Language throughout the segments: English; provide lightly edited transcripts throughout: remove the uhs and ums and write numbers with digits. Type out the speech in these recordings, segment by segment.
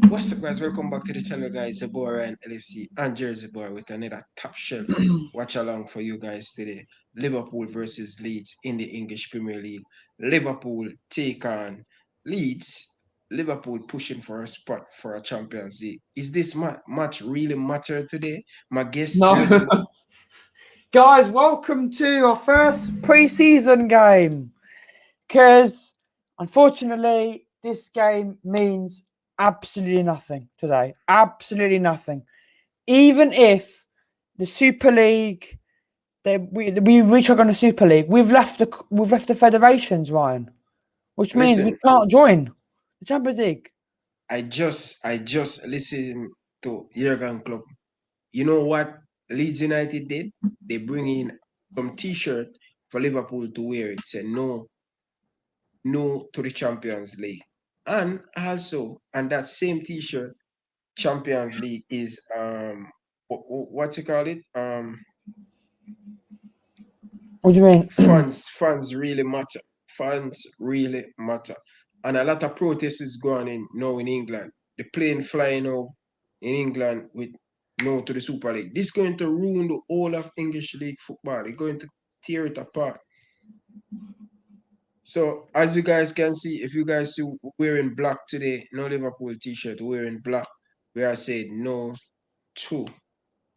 What's up, guys? Welcome back to the channel, guys. It's boy Ryan LFC and Jersey Boy with another top shelf watch along for you guys today. Liverpool versus Leeds in the English Premier League. Liverpool take on Leeds. Liverpool pushing for a spot for a Champions League. Is this match really matter today? My guest, Jersey No. Boy. Guys, welcome to our first pre-season game. Because, unfortunately, this game means absolutely nothing today. Absolutely nothing. Even if the Super League, we reach on the Super League, we've left the federations, Ryan, which means we Listen, can't join the Champions League. I just listened to Jurgen Klopp. You know what Leeds United did? They bring in some T-shirt for Liverpool to wear. It said no to the Champions League. And also, on that same T-shirt, Champions League is what's it called it? What do you mean? Funds really matter. Funds really matter. And a lot of protests is going in now in England. The plane flying out in England with no to the Super League. This is going to ruin the whole of English League football. They're going to tear it apart. So as you guys can see, if you guys see wearing black today, no Liverpool t-shirt, wearing black, we are saying no to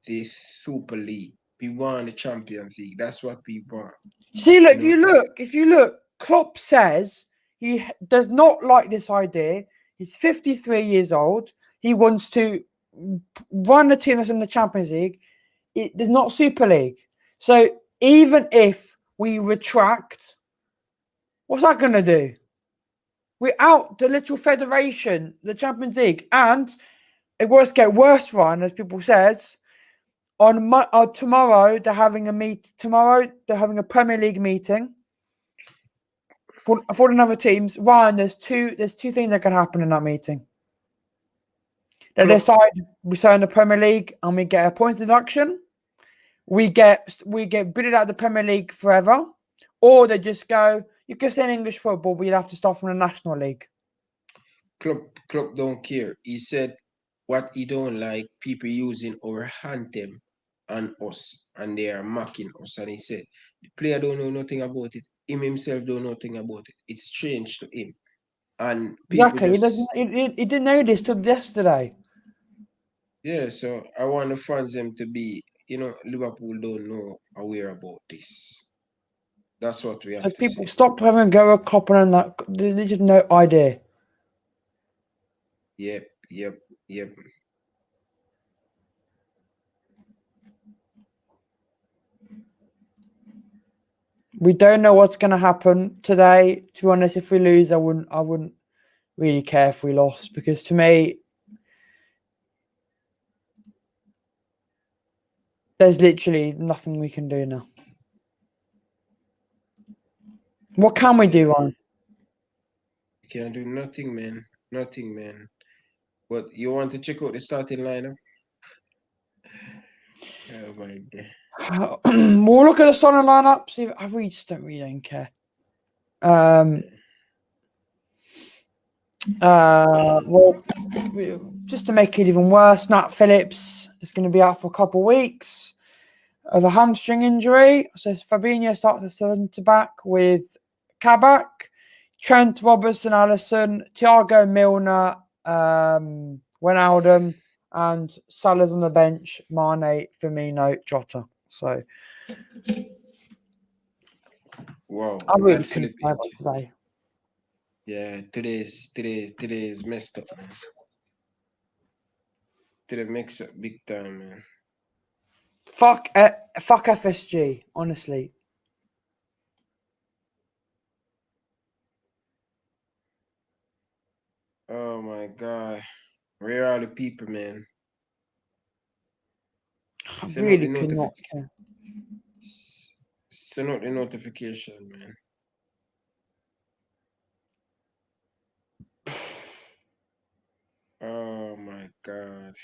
the Super League. We want the Champions League. That's what we want. See, look, You know, if you look, Klopp says he does not like this idea. He's 53 years old. He wants to run the team that's in the Champions League. There's not Super League. So even if we retract, what's that going to do? We're out the little federation, the Champions League. And it will get worse, Ryan, as people says. Tomorrow, they're having a Premier League meeting for another teams. Ryan, there's two things that can happen in that meeting. They decide we stay in the Premier League and we get a points deduction. We get booted out of the Premier League forever, or they just go, you can stay in English football, but you'd have to start from the National League. Klopp don't care. He said what he don't like people using our anthem on us and they are mocking us. And he said the player don't know nothing about it. Him himself don't know nothing about it. It's strange to him. And people Exactly. He just doesn't. He didn't know this till yesterday. yeah, so I want the fans them to be, Liverpool don't know aware about this. That's what we So have to people say. stop having go a cop and like they just no idea. Yep. We don't know what's going to happen today. To be honest, if we lose, I wouldn't really care if we lost, because to me, there's literally nothing we can do now. What can we do, Ryan? You can't do nothing, man. Nothing, man. But you want to check out the starting lineup? Oh my god. We'll look at the starting lineup. See, I really just don't care. Well, just to make it even worse, Nat Phillips is going to be out for a couple of weeks of a hamstring injury. So Fabinho starts at centre back with Kabak, Trent, Robertson, Allison, Thiago Milner, Wijnaldum, and Salah's on the bench, Mane, Firmino, Jota. So Wow, I really Nat couldn't Philip play injury. today. Yeah, today's messed up, man. Today mix up big time, man. Fuck FSG, honestly. Oh my god. Where are the people, man? I Send out the really could not notification. care. Send out the notification, man. Oh my god.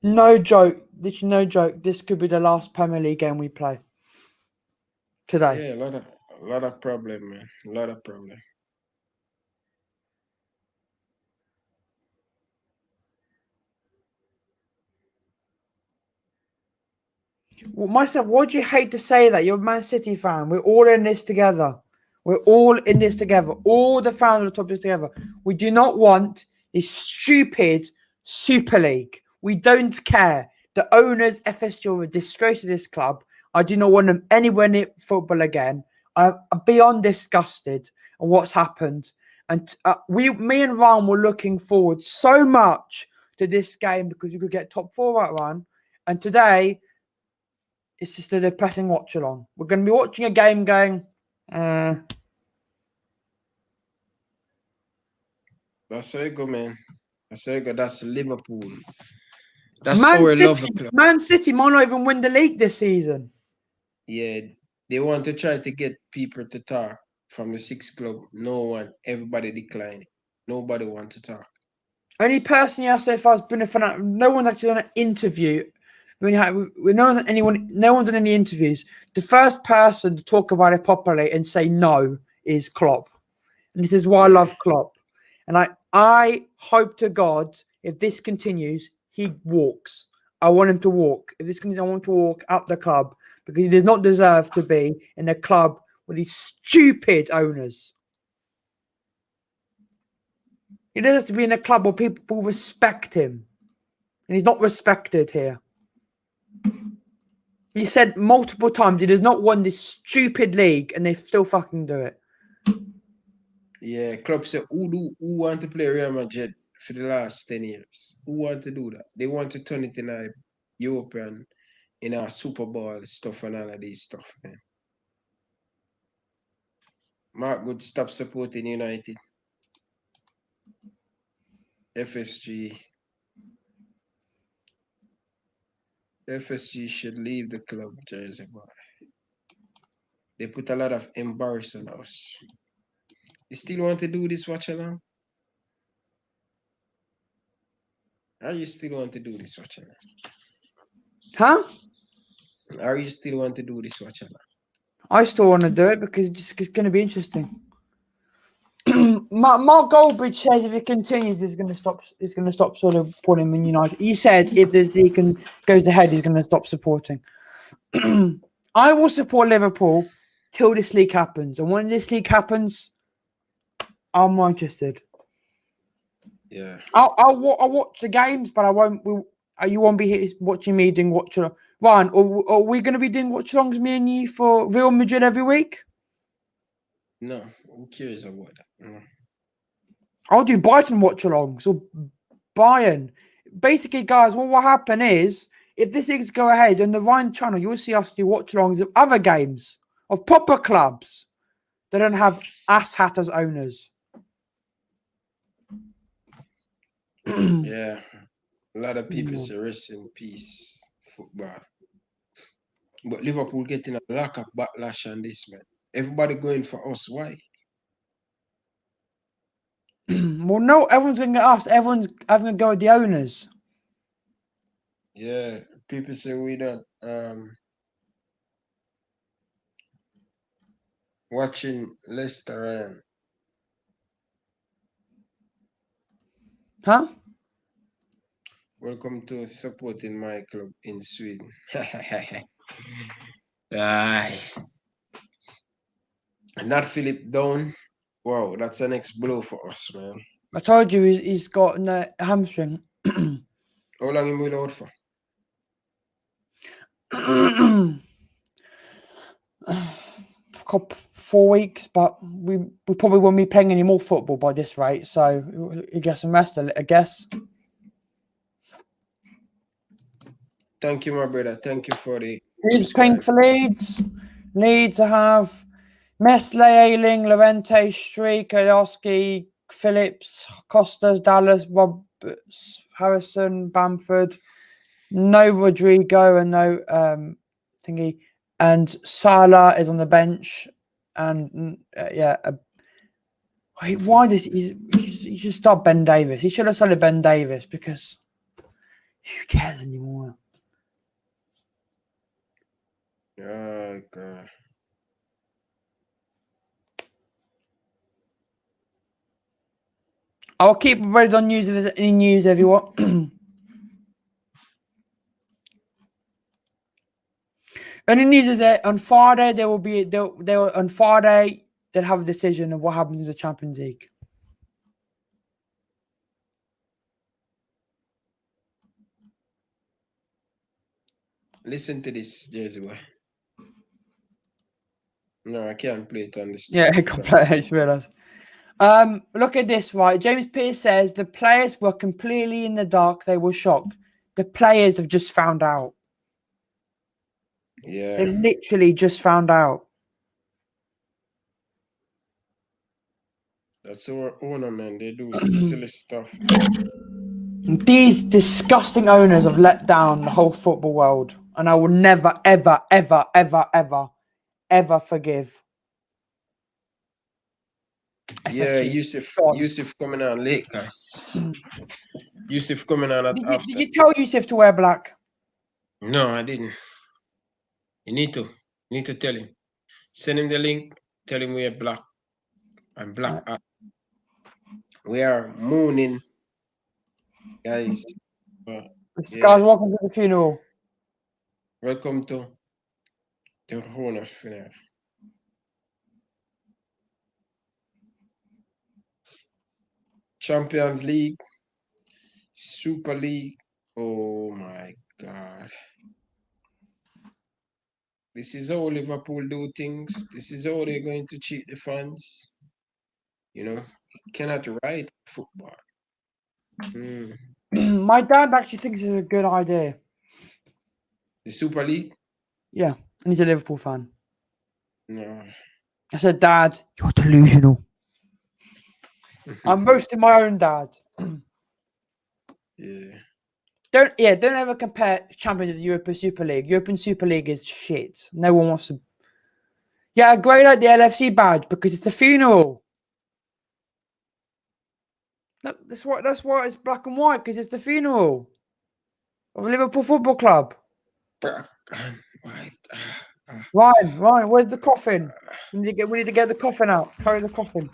No joke. This is no joke. This could be the last Premier League game we play today. Yeah, a lot of problem, man. A lot of problem. Well, myself, why do you hate to say that? You're a Man City fan. We're all in this together. We're all in this together. All the fans of the top is together. We do not want this stupid Super League. We don't care. The owners, FSG, are a disgrace to this club. I do not want them anywhere near football again. I'm beyond disgusted on what's happened. And me and Ryan were looking forward so much to this game because we could get top four right, Ryan. And today, it's just a depressing watch along. We're going to be watching a game going, That's how you go, man. That's how you go. That's Liverpool. That's our love club. Man City might not even win the league this season. Yeah, they want to try to get people to talk from the six club. No one, everybody declining. Nobody want to talk. Only person else so far has been a fan. No one's actually done an interview. No one's done any interviews. The first person to talk about it properly and say no is Klopp. And this is why I love Klopp. And I hope to God, if this continues, he walks. I want him to walk. If this continues, I want him to walk out the club because he does not deserve to be in a club with these stupid owners. He deserves to be in a club where people respect him. And he's not respected here. He said multiple times he does not want this stupid league, and they still fucking do it. Yeah, club said who want to play Real Madrid for the last 10 years? Who want to do that? They want to turn it in a European, in a Super Bowl stuff and all of these stuff, man. Mark Good, stop supporting United. FSG should leave the club, Jersey boy. They put a lot of embarrass on us. You still want to do this watch along? Are you still want to do this watch along? Huh? Are you still want to do this watch along? I still want to do it because it's going to be interesting. Mark Goldbridge says if it continues, he's going to stop. He's going to stop sort of supporting Man United. He said if this league goes ahead, he's going to stop supporting. I will support Liverpool till this league happens, and when this league happens, I'm more interested. Yeah, I'll watch the games, but I won't. You won't be here watching me doing watch along. Ryan, are we going to be doing watch alongs, me and you, for Real Madrid every week? no, who cares about that? No. I'll do Brighton watch alongs or Bayern. Basically, guys, what will happen is if this leagues go ahead on the Ryan channel, you'll see us do watch alongs of other games of proper clubs that don't have ass hatters owners. Yeah, a lot of people say rest in peace, football. But Liverpool getting a lot of backlash on this, man. Everybody going for us. Why? Well, no, everyone's going to get us. Everyone's having to go with the owners. Yeah, people say we don't watching Leicester and Huh? welcome to supporting my club in Sweden. Aye. Not Philip down. Wow, that's the next blow for us, man. I told you he's got a hamstring. How long him will out for? Couple 4 weeks, but we probably won't be playing any more football by this rate, so he gets some rest, I guess. Thank you, my brother. Thank you for the. Who's playing for Leeds? Leeds have Mesle, Ayling, Lorente, Streak, Oski, Phillips, Costas, Dallas, Roberts, Harrison, Bamford. No Rodrigo and no thingy. And Salah is on the bench. And why does he should start Ben Davis? He should have started Ben Davis because who cares anymore? Oh God. I'll keep read on news if there's any news, everyone. And it needs is that on Friday there will be on Friday they'll have a decision of what happens in the Champions League. Listen to this, Jersey boy. No, I can't play it on this. Yeah, completely. I just realised. Look at this, right? James Pearce says the players were completely in the dark. They were shocked. The players have just found out. Yeah. They literally just found out. That's our owner, man. They do silly stuff. These disgusting owners have let down the whole football world. And I will never, ever, ever, ever, ever, ever forgive. Yeah, FFC. Yusuf coming on late, guys. Yusuf coming on after. Did you tell Yusuf to wear black? No, I didn't. You need to tell him. Send him the link. Tell him we're black. I'm black. Right. We are mooning, guys. Guys, welcome to the funeral. Welcome to the owner funeral. Champions League, Super League. Oh my God. This is how Liverpool do things. This is how they're going to cheat the fans. You know, you cannot write football. My dad actually thinks it's a good idea. The Super League? Yeah, and he's a Liverpool fan. No. I said, Dad, you're delusional. I'm roasting my own dad. Yeah. Don't ever compare Champions to the European Super League. European Super League is shit. No one wants to. Yeah, I grade like the LFC badge because it's a funeral. Look, that's why it's black and white, because it's the funeral of a Liverpool Football Club. Black and white. Ryan, where's the coffin? We need to get the coffin out. Carry the coffin.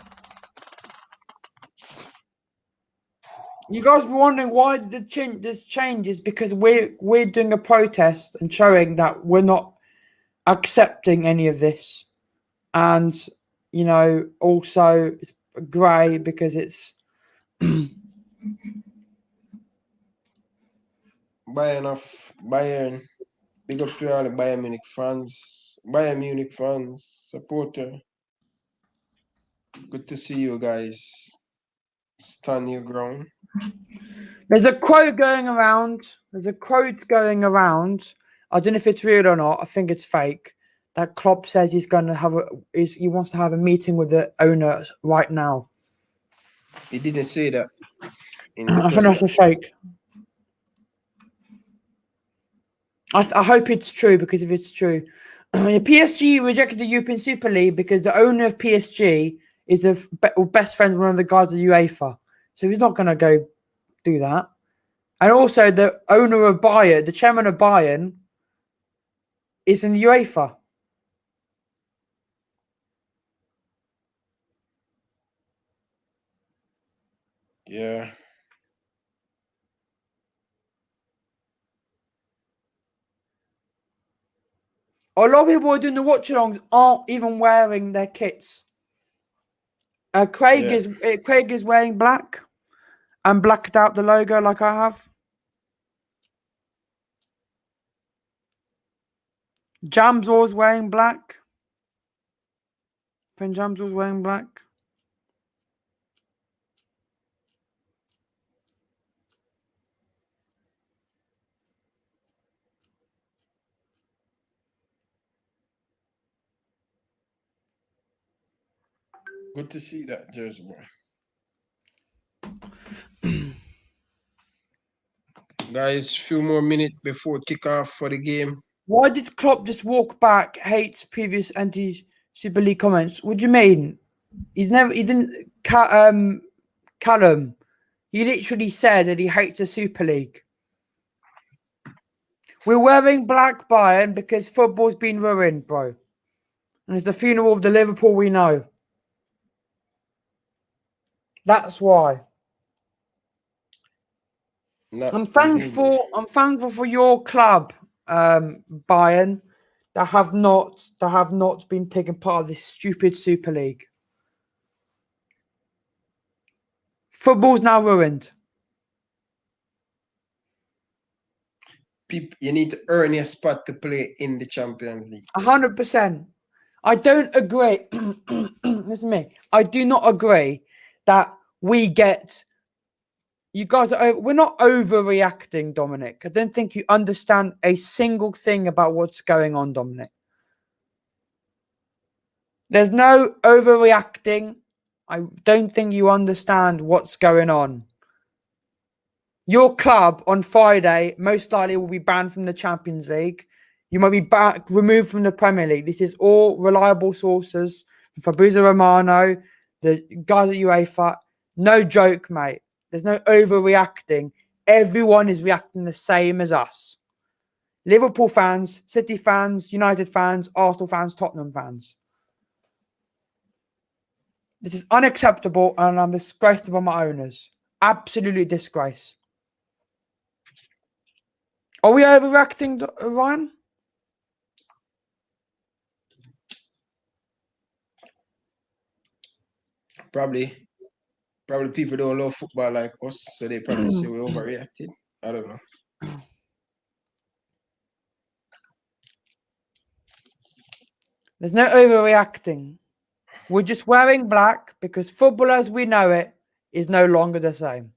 You guys were wondering why this change is because we're doing a protest and showing that we're not accepting any of this, and also it's grey because it's Bayern. Big up to all the Bayern Munich fans, supporter. Good to see you guys. Stand your ground. There's a quote going around. I don't know if it's real or not. I think it's fake. That Klopp says he wants to have a meeting with the owner right now. He didn't say that. I think that's a fake. I hope it's true, because if it's true, PSG rejected the European Super League because the owner of PSG is a best friend of one of the guys at UEFA. So he's not going to go do that. And also the owner of Bayern, the chairman of Bayern, is in UEFA. Yeah. A lot of people who are doing the watch-alongs aren't even wearing their kits. Craig is wearing black and blacked out the logo like I have. Jamsor's wearing black. Jamsor's wearing black. Good to see that, Jersey boy. Guys, few more minutes before kickoff for the game. Why did Klopp just walk back? Hates previous anti-Super League comments. What do you mean? He didn't. Callum, he literally said that he hates the Super League. We're wearing black, Bayern, because football's been ruined, bro. And it's the funeral of the Liverpool we know. That's why. I'm thankful for your club, Bayern, that have not been taking part of this stupid Super League. Football's now ruined. You need to earn your spot to play in the Champions League. 100%. I don't agree. Listen to me. I do not agree that we get. You guys we're not overreacting, Dominic. I don't think you understand a single thing about what's going on, Dominic. There's no overreacting. I don't think you understand what's going on. Your club on Friday most likely will be banned from the Champions League. You might be removed from the Premier League. This is all reliable sources. Fabrizio Romano, the guys at UEFA. No joke, mate. There's no overreacting. Everyone is reacting the same as us. Liverpool fans, City fans, United fans, Arsenal fans, Tottenham fans. This is unacceptable and I'm disgraced by my owners. Absolutely disgrace. Are we overreacting, Ryan? Probably people don't love football like us, so they probably say we overreacted. I don't know. There's no overreacting. We're just wearing black because football as we know it is no longer the same.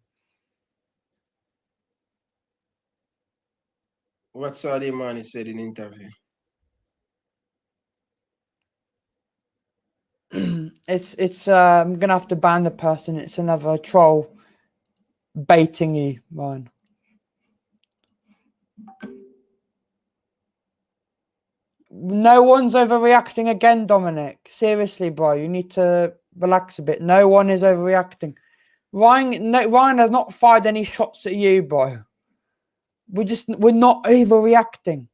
What Saudi Mane said in an interview? It's I'm gonna have to ban the person. It's another troll baiting you, Ryan. No one's overreacting again, Dominic. Seriously, bro, you need to relax a bit. No one is overreacting. Ryan has not fired any shots at you, bro. We're not overreacting.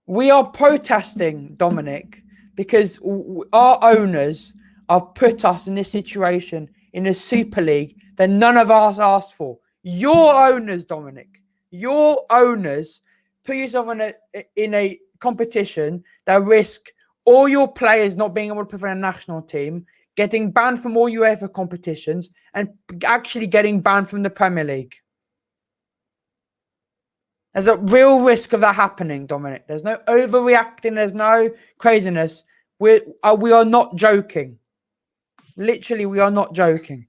We are protesting, Dominic, because our owners have put us in this situation in a Super League that none of us asked for. Your owners, Dominic, your owners put yourself in a competition that risk all your players not being able to play for a national team, getting banned from all UEFA competitions, and actually getting banned from the Premier League. There's a real risk of that happening, Dominic. There's no overreacting. There's no craziness. We are not joking. Literally, we are not joking.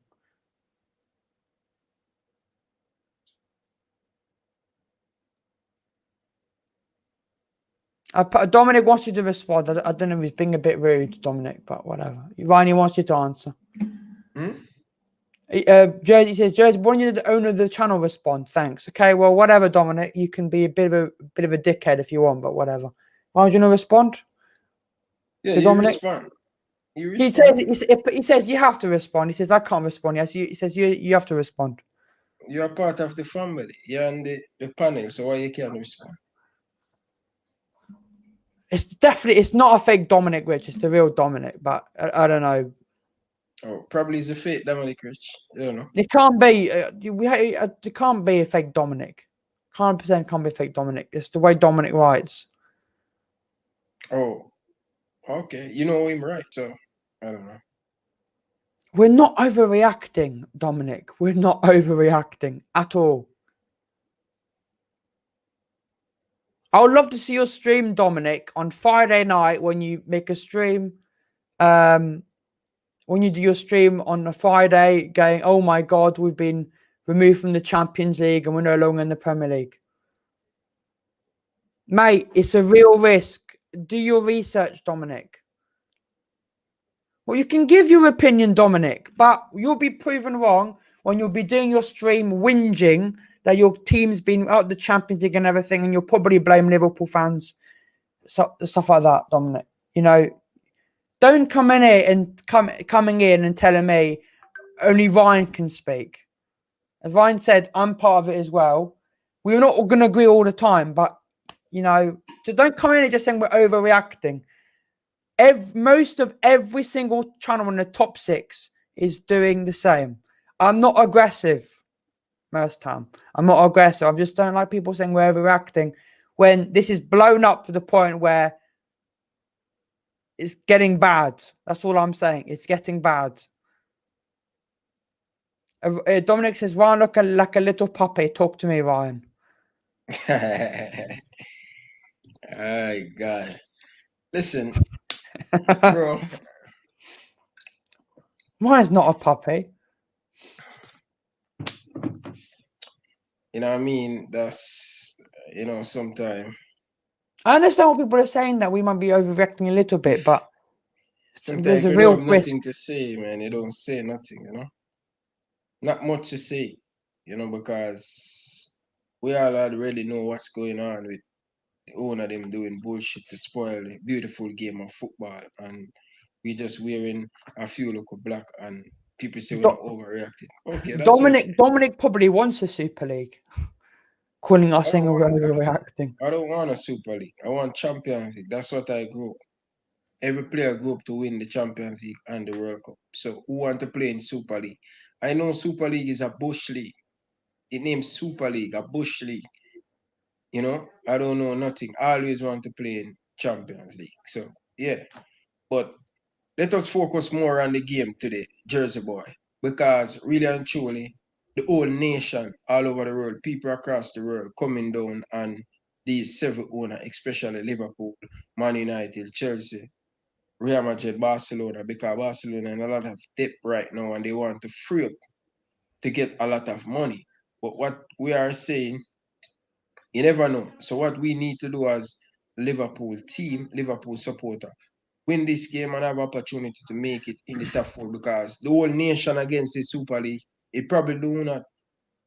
Dominic wants you to respond. I don't know if he's being a bit rude, Dominic, but whatever. Ryan wants you to answer. Jersey says, Jersey, why don't you the owner of the channel respond? Thanks. Okay, well, whatever, Dominic. You can be a bit of a dickhead if you want, but whatever. Why don't you respond? Yeah, you respond. He says you have to respond. He says I can't respond. Yes, he says you have to respond. You're part of the family. You're on the panel, so why you can't respond? It's not a fake Dominic Rich. It's the real Dominic, but I don't know. Oh, probably it's a fake Dominic Rich. I don't know. It can't be. It can't be a fake Dominic. 100% can't be a fake Dominic. It's the way Dominic writes. Oh, okay. You know him right, so I don't know. We're not overreacting, Dominic. We're not overreacting at all. I would love to see your stream, Dominic, on Friday night when you make a stream. When you do your stream on a Friday going, oh my God, we've been removed from the Champions League and we're no longer in the Premier League. Mate, it's a real risk. Do your research, Dominic. Well, you can give your opinion, Dominic, but you'll be proven wrong when you'll be doing your stream whinging that your team's been out the Champions League and everything, and you'll probably blame Liverpool fans, stuff like that, Dominic. You know, don't come in here and coming in and telling me only Ryan can speak. As Ryan said, I'm part of it as well. We're not going to agree all the time, but, you know, so don't come in and just saying we're overreacting. Most of every single channel in the top 6 is doing the same. I'm not aggressive, most time. I'm not aggressive. I just don't like people saying we're overreacting when this is blown up to the point where it's getting bad. That's all I'm saying. It's getting bad. Dominic says, Ryan, look like a little puppy. Talk to me, Ryan. Oh, God. Listen, bro. Ryan's not a puppy. You know what I mean? That's, sometimes. I understand what people are saying that we might be overreacting a little bit, but there's Sometimes a you don't real have risk. nothing to say, man. You don't say nothing, Not much to say, because we all already know what's going on with the owner them doing bullshit to spoil a beautiful game of football. And we just wearing a few local black and people say we're not Do- overreacting. Okay, that's okay. Dominic probably wants a Super League, calling us I saying don't we're want overreacting. I don't want a Super League. I want Champions League. That's what I grew up. Every player grew up to win the Champions League and the World Cup. So who want to play in Super League? I know Super League is a bush league. It named Super League, a bush league. I don't know nothing. I always want to play in Champions League. So yeah. But let us focus more on the game today, Jersey boy. Because really and truly, the whole nation all over the world, people across the world coming down on these seven owners, especially Liverpool, Man United, Chelsea, Real Madrid, Barcelona, because Barcelona in a lot of debt right now and they want to free up to get a lot of money. But what we are saying, you never know. So what we need to do as Liverpool team, Liverpool supporter, win this game and have opportunity to make it in the top four because the whole nation against the Super League, it probably do not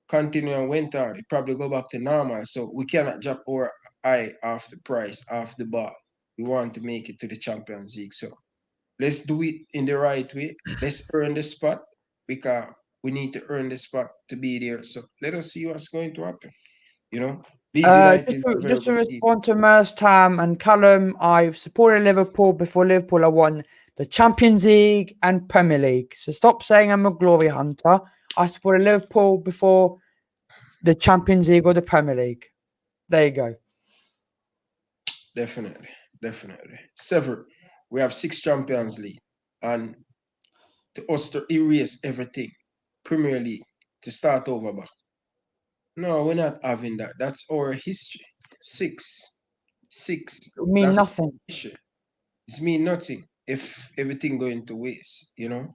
continue and went on. It probably go back to normal. So we cannot drop our eye off the price, off the ball. We want to make it to the Champions League. So let's do it in the right way. Let's earn the spot because we need to earn the spot to be there. So let us see what's going to happen. You know, Leeds United is a very Just to good team. respond to Merstam and Callum, I've supported Liverpool before Liverpool have won the Champions League and Premier League. So stop saying I'm a glory hunter. I supported Liverpool before the Champions League or the Premier League. There you go. Definitely, definitely. Several. We have six Champions League, and to us to erase everything, Premier League to start over back. No, we're not having that. That's our history. Six, six. It mean That's nothing. history. It's mean nothing if everything going to waste. And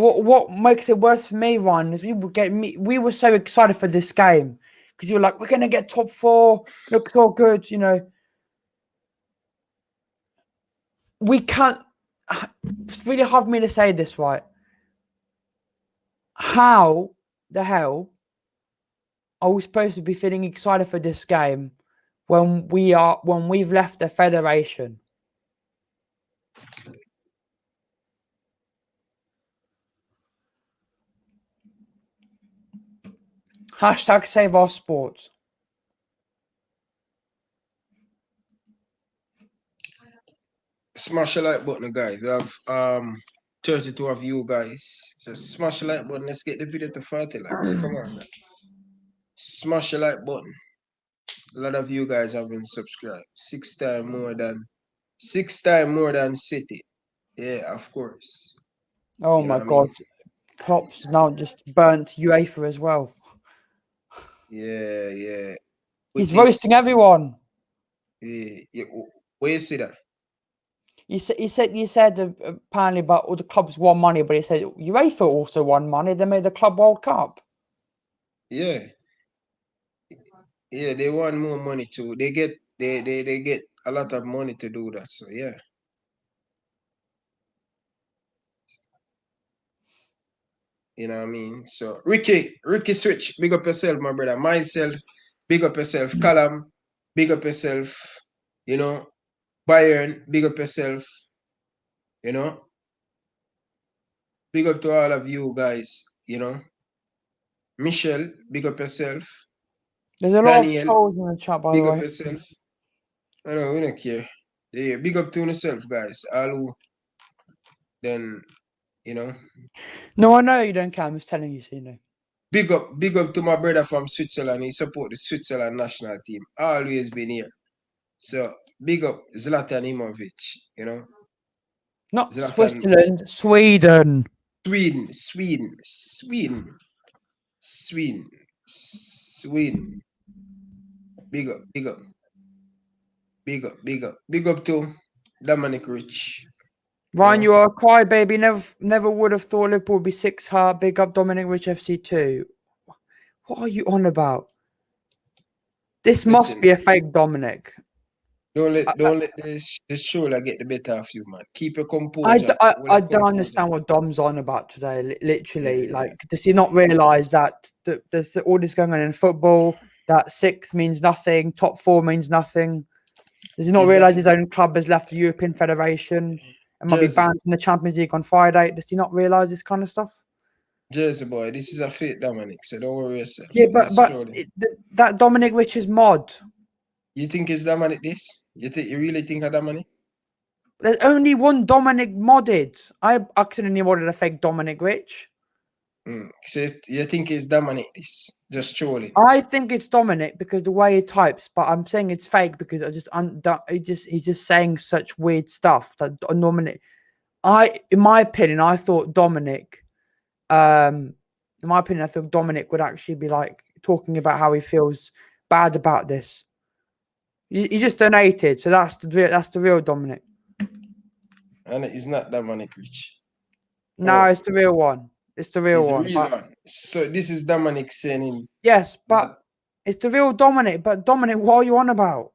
what makes it worse for me, Ryan, is we were so excited for this game because you were like, we're gonna get top four, looks all good. We can't. It's really hard for me to say this, right? How the hell are we supposed to be feeling excited for this game when we've left the federation? Hashtag save our sports. Smash the like button, guys. We have 32 of you guys. So smash the like button. Let's get the video to 40 likes. Come on, man. Smash the like button. A lot of you guys have been subscribed. Six time more than City. Yeah, of course. Oh You know my what I mean? god, Klopp's now just burnt UEFA as well. Yeah, yeah. With He's this, roasting everyone. yeah. Where you see that? You said apparently about all the clubs won money, but he said UEFA also won money. They made the Club World Cup. Yeah, yeah. They want more money too. They get a lot of money to do that. So yeah, you know what I mean. So Ricky Switch, big up yourself, my brother. Myself, big up yourself. Callum, big up yourself. You know, Bayern, big up yourself. You know, big up to all of you guys. Michelle, big up yourself. There's a lot of Daniel, trolls in the chat, by the big up way. yourself. I know, we don't care. Yeah, big up to yourself, guys. All who then, you know. No, I know you don't care. I'm just telling you, so you know. big up to my brother from Switzerland. He support the Switzerland national team. Always been here. So big up Zlatan Imovic, you know. Not Zlatan, Switzerland, Sweden. Sweden. Sweden. Big up, big up to Dominic Rich. Ryan, you are a crybaby. Never would have thought Liverpool would be 6 hard. Big up Dominic Rich FC2. What are you on about? This must be a fake Dominic. Don't let this shoulder get the better of you, man. Keep your composure. I don't understand what Dom's on about today. Literally, does he not realise that there's all this going on in football? That 6th means nothing, top 4 means nothing. Does he not realise his own club has left the European Federation and might be banned from the Champions League on Friday? Does he not realise this kind of stuff? Jersey boy, this is a fake Dominic, so don't worry yourself. Yeah, but that Dominic Rich is mod. You think it's Dominic this? You really think of Dominic? There's only one Dominic modded. I accidentally modded a fake Dominic Rich. So you think it's Dominic this? Just surely. I think it's Dominic because the way he types, but I'm saying it's fake because he's just saying such weird stuff that Dominic. In my opinion, I thought Dominic. In my opinion, I thought Dominic would actually be like talking about how he feels bad about this. He just donated, so that's the real Dominic. And it's not Dominic Rich. No, it's the real one. It's the real one. So this is Dominic saying him. Yes, but it's the real Dominic. But Dominic, what are you on about?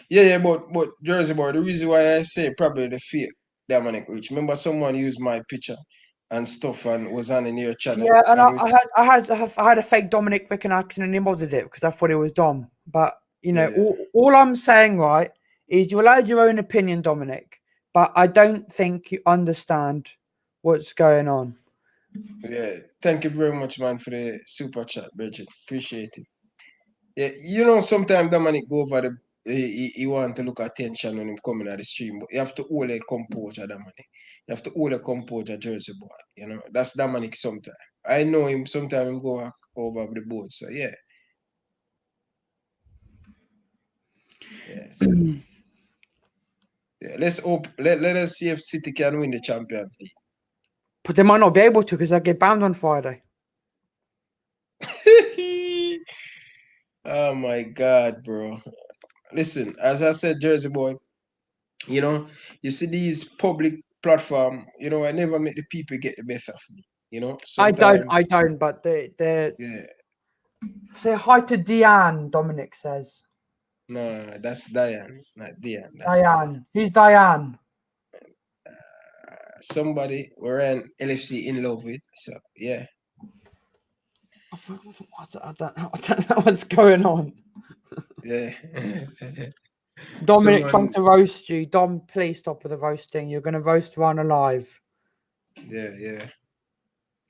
Yeah, but Jersey boy, the reason why I say probably the fake Dominic Rich. Remember, someone used my picture and stuff and was on in your channel. Yeah, and I had a fake Dominic Rick and accident and modded it because I thought it was Dom. But all I'm saying, right, is you allowed your own opinion, Dominic, but I don't think you understand what's going on. Yeah, thank you very much, man, for the super chat, Bridget. Appreciate it. Yeah, sometimes Dominic go over he want to look attention when him coming at the stream, but you have to hold a composure, Dominic. You have to hold a composure, Jersey boy. That's Dominic sometimes. I know him sometimes him go over the board, so yeah. Yeah, so let's hope. Let us see if City can win the Champions League. But they might not be able to because they get banned on Friday. Oh my God, bro. Listen, as I said, Jersey boy, you see these public platform, I never make the people get the best of me. Sometimes, I don't, but they're say hi to Diane, Dominic says. No, that's Diane, not Diane. Diane. Who's Diane? Somebody we're in LFC in love with. So yeah. I don't know what's going on. Yeah. Dominic trying to roast you. Dom, please stop with the roasting. You're going to roast Ryan alive. Yeah.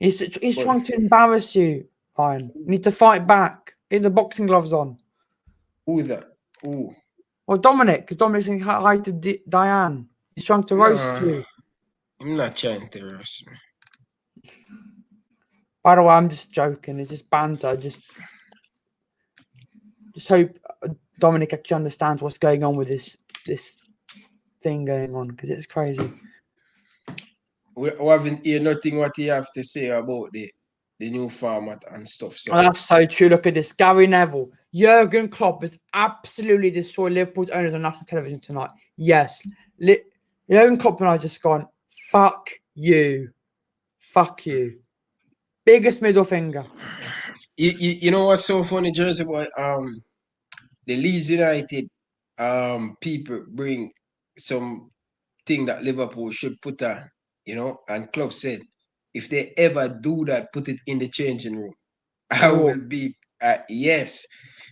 He's trying to embarrass you, Ryan. You need to fight back. Get the boxing gloves on. Who is that? Who? Well, Dominic, because Dominic's saying hi to Diane. He's trying to roast you. I'm not trying to roast me. By the way, I'm just joking. It's just banter. Just hope Dominic actually understands what's going on with this thing going on because it's crazy. We haven't heard nothing what you have to say about the new format and stuff. So that's so true. Look at this. Gary Neville. Jurgen Klopp has absolutely destroyed Liverpool's owners on national television tonight. Yes. Jurgen Klopp and I just gone, fuck you. Fuck you. Biggest middle finger. You know what's so funny, Jersey boy? The Leeds United people bring some thing that Liverpool should put on, and Klopp said, if they ever do that, put it in the changing room. I will be yes.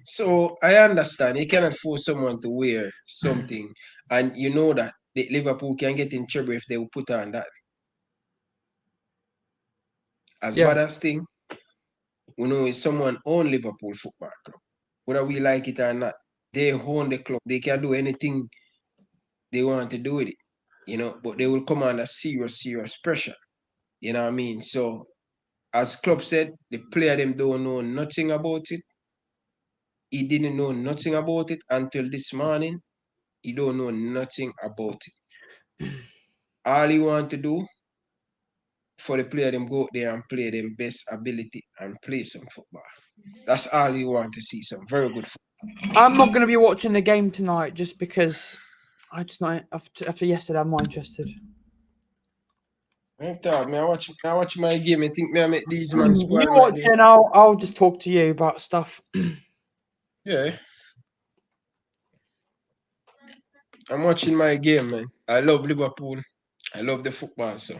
So I understand you cannot force someone to wear something, and you know that the Liverpool can get in trouble if they will put on that. As bad as thing, we know it's someone own Liverpool Football Club. Whether we like it or not, they own the club. They can do anything they want to do with it, but they will come under serious pressure. You know what I mean? So As Klopp said, the player them don't know nothing about it. He didn't know nothing about it until this morning. He don't know nothing about it. All he want to do for the player them go out there and play them best ability and play some football. That's all he want to see. Some very good football. I'm not going to be watching the game tonight just because I just not after yesterday. I'm not interested. I watch my game. I think I make these man You spoil my watch day. and I'll just talk to you about stuff. Yeah. I'm watching my game, man. I love Liverpool. I love the football, so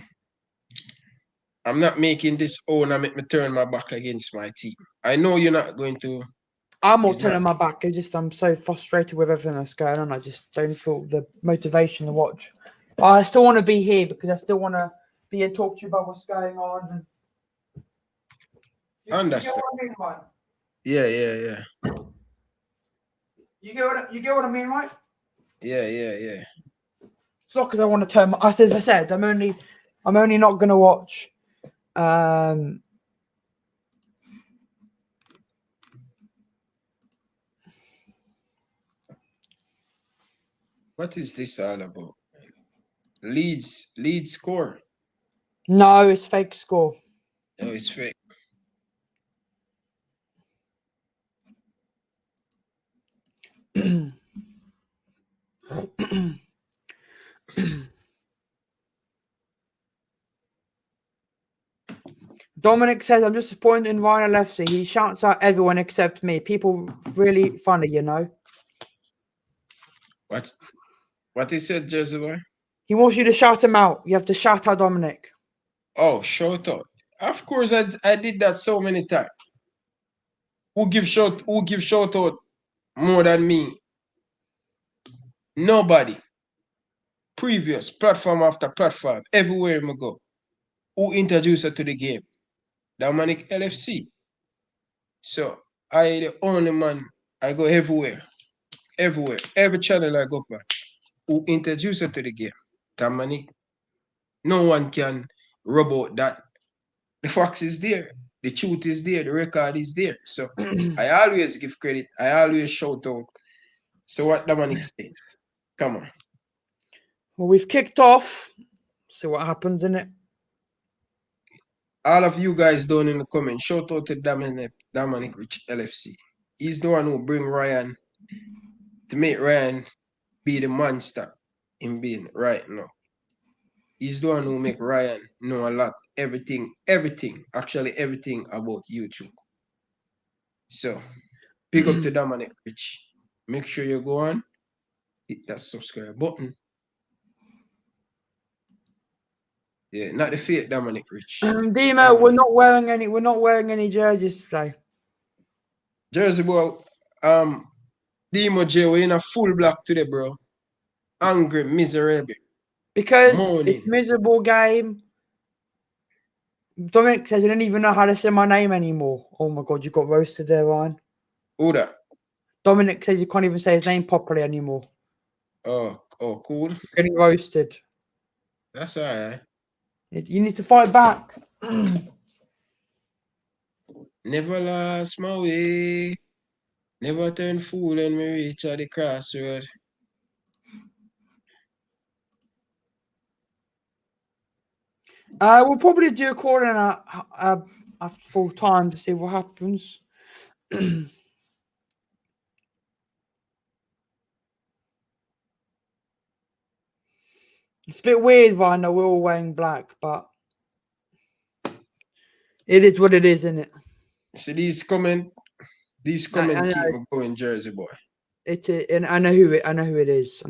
I'm not making this own and make me turn my back against my team. I know you're not going to. I'm not It's not. turning my back. It's just I'm so frustrated with everything that's going on. I just don't feel the motivation to watch. But I still want to be here because I still want to be and talk to you about what's going on. And you get Understand? what I mean, right? Yeah. You get what I mean, right? Yeah. It's not because I want to turn. As I said, I'm only not going to watch. What is this all about? Leeds score. No, it's fake score. No, it's fake. Dominic says, I'm just disappointed in Ryan Lefsey. He shouts out everyone except me. People really funny, you know. What he said, Jersey boy? He wants you to shout him out. You have to shout out Dominic. Oh, shout out. Of course, I did that so many times. Who give shout out more than me? Nobody. Previous platform after platform, everywhere I go. Who introduced her to the game? Dominic LFC. So I the only man. I go everywhere. Every channel I go for. Who introduced her to the game? Dominic. No one can rub out that. The facts is there. The truth is there. The record is there. So I always give credit. I always shout out. So what Dominic saying? Come on. Well, we've kicked off. See what happens in it. All of you guys down in the comments, shout out to Dominic Rich LFC. He's the one who bring Ryan to make Ryan be the monster in being right now. He's the one who make Ryan know a lot, everything about YouTube. So, pick up to Dominic Rich. Make sure you go on, hit that subscribe button. Yeah, not the fake Dominic Rich. Demo, we're not wearing any jerseys today. Jersey boy, Demo J, we're in a full block today, bro. Angry, miserable. Because Moaning. it's miserable game. Dominic says, I don't even know how to say my name anymore. Oh my God, you got roasted there, Ryan. Who that? Dominic says you can't even say his name properly anymore. Oh, cool. You're getting roasted. That's all right. You need to fight back. Never lost my way. Never turn fool when we reach at the crossroad. We'll probably do a call in a full time to see what happens. It's a bit weird, Ryan, that we're all wearing black, but it is what it is, isn't it? See these comment keep me going, Jersey boy. And I know who it is.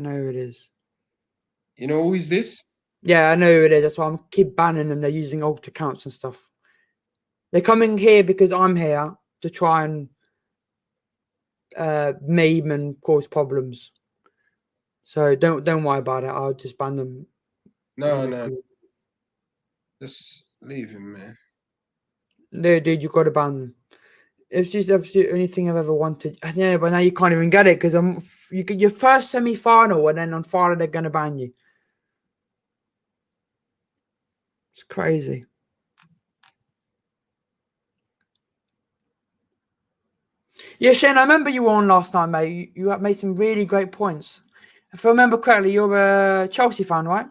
You know who is this? Yeah, I know who it is. That's why I'm keep banning them. They're using alt accounts and stuff. They're coming here because I'm here to try and meme and cause problems. So don't worry about it. I'll just ban them. No. Just leave him, man. No, dude, you got to ban them. It's just absolutely only thing I've ever wanted. Yeah, but now you can't even get it because you get your first semi-final and then on Friday they're going to ban you. It's crazy. Yeah, Shane, I remember you were on last night, mate. You made some really great points. If I remember correctly, you're a Chelsea fan, right?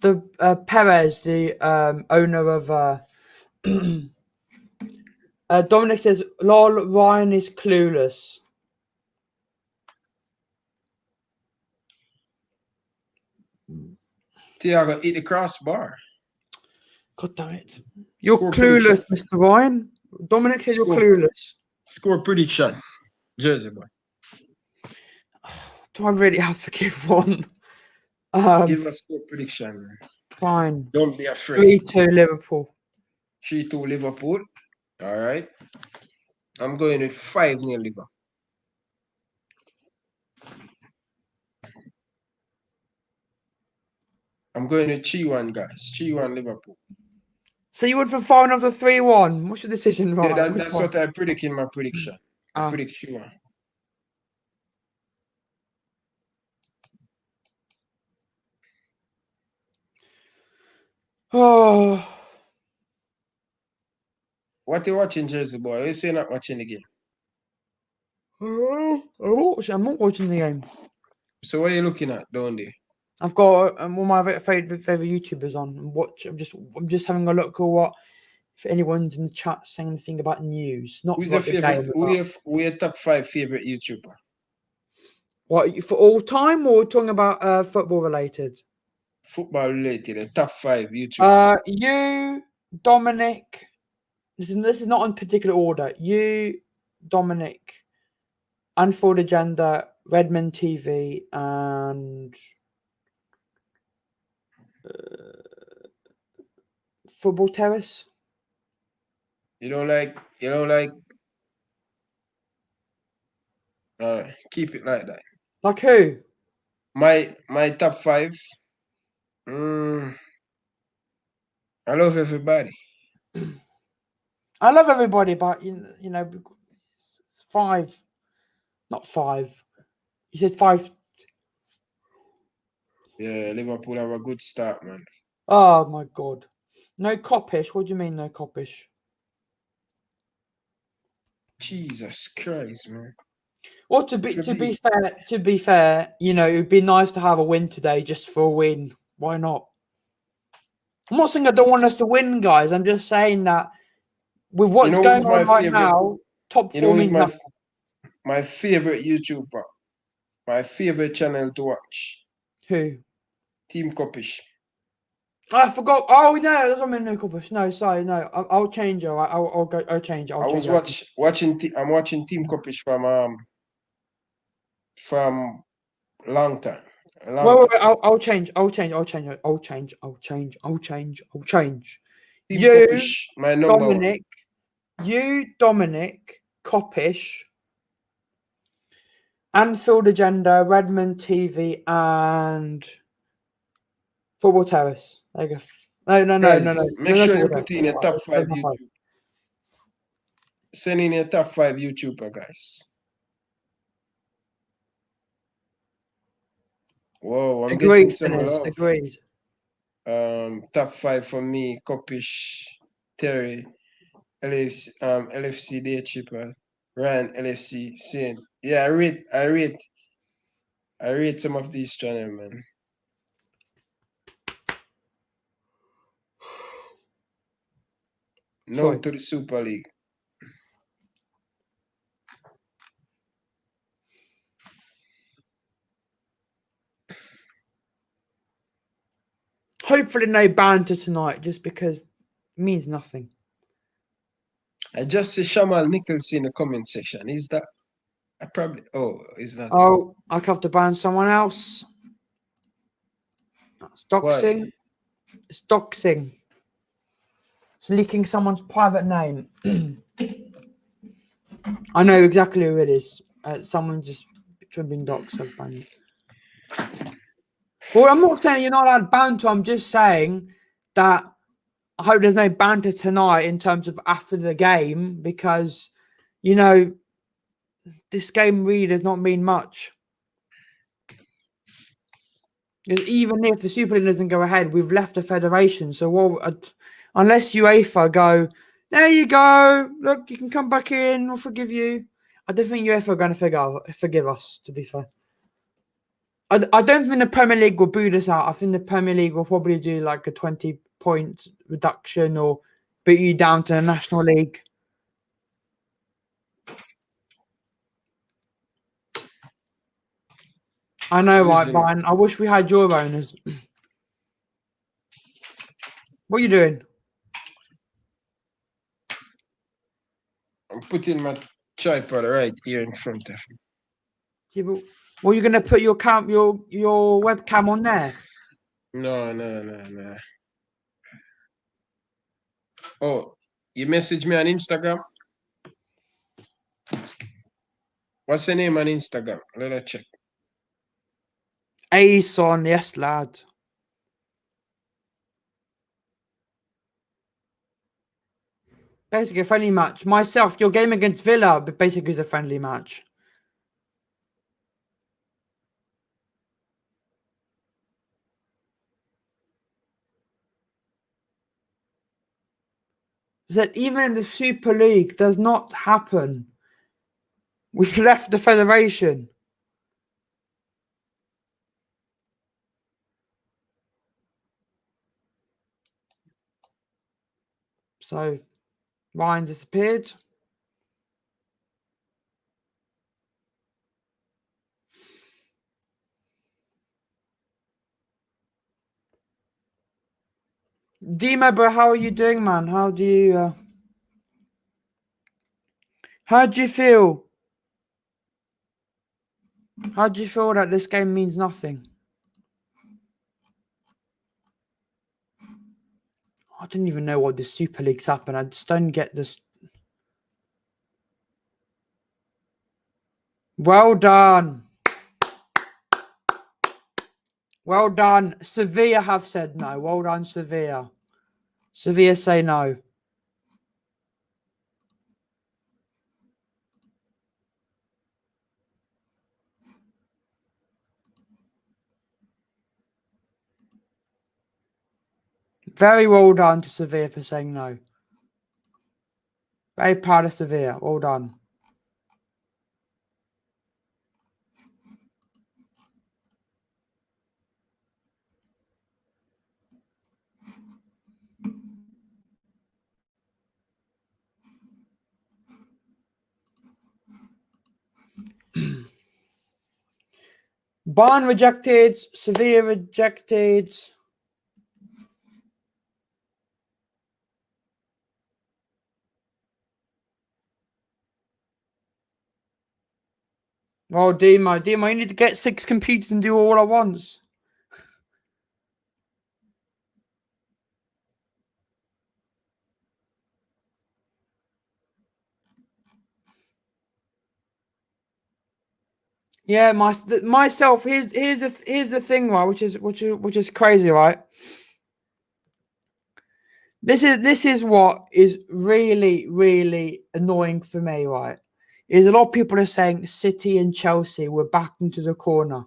The Perez, the owner of Dominic says, "Lol, Ryan is clueless." Thiago hit the crossbar. God damn it! You're Score prediction. clueless, Mr. Ryan. Dominic says you're clueless. Score prediction. Jersey boy. Do I really have to give one? Give us score prediction, man. Fine. Don't be afraid. 3-2 Liverpool. 3-2 Liverpool. All right. I'm going with 5-0 Liverpool. I'm going with 3-1, guys. 3-1 Liverpool. So you went for 5-0 to 3-1. What's your decision, Ryan? Yeah, that's what I predict in my prediction. I predict 3-1. Oh. What are you watching, Jersey boy? You say not watching the game. I'm not watching the game. So what are you looking at down there? I've got all my favorite YouTubers on and watch. I'm just having a look at what if anyone's in the chat saying anything about news. Not Who's like your favorite? Who your top 5 favorite YouTuber? What for all time or talking about football related? Football related, the top 5 YouTuber. You, Dominic. This is not in particular order. You, Dominic, Unfold Agenda, Redmond TV, and Football Terrace. You don't like. Keep it like that. Like who? My top 5. I love everybody. I love everybody, but you know, it's 5, not 5. You said 5. Yeah, Liverpool have a good start, man. Oh my god, no Coppish. What do you mean no Coppish? Jesus Christ, man. Well, to be fair, you know, it'd be nice to have a win today, just for a win. Why not? I'm not saying I don't want us to win, guys. I'm just saying that with what's going on right now, top 4 means nothing. My favorite YouTuber, my favorite channel to watch. Who? Team Coppish. I forgot. Oh no, that's what I meant. No Coppish. No, sorry, no. I'll change it. I'll go. I'll change it. I'm watching Team Coppish from long time. Wait. I'll change. Team Coppish, my number Dominic, one. You, Dominic, Coppish, Anfield Agenda, Redmond TV, and Football Terrace. There you go. No. Make sure you put in your top 5 YouTube. Send in your top 5 YouTuber, guys. Whoa, I'm getting some love. Agreed. Top 5 for me: Coppish, Terry, LFC Day Tripper, Ryan, LFC, Sin. Yeah, I rate some of these channels, man. No to the Super League. Hopefully no banter tonight, just because it means nothing. I just see Shamal Nichols in the comment section. Is that? Is that? Oh, I have to ban someone else. That's doxing. Why? It's doxing. It's leaking someone's private name. I know exactly who it is. Someone just tripping docs. I've banned it. Well, I'm not saying you're not allowed banter. I'm just saying that I hope there's no banter tonight in terms of after the game, because, you know, this game really does not mean much. Because even if the Super League doesn't go ahead, we've left the federation. So unless UEFA go, there you go, look, you can come back in, we'll forgive you. I don't think UEFA are going to forgive us, to be fair. I don't think the Premier League will boot us out. I think the Premier League will probably do like a 20-point reduction or beat you down to the National League. I know, right, Brian? I wish we had your owners. What are you doing? I'm putting my tripod right here in front of me. Yeah, but well, you're gonna put your webcam on there? No. Oh, you message me on Instagram? What's your name on Instagram? Let us check. Son, yes, lad. Basically a friendly match. Myself, your game against Villa, but basically is a friendly match. That even in the Super League does not happen. We've left the federation. So Ryan disappeared. Dima, bro, how are you doing, man? How do you feel? How do you feel that this game means nothing? I don't even know what the Super League's happened. I just don't get this. Well done. Well done. Sevilla have said no. Well done, Sevilla. Sevilla say no. Very well done to Sevilla for saying no. Very proud of Sevilla. Well done. Bayern rejected. Sevilla rejected. Oh, Demo, you need to get 6 computers and do all at once. Yeah, myself. Here's the thing, right? Which is crazy, right? This is what is really annoying for me, right? Is a lot of people are saying City and Chelsea were backed into the corner.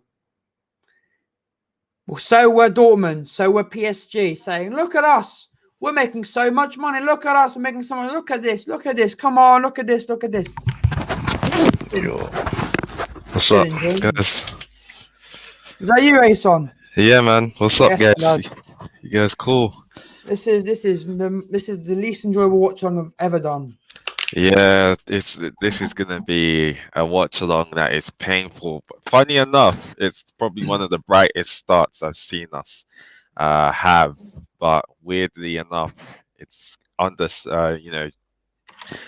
Well, so were Dortmund, so were PSG, saying, "Look at us, we're making so much money. Look at us, we're making so much. Look at this. Come on, look at this. What's up, guys? Is that you, Ason? Yeah, man. What's up, Yes, guys? You guys cool? This is the least enjoyable watch along I've ever done. Yeah, this is gonna be a watch along that is painful. But funny enough, it's probably one of the brightest starts I've seen us have. But weirdly enough, it's under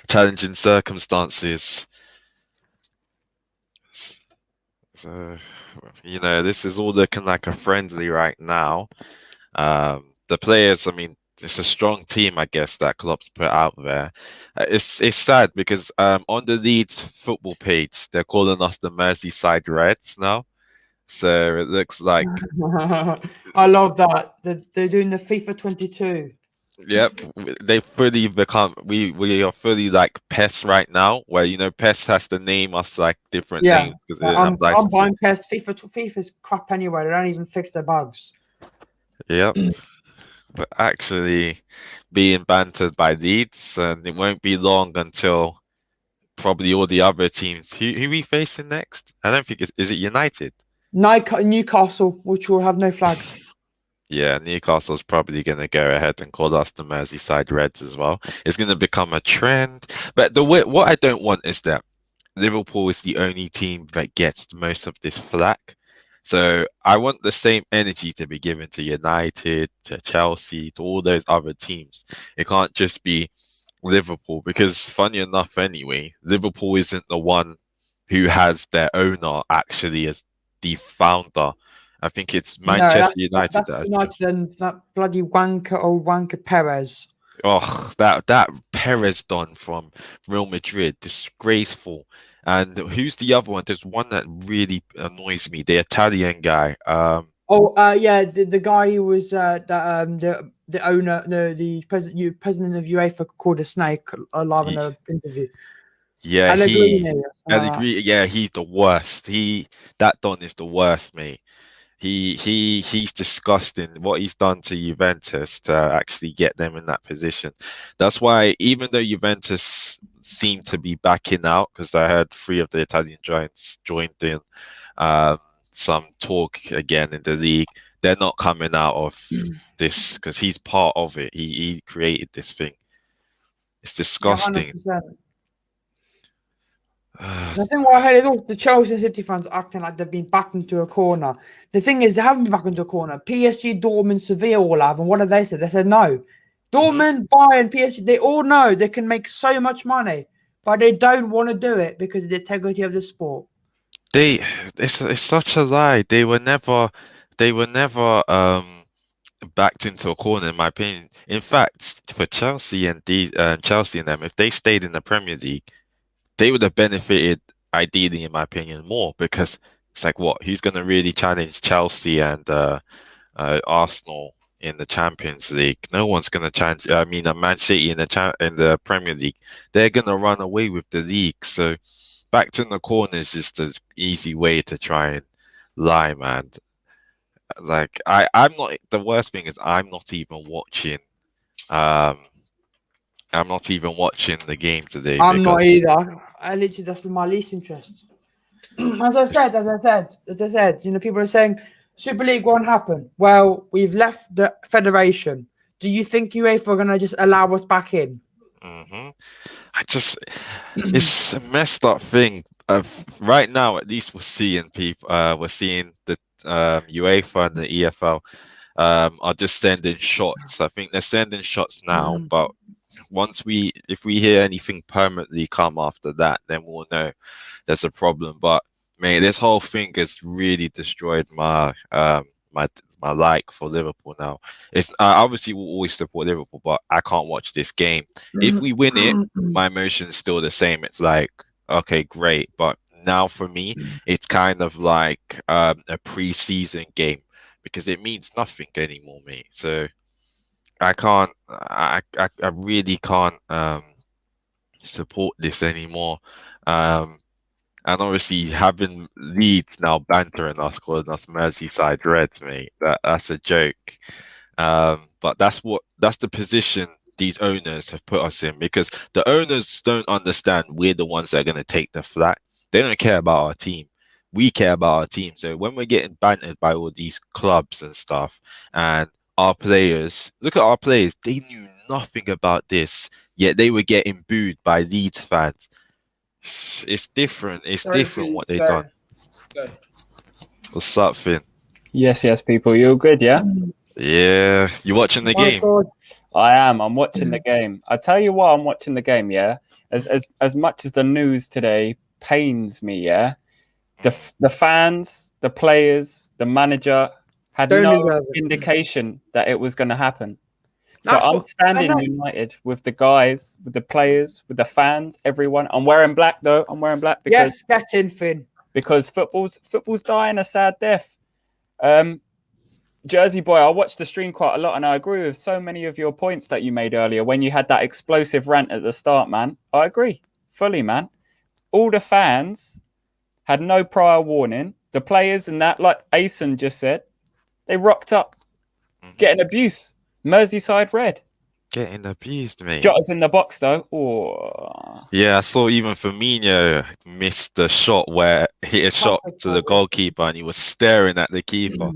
challenging circumstances. So this is all looking like a friendly right now. The players, I mean, it's a strong team, I guess, that Klopp's put out there. It's sad because on the Leeds football page, they're calling us the Merseyside Reds now. So it looks like I love that. They're doing the FIFA 22. Yep, they fully become we are fully like PES right now, where PES has to name us like different Yeah, names because they didn't have I'm licenses. buying PES. FIFA's crap anyway. They don't even fix their bugs. Yep, but actually being bantered by Leeds, and it won't be long until probably all the other teams. Who we facing next? I don't think is it United? Newcastle, which will have no flags. Yeah, Newcastle's probably going to go ahead and call us the Merseyside Reds as well. It's going to become a trend. But what I don't want is that Liverpool is the only team that gets most of this flack. So I want the same energy to be given to United, to Chelsea, to all those other teams. It can't just be Liverpool because, funny enough, anyway, Liverpool isn't the one who has their owner actually as the founder. I think it's No, Manchester United that's that has United and that bloody old wanker Perez. Oh, that Perez done from Real Madrid, disgraceful. And who's the other one? There's one that really annoys me, the Italian guy. Yeah, the guy who was the owner, no, the president of UEFA called a snake live in He, an interview. yeah, Pellegrini, he, or something like that. Allegri, yeah, he's the worst. That Don is the worst, mate. He's disgusting what he's done to Juventus to actually get them in that position. That's why even though Juventus seem to be backing out, because I heard three of the Italian giants joined in um, some talk again in the league, they're not coming out of this because he's part of it. He created this thing. It's Yeah, disgusting. 100%. The thing what I heard is all the Chelsea and City fans acting like they've been backed into a corner. The thing is, they haven't been backed into a corner. PSG, Dortmund, Sevilla all have, and what have they said? They said no. Dortmund, Bayern, PSG, they all know they can make so much money, but they don't want to do it because of the integrity of the sport. It's such a lie. They were never backed into a corner, in my opinion. In fact, for Chelsea and them, if they stayed in the Premier League, they would have benefited ideally, in my opinion, more because it's like what? Who's going to really challenge Chelsea and Arsenal in the Champions League? No one's going to challenge. I mean, Man City in the Premier League, they're going to run away with the league. So backed in the corner is just an easy way to try and lie, man. Like I'm not. The worst thing is I'm not even watching. Um, I'm not even watching the game today I'm not because either. I literally that's my least interest. As I said, people are saying Super League won't happen. Well, we've left the federation. Do you think UEFA are gonna just allow us back in? hmm it's a messed up thing. Right now, at least we're seeing people. We're seeing the UEFA and the EFL are just sending shots. I think they're sending shots now, but if we hear anything permanently come after that, then we'll know there's a problem. But man, this whole thing has really destroyed my like for Liverpool now. It's obviously we'll always support Liverpool, but I can't watch this game. If we win it, my emotion's still the same. It's like, okay, great. But now for me, it's kind of like a pre-season game because it means nothing anymore, mate. So I can't. I really can't support this anymore. Um, and obviously having Leeds now bantering us, calling us Merseyside Reds, mate. That's a joke. But that's the position these owners have put us in because the owners don't understand we're the ones that are going to take the flat. They don't care about our team. We care about our team. So when we're getting bantered by all these clubs and stuff, and our players, look at our players, they knew nothing about this, yet they were getting booed by Leeds fans. It's different. It's different what they done. What's up, Finn? Yes, people. You're good, yeah? Yeah. You watching the game? I am. I'm watching the game. I tell you why I'm watching the game, yeah? As much as the news today pains me, yeah? The fans, the players, the manager had no indication that it was going to happen. So I'm standing united with the guys, with the players, with the fans, everyone. I'm wearing black though. I'm wearing black because get in, Finn. Because football's dying a sad death. Jersey boy, I watched the stream quite a lot, and I agree with so many of your points that you made earlier when you had that explosive rant at the start, man. I agree fully, man. All the fans had no prior warning. The players and that, like Asen just said, they rocked up, getting abuse. Merseyside red. Getting abused, mate. Jota's in the box though. Oh. Yeah, I saw even Firmino missed the shot where hit a shot to the goalkeeper and he was staring at the keeper.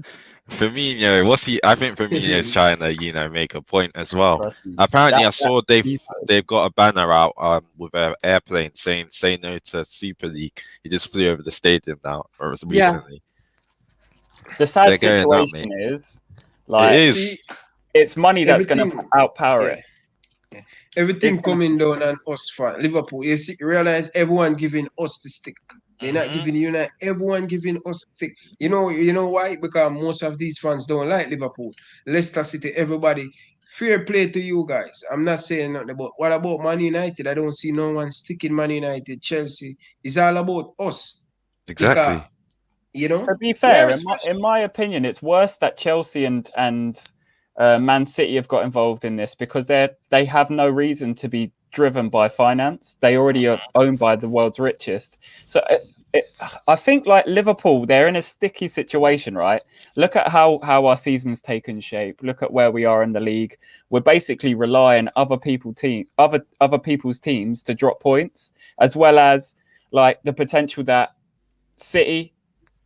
Firmino, I think Firmino is trying to, make a point as well. Apparently, I saw they've got a banner out with an airplane saying "Say no to Super League." He just flew over the stadium now, or was recently. The sad situation is, like, it's money that's going to outpower it. Yeah. Everything coming down on us for Liverpool. You realize everyone giving us the stick. They're not giving United. Everyone giving us the stick. You know why? Because most of these fans don't like Liverpool. Leicester City, everybody. Fair play to you guys. I'm not saying nothing about. What about Man United? I don't see no one sticking Man United, Chelsea. It's all about us. Exactly. Because, to be fair, in my opinion, it's worse that Chelsea and Man City have got involved in this because they have no reason to be driven by finance. They already are owned by the world's richest. So I think like Liverpool, they're in a sticky situation, right? Look at how our season's taken shape. Look at where we are in the league. We're basically relying on other people's teams to drop points, as well as like the potential that City,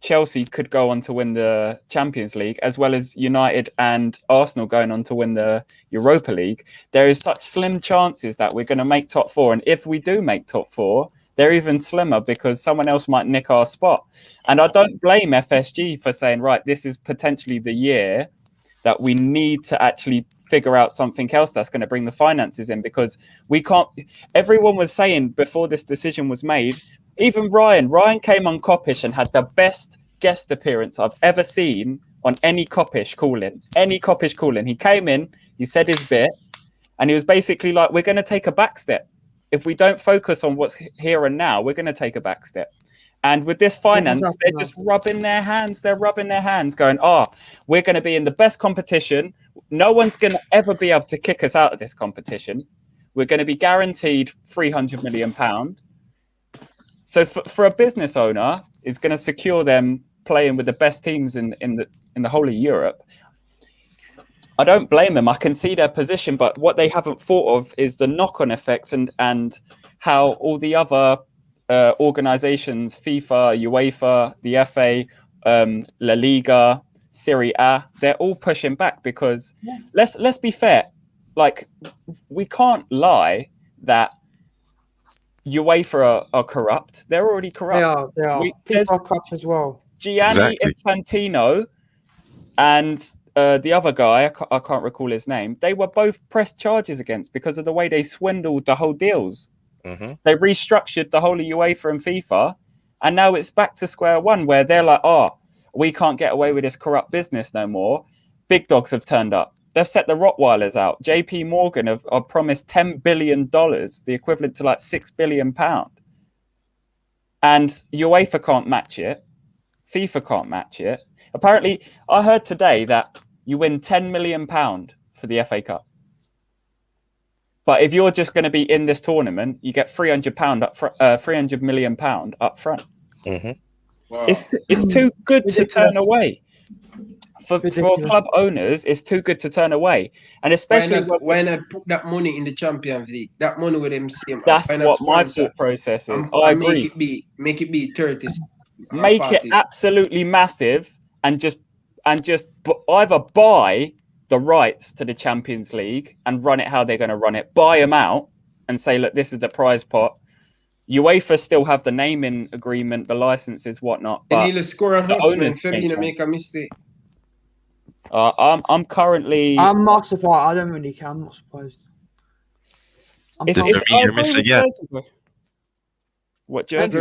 Chelsea could go on to win the Champions League, as well as United and Arsenal going on to win the Europa League. There is such slim chances that we're going to make top four. And if we do make top four, they're even slimmer because someone else might nick our spot. And I don't blame FSG for saying, right, this is potentially the year that we need to actually figure out something else that's going to bring the finances in, because we can't. Everyone was saying before this decision was made, even Ryan came on Coppish and had the best guest appearance I've ever seen on any Coppish calling. He came in, he said his bit, and he was basically like, we're going to take a back step. If we don't focus on what's here and now, we're going to take a back step. And with this finance, they're just rubbing their hands. They're rubbing their hands going, we're going to be in the best competition. No one's going to ever be able to kick us out of this competition. We're going to be guaranteed £300 million. So for a business owner, it's going to secure them playing with the best teams in the whole of Europe. I don't blame them. I can see their position, but what they haven't thought of is the knock-on effects and how all the other organizations, FIFA, UEFA, the FA, La Liga, Serie A, they're all pushing back because let's be fair. Like, we can't lie that UEFA are corrupt. They're already corrupt. They are. FIFA are corrupt as well. Gianni Infantino and the other guy, I can't recall his name, they were both pressed charges against because of the way they swindled the whole deals. They restructured the whole of UEFA and FIFA, and now it's back to square one where they're like, we can't get away with this corrupt business no more. Big dogs have turned up. They've set the Rottweilers out. JP Morgan have promised $10 billion, the equivalent to like £6 billion. And UEFA can't match it. FIFA can't match it. Apparently, I heard today that you win £10 million for the FA Cup. But if you're just going to be in this tournament, you get £300 million up front. Wow. It's too good to turn away. For club owners, it's too good to turn away. And especially why not put that money in the Champions League? That money with them same. That's what my thought process is. I agree. Make it be 30. Make 40. It absolutely massive and just either buy the rights to the Champions League and run it how they're going to run it. Buy them out and say, look, this is the prize pot. UEFA still have the naming agreement, the licenses, whatnot. But and he'll score a husband. Fabinho make a mistake. I'm currently. I'm not surprised. I don't really care. I'm not surprised. What Jersey?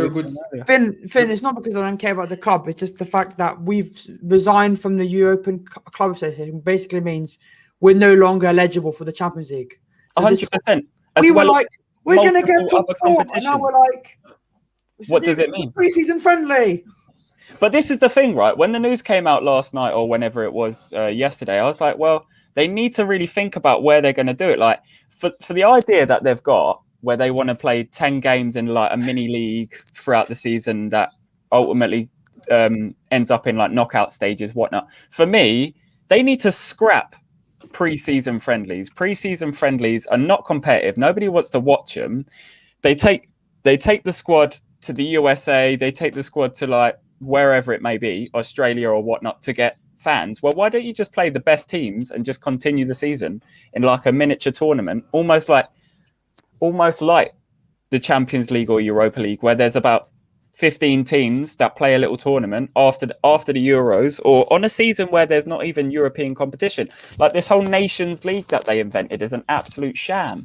Finn, it's not because I don't care about the club. It's just the fact that we've resigned from the European Club Association. Basically means we're no longer eligible for the Champions League. 100%. We were like, we're going to get top 4, and now we're like, what does it mean? Pre-season friendly. But this is the thing, right? When the news came out last night or whenever it was yesterday, I was like, well, they need to really think about where they're going to do it. Like for the idea that they've got where they want to play 10 games in like a mini league throughout the season that ultimately ends up in like knockout stages, whatnot. For me, they need to scrap pre-season friendlies. Pre-season friendlies are not competitive. Nobody wants to watch them. They take the squad to the USA. They take the squad to like wherever it may be, Australia or whatnot, to get fans. Well, why don't you just play the best teams and just continue the season in like a miniature tournament, almost like the Champions League or Europa League, where there's about 15 teams that play a little tournament after the Euros, or on a season where there's not even European competition. Like this whole Nations League that they invented is an absolute sham.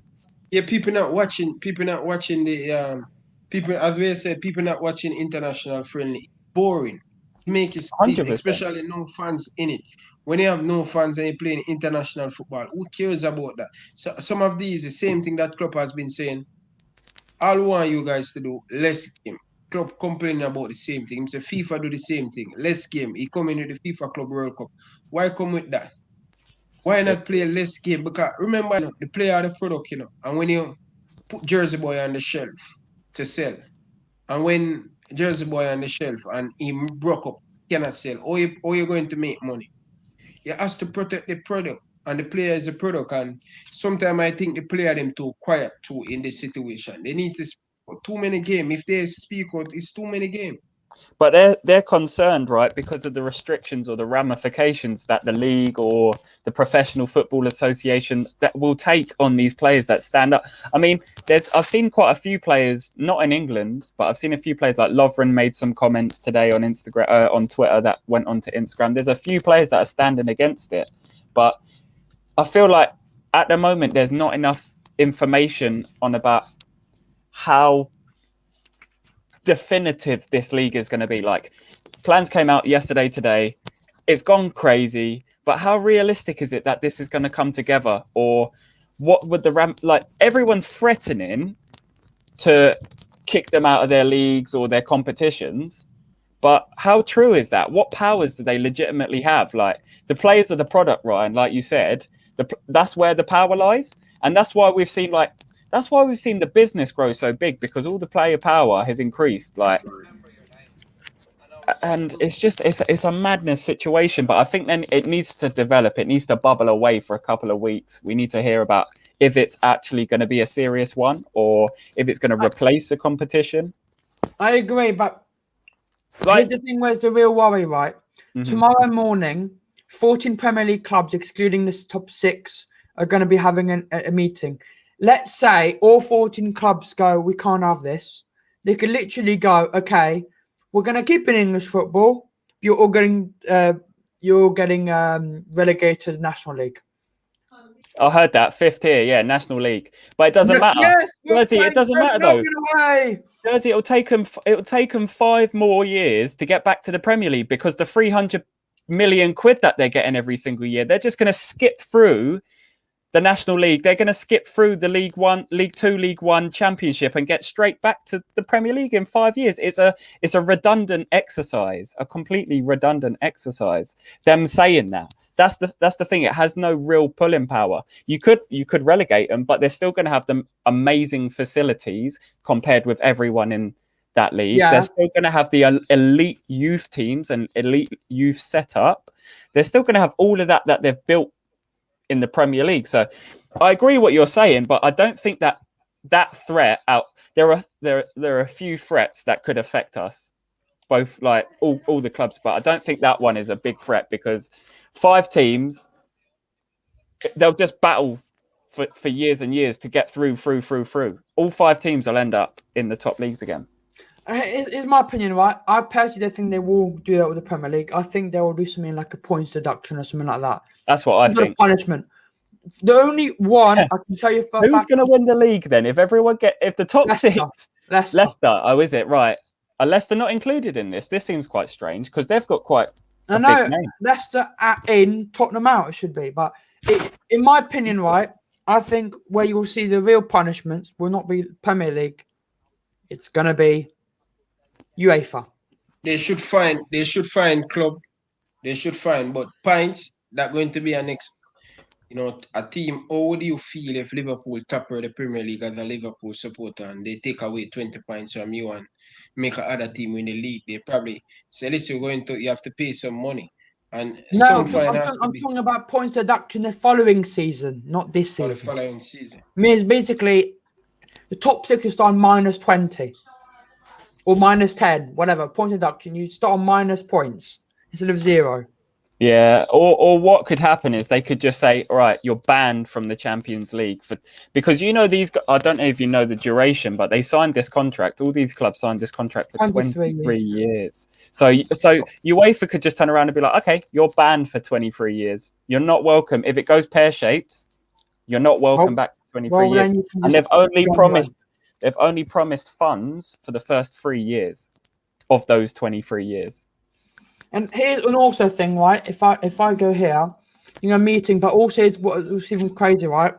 Yeah, people not watching the people, as we said, people not watching international friendly. Boring. Make it 100%. especially no fans in it. When you have no fans and you're playing international football, who cares about that? So some of these, the same thing that Klopp has been saying. All I want you guys to do, less game. Klopp complaining about the same thing. He said FIFA do the same thing. Less game. He come in with the FIFA Club World Cup. Why come with that? Why not play less game? Because remember, the player are the product, and when you put Jersey Boy on the shelf to sell, and when Jersey Boy on the shelf and he broke up, cannot sell, or you're going to make money. You have to protect the product, and the player is a product. And sometimes I think the player them too quiet too in this situation. They need to speak out too many games. If they speak out, it's too many games. But they're concerned, right, because of the restrictions or the ramifications that the league or the Professional Football Association that will take on these players that stand up. I mean, I've seen quite a few players, not in England, but I've seen a few players like Lovren made some comments today on Instagram, on Twitter that went onto Instagram. There's a few players that are standing against it, but I feel like at the moment there's not enough information on about how definitive this league is going to be. Like, plans came out yesterday, today. It's gone crazy, but how realistic is it that this is going to come together? Or what would everyone's threatening to kick them out of their leagues or their competitions, but how true is that? What powers do they legitimately have? Like, the players are the product, Ryan, like you said. That's where the power lies, and that's why we've seen the business grow so big, because all the player power has increased. Like, and it's a madness situation. But I think then it needs to develop. It needs to bubble away for a couple of weeks. We need to hear about if it's actually going to be a serious one or if it's going to replace the competition. I agree, but here's the thing: where's the real worry, right? Mm-hmm. Tomorrow morning, 14 Premier League clubs, excluding the top 6, are going to be having a meeting. Let's say all 14 clubs go, we can't have this. They could literally go, okay, we're going to keep in English football. You're all getting relegated to the National League. I heard that 5th tier, yeah, National League, but it doesn't matter. Yes, Jersey, it doesn't matter though. Jersey, it'll take them 5 more years to get back to the Premier League, because the 300 million quid that they're getting every single year, they're just going to skip through the National League. They're going to skip through the League 1, League 2, League 1 Championship and get straight back to the Premier League in 5 years. It's a redundant exercise, a completely redundant exercise. Them saying that. That's the thing. It has no real pulling power. You could relegate them, but they're still going to have them amazing facilities compared with everyone in that league. Yeah. They're still going to have the elite youth teams and elite youth setup. They're still going to have all of that they've built in the Premier League. So I agree what you're saying, but I don't think that threat out there are a few threats that could affect us, both like all the clubs, but I don't think that one is a big threat, because 5 teams, they'll just battle for years and years to get through. All 5 teams will end up in the top leagues again. It's my opinion, right? I personally don't think they will do that with the Premier League. I think they will do something like a points deduction or something like that. That's what I think. Punishment. The only one I can tell you for who's going to win the league then? If the top Leicester. 6, Leicester. Oh, is it right? Are Leicester not included in this? This seems quite strange because they've got quite. I know Leicester in, Tottenham out. It should be, but in my opinion, right? I think where you will see the real punishments will not be Premier League. It's going to be UEFA. They should find club. They should find, but pints that going to be a next. A team. How would you feel if Liverpool topper the Premier League as a Liverpool supporter and they take away 20 points from you and make another team win the league? They probably say, listen, you have to pay some money. And No, some fine has to I'm be talking about points deduction the following season, not this for the season. following season. Means basically the top 6 you start on minus 20 or minus 10, whatever. Point deduction, you start on minus points instead of 0. Yeah, or what could happen is they could just say, all right, you're banned from the Champions League because these. I don't know if you know the duration, but they signed this contract. All these clubs signed this contract for 23 years. So UEFA could just turn around and be like, okay, you're banned for 23 years. You're not welcome. If it goes pear shaped, you're not welcome back for 23 years. And they've only promised funds for the first 3 years of those 23 years. And here's an also thing, right? If I go here, meeting, but also is what's even crazy, right?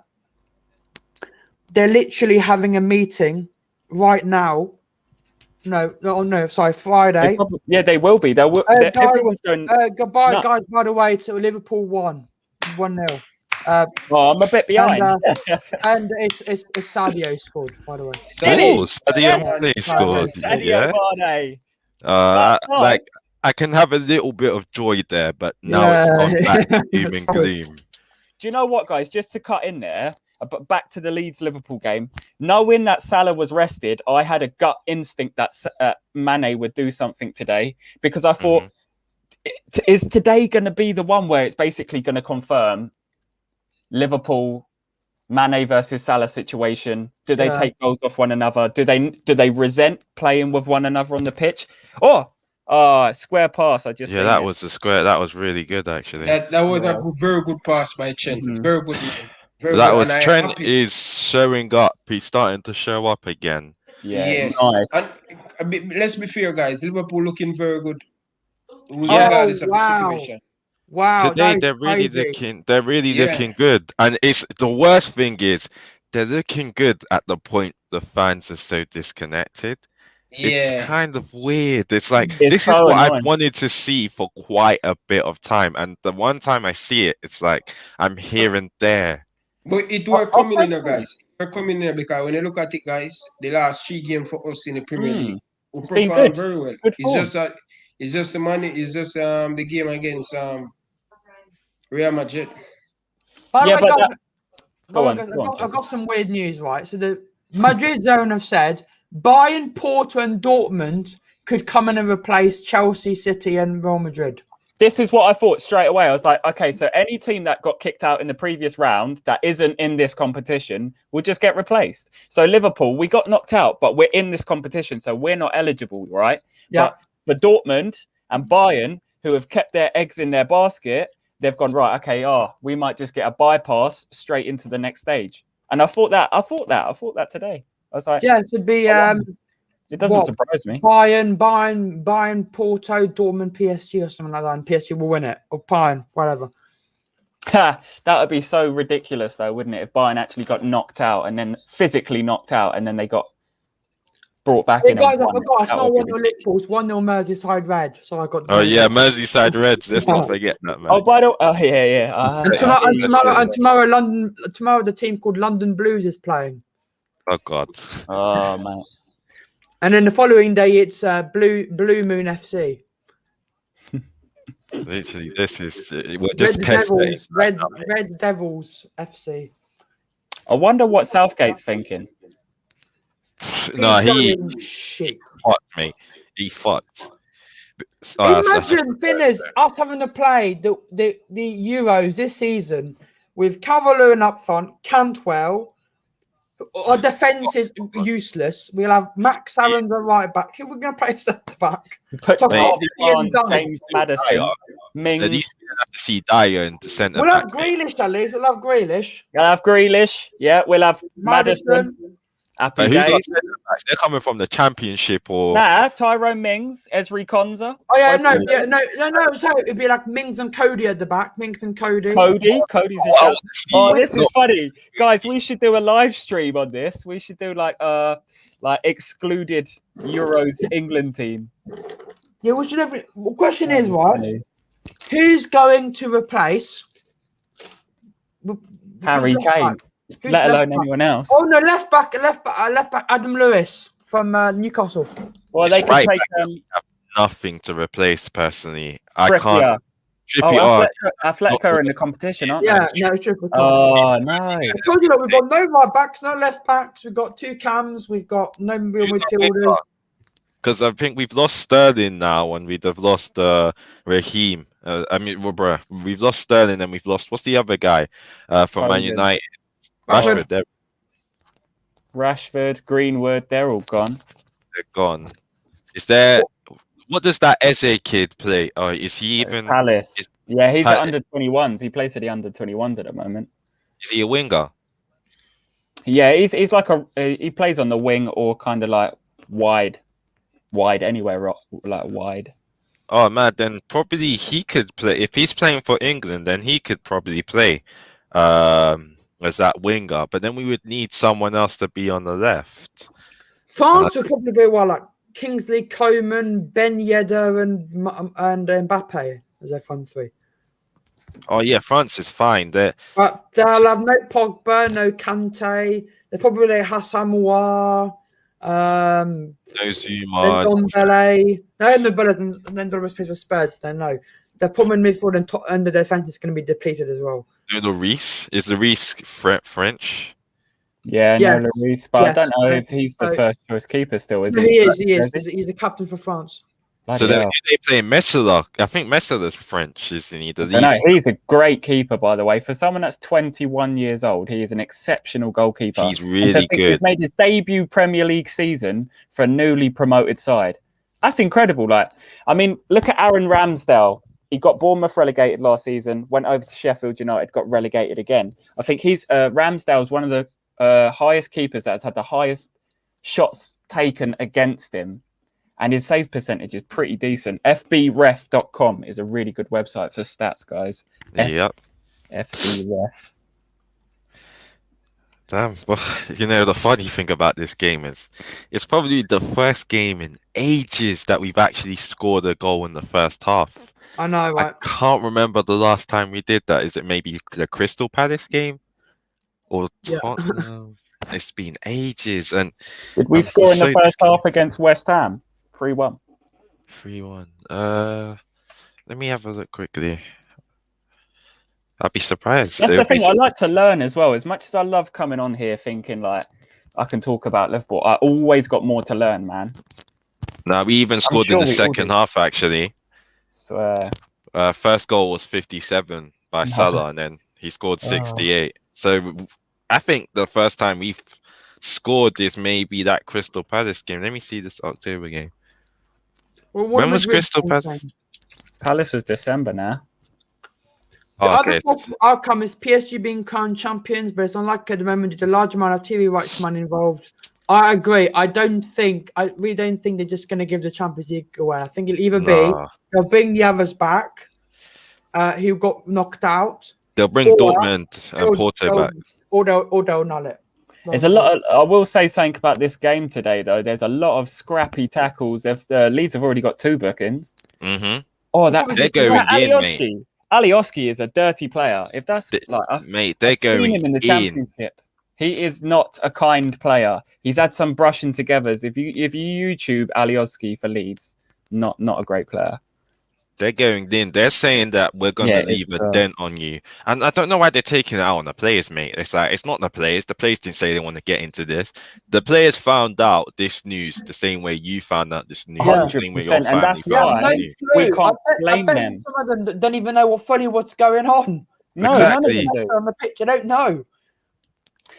They're literally having a meeting right now. No, sorry, Friday. They will be. Everyone's going. Goodbye, guys. By the way, to Liverpool 1-0. I'm a bit behind. And it's Sadio scored, by the way. Sadio Mane scored. Sadio Mane. I can have a little bit of joy there, but now it's gone back to doom and gloom. Do you know what, guys? Just to cut in there, but back to the Leeds Liverpool game. Knowing that Salah was rested, I had a gut instinct that Mane would do something today because I thought, is today going to be the one where it's basically going to confirm Liverpool Mane versus Salah situation? Do they take goals off one another? Do they resent playing with one another on the pitch? Square pass. That was the square. That was really good, actually. That was a very good pass by Trent. Very good. Trent is showing up. He's starting to show up again. Yeah, yes. Nice. And let's be fair, guys. Liverpool looking very good. Regardless of the situation. Wow. Today they're really looking good. And it's the worst thing is they're looking good at the point the fans are so disconnected. It's kind of weird. It's like this is what I've wanted to see for quite a bit of time, and the one time I see it, it's like I'm here and there. But we're coming in, guys. We're coming in because when you look at it, guys, the last 3 games for us in the Premier League, we performed very well. It's just the money. It's just the game against Real Madrid. I've got some weird news, right? So the Madrid zone have said Bayern, Porto, and Dortmund could come in and replace Chelsea, City, and Real Madrid. This is what I thought straight away. I was like, okay, so any team that got kicked out in the previous round that isn't in this competition will just get replaced. So Liverpool, we got knocked out, but we're in this competition, so we're not eligible, right? Yeah. But for Dortmund and Bayern, who have kept their eggs in their basket, they've gone, right, okay, we might just get a bypass straight into the next stage. And I thought that today. I was like, it should be. It doesn't surprise me. Bayern, Porto, Dortmund, PSG, or something like that, and PSG will win it, or Bayern, whatever. That would be so ridiculous, though, wouldn't it? If Bayern actually got knocked out and then physically knocked out, and then they got brought back in. Guys, I forgot. It's not 1-0 Liverpool. It's 1-0 Merseyside Red. So I got. Merseyside Reds. Let's not forget that, man. And tomorrow, the team called London Blues is playing. Oh God. Oh man. And then the following day, it's Blue Moon FC. Literally, this is we're just Red Devils FC. I wonder what Southgate's thinking. No, he fucked me. He fucked. Imagine, Finners, us having to play the Euros this season with Cavalier up front, Cantwell. Our defence is useless. We'll have Max Aaron's a right back. Who are we going to play centre back? James Maddison, Mings. At least we have to see Dyer in the centre. We'll have Grealish, at least. We'll have Grealish. Yeah, we'll have Maddison. Happy days. They're coming from the Championship or Tyrone Mings, Esri Konza. Oh yeah, no. So it'd be like Mings and Cody at the back. Mings and Cody. Cody's a shot. Oh, this is funny, guys. We should do a live stream on this. We should do like excluded Euros England team. Yeah, which is every. The question is, right? Who's going to replace Harry who's left Kane, back? Who's let left alone back? anyone else. Oh no, left back, Adam Lewis from Newcastle. Well, they could right take back. Nothing to replace personally. I Trippier. can't. Oh, Trippier. Athletic are in the competition, aren't Yeah, they? no, triple. Oh no! I told you that we've got no right backs, no left backs. We've got 2 cams. We've got no real midfielders. Because I think we've lost Sterling now, and we'd have lost Raheem. We've lost Sterling, and we've lost what's the other guy from Man Foden. United? Rashford. Rashford, Greenwood, they're all gone. They're gone. Is there? What does that Eze kid play? Oh, is he even? Palace. Yeah, he's Palace. at under 21s. He plays at the under 21s at the moment. Is he a winger? Yeah, he's like he plays on the wing or kind of like wide anywhere, like wide. Oh man, then probably he could play. If he's playing for England, then he could probably play as that winger. But then we would need someone else to be on the left. France would probably be like Kingsley Coman, Ben Yedder, and Mbappe as their front 3. Oh yeah, France is fine. But they'll have no Pogba, no Kante. They're probably Hassan Mouar, No Zuma. Ndombele. No, Ndombele and then Ndombele plays for Spurs. Then no, the problem in midfield and the defense is going to be depleted as well. No, Lloris. Is Lloris French? Yeah, Yes. no, Lloris, but Yes. I don't know if he's the first choice keeper still, is No, he? he is. He's the captain for France. So then they play Messala. I think Messala's French, isn't he? The No, Leeds. he's a great keeper, by the way. For someone that's 21 years old, he is an exceptional goalkeeper. He's really good. He's made his debut Premier League season for a newly promoted side. That's incredible. Like, I mean, look at Aaron Ramsdale. He got Bournemouth relegated last season, went over to Sheffield United, got relegated again. I think Ramsdale's one of the highest keepers that has had the highest shots taken against him. And his save percentage is pretty decent. FBref.com is a really good website for stats, guys. Yep. FBref. Damn. Well, you know, the funny thing about this game is it's probably the first game in ages that we've actually scored a goal in the first half. I know, right? I can't remember the last time we did that. Is it maybe the Crystal Palace game? Or Tottenham? It's been ages. And did we score in the first half against West Ham? 3-1. 3-1. Let me have a look quickly. I'd be surprised. That's the thing. I like to learn as well. As much as I love coming on here thinking like I can talk about Liverpool, I always got more to learn, man. No, we even scored in the second half, actually. First goal was 57 by Salah, and then he scored 68. So I think the first time we've scored is maybe that Crystal Palace game. Let me see this October game. Well, when was Crystal Palace? Palace was December now. The other outcome is PSG being crowned champions, but it's unlikely at the moment due to the large amount of TV rights money involved. I agree. I really don't think they're just going to give the Champions League away. I think it'll either be they'll bring the others back who got knocked out. They'll bring Dortmund and Porto back. Or they'll null it. There's a lot. I will say something about this game today, though. There's a lot of scrappy tackles. Leeds have already got 2 bookings. Mm-hmm. Oh, they're going in, mate. Alioski is a dirty player. If that's mate, they're going him in the Championship. He is not a kind player. He's had some brushing togethers. If you YouTube Alioski for Leeds, not a great player. They're going in. They're saying that we're going to leave a dent on you. And I don't know why they're taking it out on the players, mate. It's like, it's not the players. The players didn't say they want to get into this. The players found out this news the same way you found out this news. 100%. And that's why we can't blame them. Some of them don't even know what's going on. No, none of them do. On the pitch, they don't know.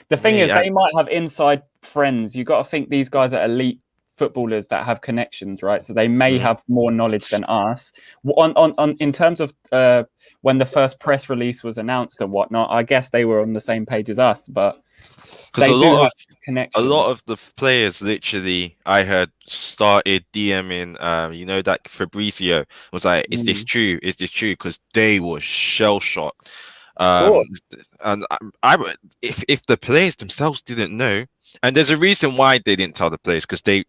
The thing is, they might have inside friends. You got to think these guys are elite footballers that have connections, right? So they may have more knowledge than us. In terms of when the first press release was announced and whatnot, I guess they were on the same page as us, but they do have connections. A lot of the players, literally, I heard started DMing. That Fabrizio was like, "Is this true? Is this true?" Because they were shell shocked. Um, and if the players themselves didn't know, and there's a reason why they didn't tell the players, because they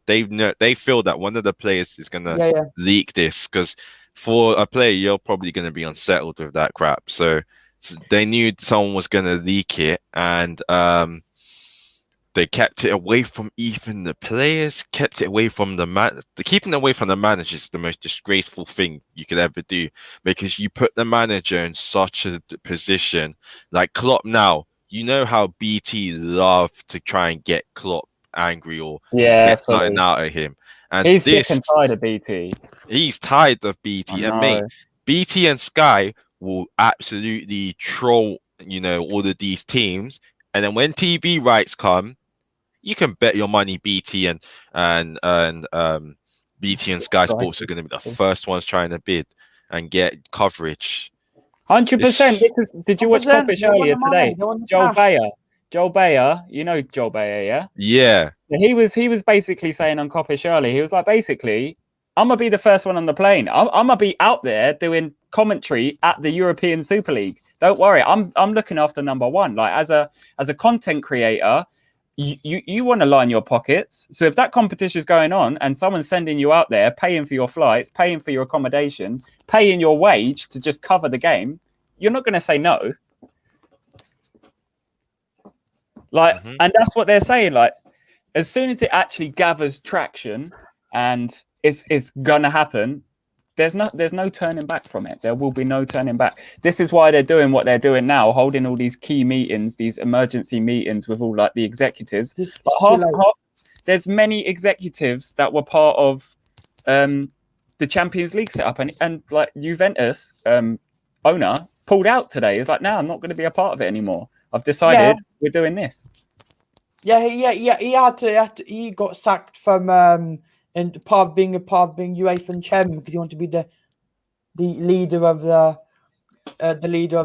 feel that one of the players is gonna leak this, because for a player you're probably gonna be unsettled with that crap. So they knew someone was gonna leak it, and they kept it away from even the players, kept it away from the man. Keeping it away from the manager is the most disgraceful thing you could ever do, because you put the manager in such a position. Like Klopp now, you know how BT love to try and get Klopp angry or get something out of him. And he's sick and tired of BT. He's tired of BT. And mate, BT and Sky will absolutely troll, all of these teams. And then when TV rights come, you can bet your money BT and BT and Sky Sports are going to be the first ones trying to bid and get coverage. 100%. Did you watch Coppish earlier today? Joel Bayer, you know Joel Bayer, yeah? Yeah. He was basically saying on Coppish earlier, he was like, basically, I'm going to be the first one on the plane. I'm going to be out there doing commentary at the European Super League. Don't worry, I'm looking after number one. Like as a content creator, you want to line your pockets. So if that competition is going on and someone's sending you out there, paying for your flights, paying for your accommodation, paying your wage to just cover the game, you're not going to say no. Like, and that's what they're saying. Like, as soon as it actually gathers traction and it's going to happen, there's no turning back from it. There will be no turning back. This is why they're doing what they're doing now, holding all these key meetings, these emergency meetings with all like the executives. There's many executives that were part of the Champions League setup, and like Juventus owner pulled out today. He's like, no, I'm not going to be a part of it anymore. I've decided we're doing this. He got sacked from and being UEFA chairman because he wanted to be the leader of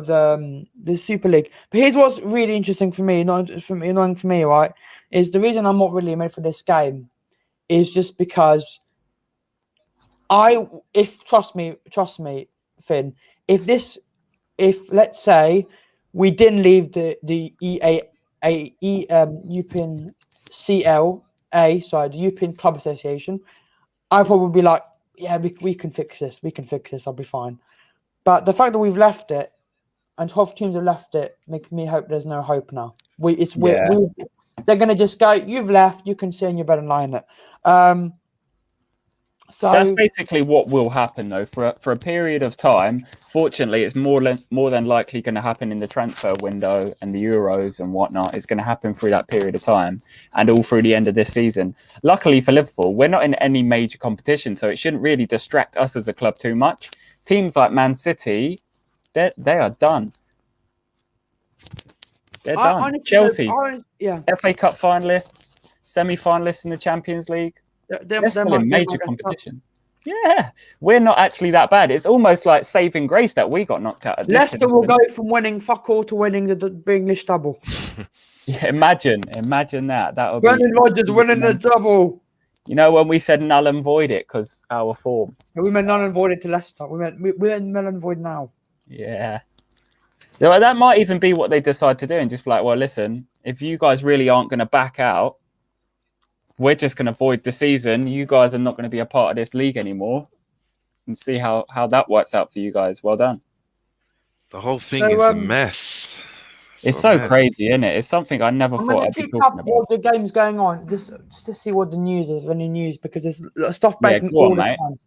the Super League. But here's what's really interesting for me, annoying for me, right? Is the reason I'm not really made for this game is just because trust me, Finn, if let's say we didn't leave the European the European Club Association, I'd probably be like, yeah, we can fix this. I'll be fine. But the fact that we've left it, and 12 teams have left it, makes me hope there's no hope now. They're going to just go, you've left, you can sit and you better line it. So that's basically what will happen, though, for a period of time. Fortunately, it's more than likely going to happen in the transfer window and the Euros and whatnot. It's going to happen through that period of time and all through the end of this season. Luckily for Liverpool, we're not in any major competition, so it shouldn't really distract us as a club too much. Teams like Man City, they are done. They're done. Honestly, Chelsea, FA Cup finalists, semi-finalists in the Champions League. They're still in major competition. Yeah, we're not actually that bad. It's almost like saving grace that we got knocked out of this. Leicester will go from winning fuck all to winning the English double. Yeah, imagine that. That would be Brendan Rodgers winning the double. You know when we said null and void it because our form. We meant null and void it to Leicester. We meant null and void now. Yeah. So that might even be what they decide to do and just be like, well, listen, if you guys really aren't going to back out, we're just going to void the season. You guys are not going to be a part of this league anymore. And see how that works out for you guys. Well done. The whole thing is a mess. It's so crazy, isn't it? It's something I never thought I'd be talking about. All the games going on, just to see what the news is, any news, because there's stuff breaking all the time.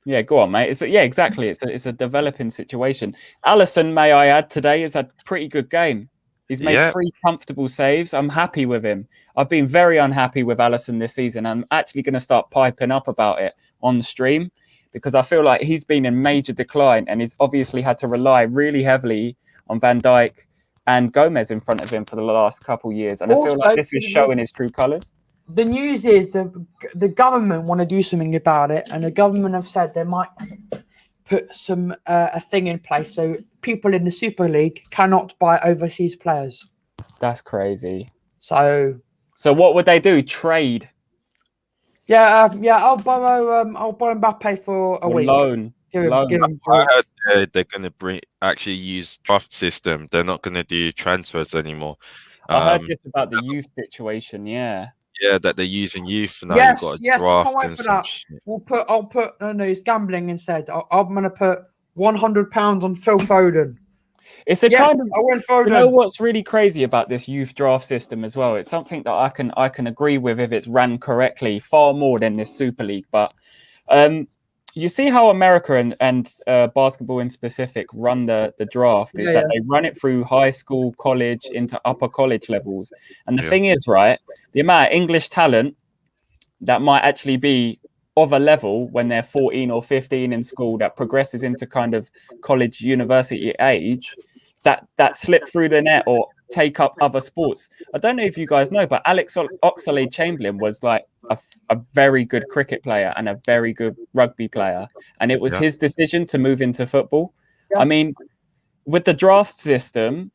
Yeah, go on, mate. Exactly. It's a developing situation. Alisson, may I add, today has had a pretty good game. He's made 3 comfortable saves. I'm happy with him. I've been very unhappy with Alisson this season. I'm actually going to start piping up about it on stream because I feel like he's been in major decline and he's obviously had to rely really heavily on Van Dijk and Gomez in front of him for the last couple of years. And I feel like this is showing his true colours. The news is the government want to do something about it, and the government have said they might put a thing in place so people in the Super League cannot buy overseas players. That's crazy. So what would they do? Trade? Yeah. I'll borrow Mbappe for a week. Loan. Give him I heard they're going to actually use draft system. They're not going to do transfers anymore. I heard this about the youth situation. Yeah. Yeah, that they're using youth now. You've Yes, got a yes, I draft can't wait and for some that. shit. I'll put no, it's gambling instead. I'm gonna put £100 on Phil Foden. It's a Yes, kind of, I went Foden. you know what's really crazy about this youth draft system as well? It's something that I can agree with if it's ran correctly, far more than this Super League. But you see how America and basketball in specific run the draft is that they run it through high school, college, into upper college levels. And the thing is, right, the amount of English talent that might actually be of a level when they're 14 or 15 in school that progresses into kind of college, university age, that slip through the net or take up other sports. I don't know if you guys know, but Alex Oxlade-Chamberlain was like a very good cricket player and a very good rugby player. And it was his decision to move into football. Yeah. I mean, with the draft system,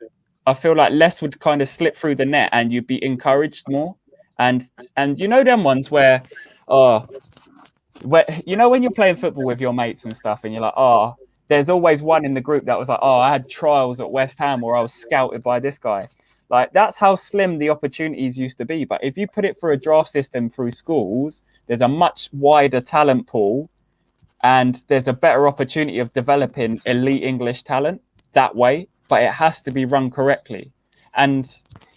I feel like less would kind of slip through the net and you'd be encouraged more. And you know them ones where you know when you're playing football with your mates and stuff and you're like, there's always one in the group that was like, I had trials at West Ham or I was scouted by this guy. Like, that's how slim the opportunities used to be. But if you put it through a draft system through schools, there's a much wider talent pool and there's a better opportunity of developing elite English talent that way. But it has to be run correctly. And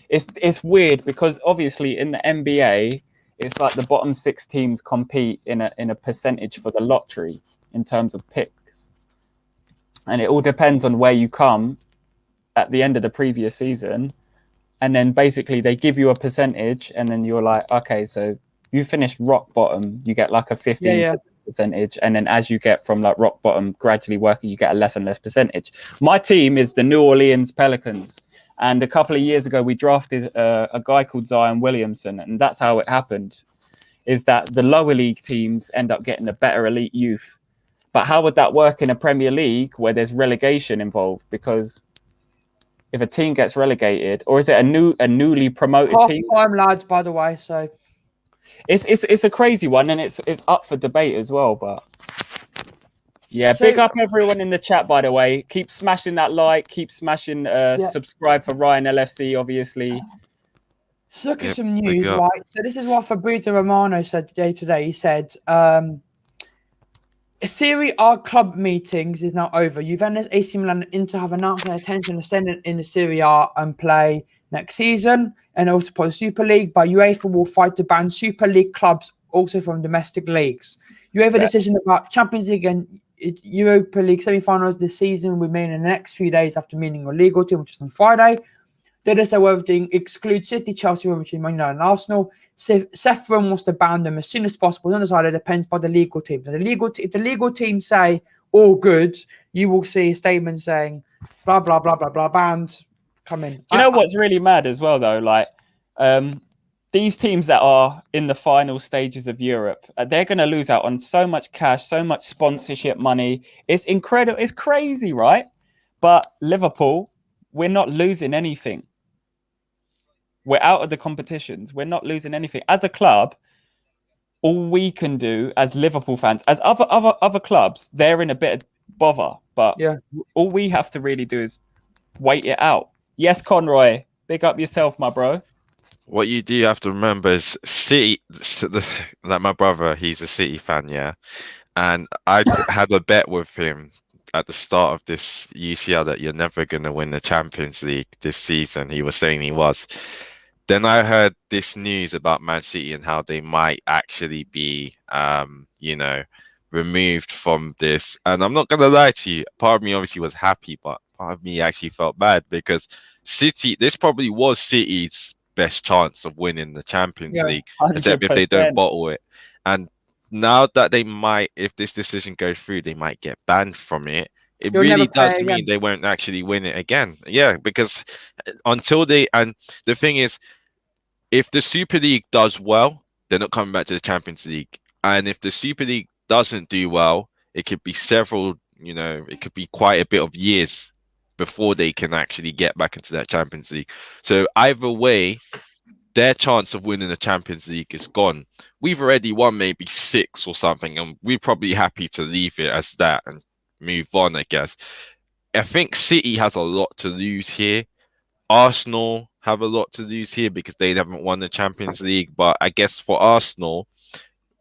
it's weird because obviously in the NBA, it's like the bottom 6 teams compete in a percentage for the lottery in terms of picks. And it all depends on where you come at the end of the previous season. And then basically they give you a percentage and then you're like, okay, so you finish rock bottom, you get like a 15 percentage. And then as you get from like rock bottom, gradually working, you get a less and less percentage. My team is the New Orleans Pelicans. And a couple of years ago, we drafted a guy called Zion Williamson. And that's how it happened, is that the lower league teams end up getting a better elite youth. But how would that work in a Premier League where there's relegation involved? Because if a team gets relegated, or is it a newly promoted team? Half-time lads, by the way. So it's a crazy one, and it's up for debate as well. But yeah, big up everyone in the chat, by the way. Keep smashing that like, keep smashing subscribe for Ryan LFC, obviously. Let's look at some news, right? So this is what Fabrizio Romano said today. He said, Serie A club meetings is now over. Juventus, AC Milan, and Inter have announced their intention to stand in the Serie A and play next season, and also for the Super League. But UEFA will fight to ban Super League clubs also from domestic leagues. UEFA decision about Champions League and Europa League semi-finals this season will be made in the next few days after meeting a legal team, which is on Friday. They decide whether to exclude City, Chelsea, which is Man United and Arsenal. Sefron wants to ban them as soon as possible. On the side, it depends by the legal team. So if the legal team say all good, you will see a statement saying blah blah blah blah blah banned. Come in. You know what's really mad as well, though? Like these teams that are in the final stages of Europe, they're going to lose out on so much cash, so much sponsorship money. It's incredible. It's crazy, right? But Liverpool, we're not losing anything. We're out of the competitions. We're not losing anything. As a club, all we can do as Liverpool fans, as other clubs, they're in a bit of bother. But all we have to really do is wait it out. Yes, Conroy, big up yourself, my bro. What you do have to remember is City, like my brother, he's a City fan, yeah. And I had a bet with him at the start of this UCL that you're never going to win the Champions League this season. He was saying he was. Then I heard this news about Man City and how they might actually be, removed from this. And I'm not going to lie to you. Part of me obviously was happy, but part of me actually felt bad because this probably was City's best chance of winning the Champions League, 100%. Except if they don't bottle it. And now that they might, if this decision goes through, they might get banned from it. It really does mean they won't actually win it again. Yeah, because until and the thing is, if the Super League does well, they're not coming back to the Champions League. And if the Super League doesn't do well, it could be it could be quite a bit of years before they can actually get back into that Champions League. So either way, their chance of winning the Champions League is gone. We've already won maybe 6 or something, and we're probably happy to leave it as that and move on, I guess. I think City has a lot to lose here. Arsenal have a lot to lose here because they haven't won the Champions League. But I guess for Arsenal,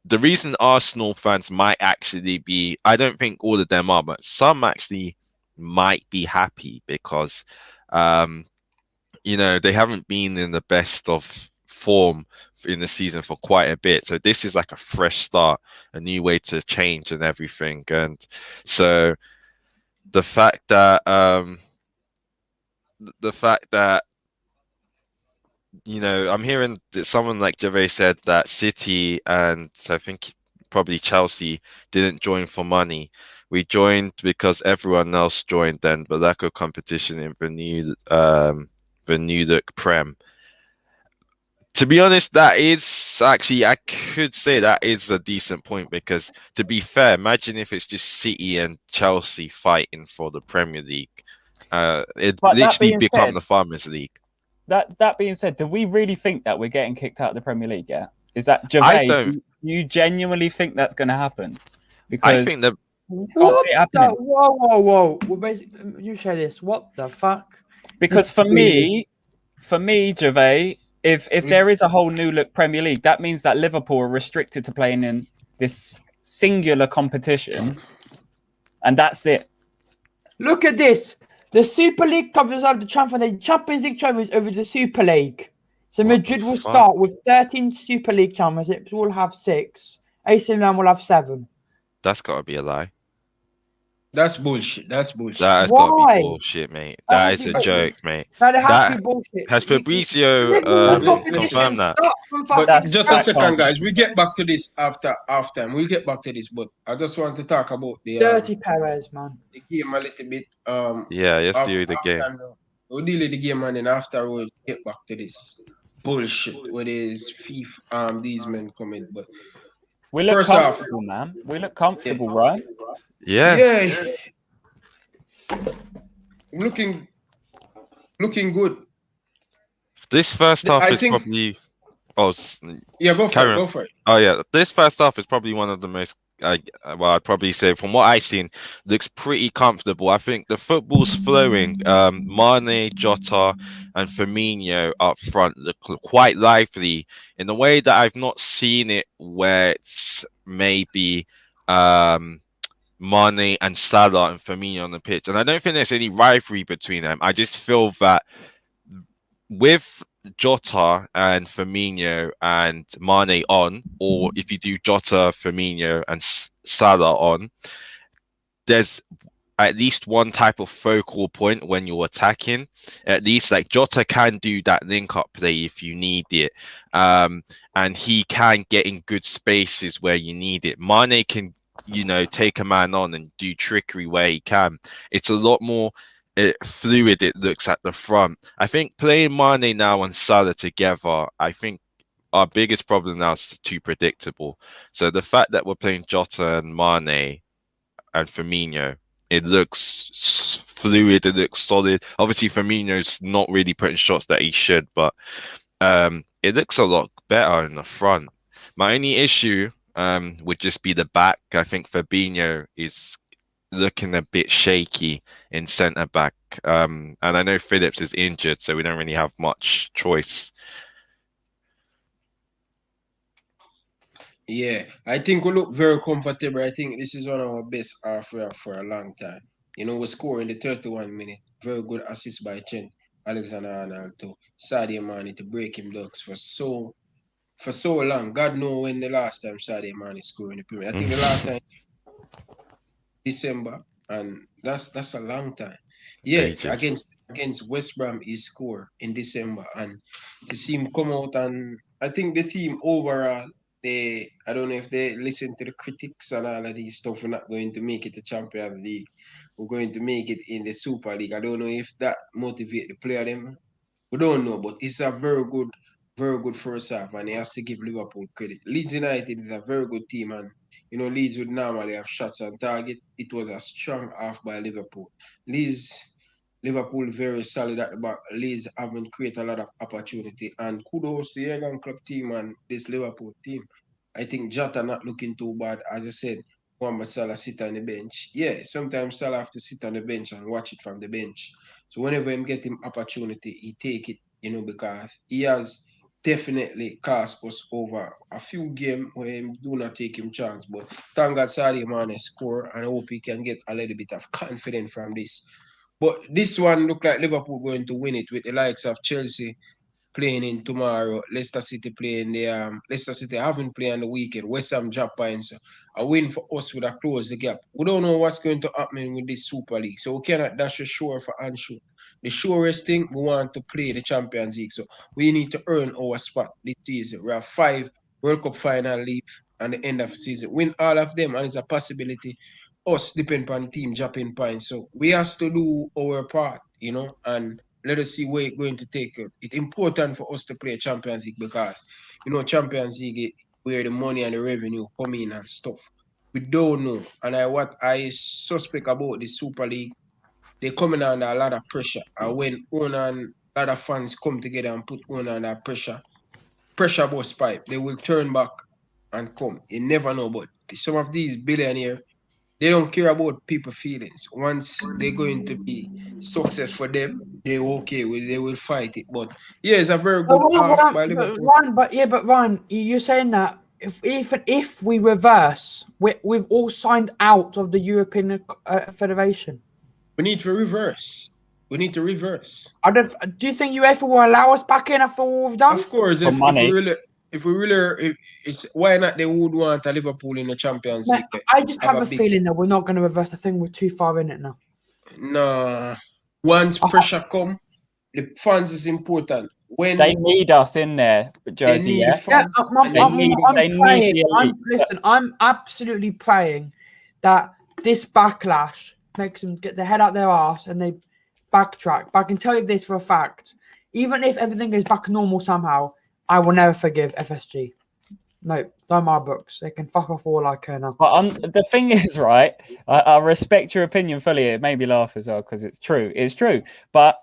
the reason Arsenal fans might actually be, I don't think all of them are, but some actually might be happy because, they haven't been in the best of form in the season for quite a bit. So this is like a fresh start, a new way to change and everything. And so the fact that, I'm hearing that someone like Gervais said that City and I think probably Chelsea didn't join for money. We joined because everyone else joined then, but lack of competition in the new look Prem. To be honest, that is actually, I could say that is a decent point because, to be fair, imagine if it's just City and Chelsea fighting for the Premier League. It literally become the Farmers League. That being said, do we really think that we're getting kicked out of the Premier League yet? Is that Gervais? You genuinely think that's going to happen? Because I think that. Whoa! You say this. What the fuck? Because for me, Gervais, if there is a whole new look Premier League, that means that Liverpool are restricted to playing in this singular competition, and that's it. Look at this. The Super League clubs decided to transfer the Champions League trophies over to the Super League. So Madrid will start with 13 Super League championships. We'll have 6. AC Milan will have 7. That's got to be a lie. That's bullshit. That has Why? got to be bullshit, mate. That is a joke, mate. That has to be bullshit. Has Fabrizio confirmed that? But just a second, guys. We get back to this after halftime. We'll get back to this, but I just want to talk about the Dirty Perez, man. The game a little bit. Let's do the game. We'll deal with the game, and then afterwards get back to this bullshit with his FIFA. These men coming, but we look comfortable, man. We look comfortable, right? Yeah. Looking good. This first half is probably. Go for it. Oh yeah, this first half is probably one of the most. I'd probably say from what I've seen, looks pretty comfortable. I think the football's flowing. Mane, Jota, and Firmino up front look quite lively in a way that I've not seen it, where it's maybe Mane and Salah and Firmino on the pitch. And I don't think there's any rivalry between them. I just feel that with Jota and Firmino and Mane on, or if you do Jota, Firmino and Salah on, there's at least one type of focal point when you're attacking. At least like Jota can do that link-up play if you need it. And he can get in good spaces where you need it. Mane can take a man on and do trickery where he can. It's a lot more fluid, it looks, at the front. I think playing Mane now and Salah together, I think our biggest problem now is too predictable. So the fact that we're playing Jota and Mane and Firmino, it looks fluid, it looks solid. Obviously Firmino's not really putting shots that he should, but it looks a lot better in the front. My only issue would just be the back. I think Fabinho is looking a bit shaky in centre back, and I know Phillips is injured, so we don't really have much choice. Yeah, I think we look very comfortable. I think this is one of our best half for a long time. We score in the 31 minute. Very good assist by Alexander-Arnold to Sadio Mane to break him ducks for so long. God knows when the last time Sadio Mane scored in the Premier. I think the last time December, and that's a long time. Yeah, against West Brom he scored in December, and to see him come out, and I think the team overall, I don't know if they listen to the critics and all of these stuff. We're not going to make it the Champions League. We're going to make it in the Super League. I don't know if that motivates the player them. We don't know, but it's a very good first half, and he has to give Liverpool credit. Leeds United is a very good team, and Leeds would normally have shots on target. It was a strong half by Liverpool. Liverpool very solid at the back. Leeds haven't created a lot of opportunity, and kudos to the Jurgen Klopp team and this Liverpool team. I think Jota not looking too bad. As I said, Mohamed Salah sit on the bench. Yeah, sometimes Salah have to sit on the bench and watch it from the bench. So whenever him get him opportunity, he take it, because he has definitely cost us over a few games where him do not take him chance. But thank God Sadio Mane score, and I hope he can get a little bit of confidence from this. But this one look like Liverpool going to win it with the likes of Chelsea playing in tomorrow. Leicester City playing Leicester City haven't played on the weekend. West Ham drop points. A win for us would have closed the gap. We don't know what's going to happen with this Super League, so we cannot dash a sure for unsure. The surest thing, we want to play the Champions League, so we need to earn our spot this season. We have 5 World Cup final leave and the end of the season. Win all of them, and it's a possibility us depend on team dropping points. So we have to do our part, and let us see where it's going to take it. It's important for us to play Champions League because, Champions League where the money and the revenue come in and stuff. We don't know. And what I suspect about the Super League, they're coming under a lot of pressure. And when owner and a lot of fans come together and put owner under pressure bust pipe, they will turn back and come. You never know. But some of these billionaires, they don't care about people's feelings. Once they're going to be success for them, they're okay with they will fight it. But yeah, it's a very good half by Liverpool. Ryan, you're saying that if we reverse, we've all signed out of the European Federation. We need to reverse. Do you think UEFA will allow us back in after all we've done? Of course, if we really, it's why not they would want a Liverpool in the Champions League. I just have a feeling that we're not going to reverse. I think we're too far in it now. Nah, once pressure come, the fans is important. When they need us in there, Jersey. I'm absolutely praying that this backlash makes them get their head out their arse and they backtrack. But I can tell you this for a fact: even if everything goes back to normal somehow, I will never forgive FSG. No, don't my books. They can fuck off all I can. But the thing is, right? I respect your opinion fully. It made me laugh as well because it's true. It's true. But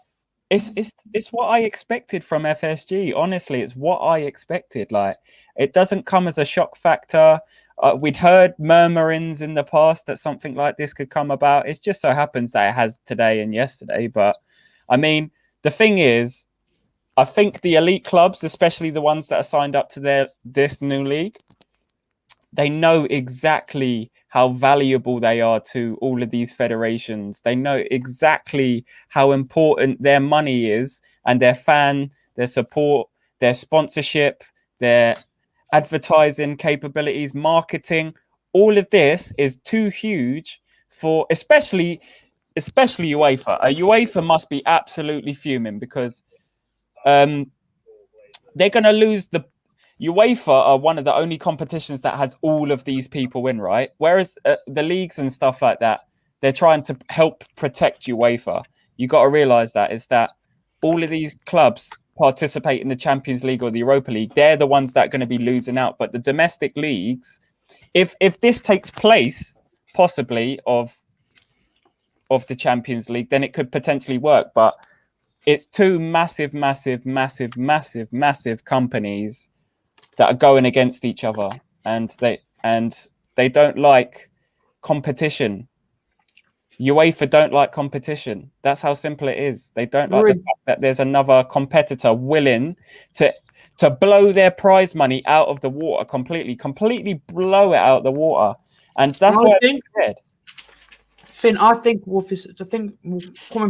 it's what I expected from FSG. Honestly, it's what I expected. Like, it doesn't come as a shock factor. We'd heard murmurings in the past that something like this could come about. It just so happens that it has today and yesterday. But I mean, the thing is, I think the elite clubs, especially the ones that are signed up to this new league, they know exactly how valuable they are to all of these federations. They know exactly how important their money is and their support, their sponsorship, their advertising capabilities, marketing. All of this is too huge for, especially UEFA. UEFA must be absolutely fuming because they're going to lose the UEFA are one of the only competitions that has all of these people in, right? Whereas the leagues and stuff like that, they're trying to help protect UEFA. You got to realize that is that all of these clubs participate in the Champions League or the Europa League. They're the ones that are going to be losing out. But the domestic leagues, if this takes place, possibly of the Champions League, then it could potentially work. But it's two massive companies that are going against each other, and they don't like competition. UEFA don't like competition. That's how simple it is. They don't like the fact that there's another competitor willing to blow their prize money out of the water completely blow it out of the water, and that's why I'm scared. Finn, I think we'll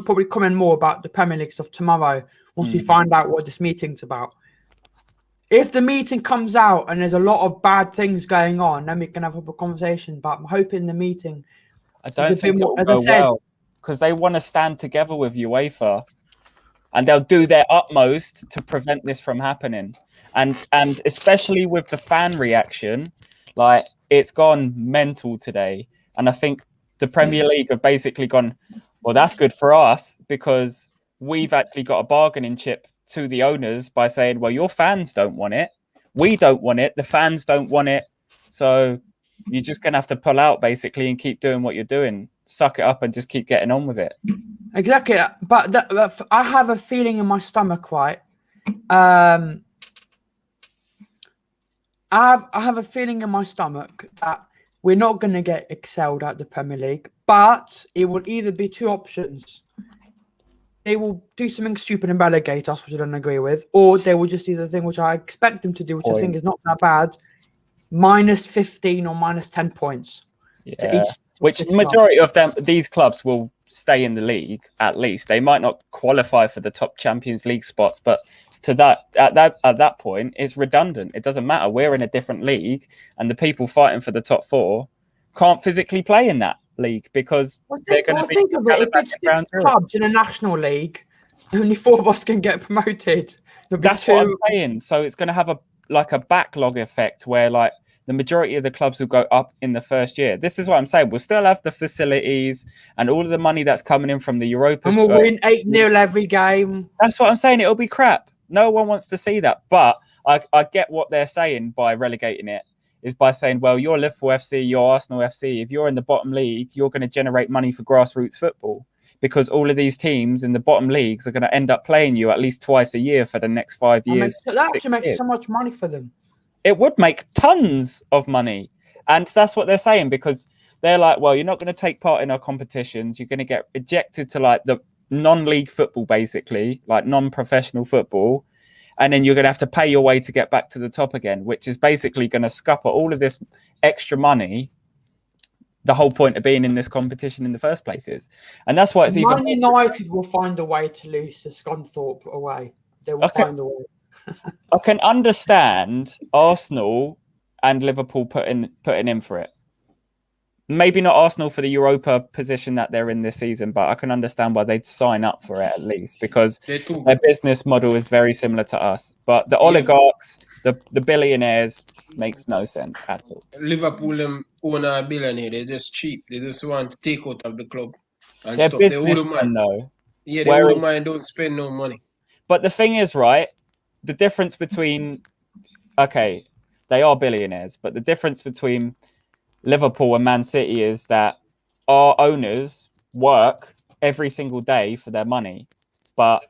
probably comment more about the Premier League stuff tomorrow once we find out what this meeting's about. If the meeting comes out and there's a lot of bad things going on, then we can have a conversation. But I'm hoping the meeting. I don't think it'll go well because they want to stand together with UEFA, and they'll do their utmost to prevent this from happening. And especially with the fan reaction, like, it's gone mental today. And I think the Premier League have basically gone, well, that's good for us because we've actually got a bargaining chip to the owners by saying, well, your fans don't want it. We don't want it. The fans don't want it. So you're just going to have to pull out basically and keep doing what you're doing. Suck it up and just keep getting on with it. Exactly. But I have a feeling in my stomach, right? I have a feeling in my stomach that we're not going to get excelled at the Premier League, but it will either be two options. They will do something stupid and relegate us, which I don't agree with, or they will just do the thing which I expect them to do, which I think is not that bad, minus 15 or minus 10 points. Yeah. Which majority of these clubs will stay in the league, at least. They might not qualify for the top Champions League spots, but at that point, it's redundant. It doesn't matter. We're in a different league, and the people fighting for the top four can't physically play in that league because they're going to be. Think of it. If it's 6 clubs in a national league, only 4 of us can get promoted. That's what I'm saying. So it's going to have a backlog effect where the majority of the clubs will go up in the first year. This is what I'm saying. We'll still have the facilities and all of the money that's coming in from the Europa. And we'll win 8-0 every game. That's what I'm saying. It'll be crap. No one wants to see that. But I get what they're saying by relegating it, is by saying, well, you're Liverpool FC, you're Arsenal FC. If you're in the bottom league, you're going to generate money for grassroots football because all of these teams in the bottom leagues are going to end up playing you at least twice a year for the next 5 years. That actually makes so much money for them. It would make tons of money. And that's what they're saying because they're like, well, you're not going to take part in our competitions. You're going to get ejected to the non-league football, basically, non-professional football. And then you're going to have to pay your way to get back to the top again, which is basically going to scupper all of this extra money. The whole point of being in this competition in the first place is. And that's why it's Man United will find a way to lose to Scunthorpe away. They will find a way. I can understand Arsenal and Liverpool putting in for it. Maybe not Arsenal for the Europa position that they're in this season, but I can understand why they'd sign up for it at least because their business model is very similar to us. But the oligarchs, the billionaires, makes no sense at all. Liverpool own a billionaire. They're just cheap. They just want to take out of the club. And They're stuff. businessmen, though. Yeah, they wouldn't mind. Don't spend no money. But the thing is, right, the difference between... Okay, they are billionaires, but the difference between Liverpool and Man City is that our owners work every single day for their money. But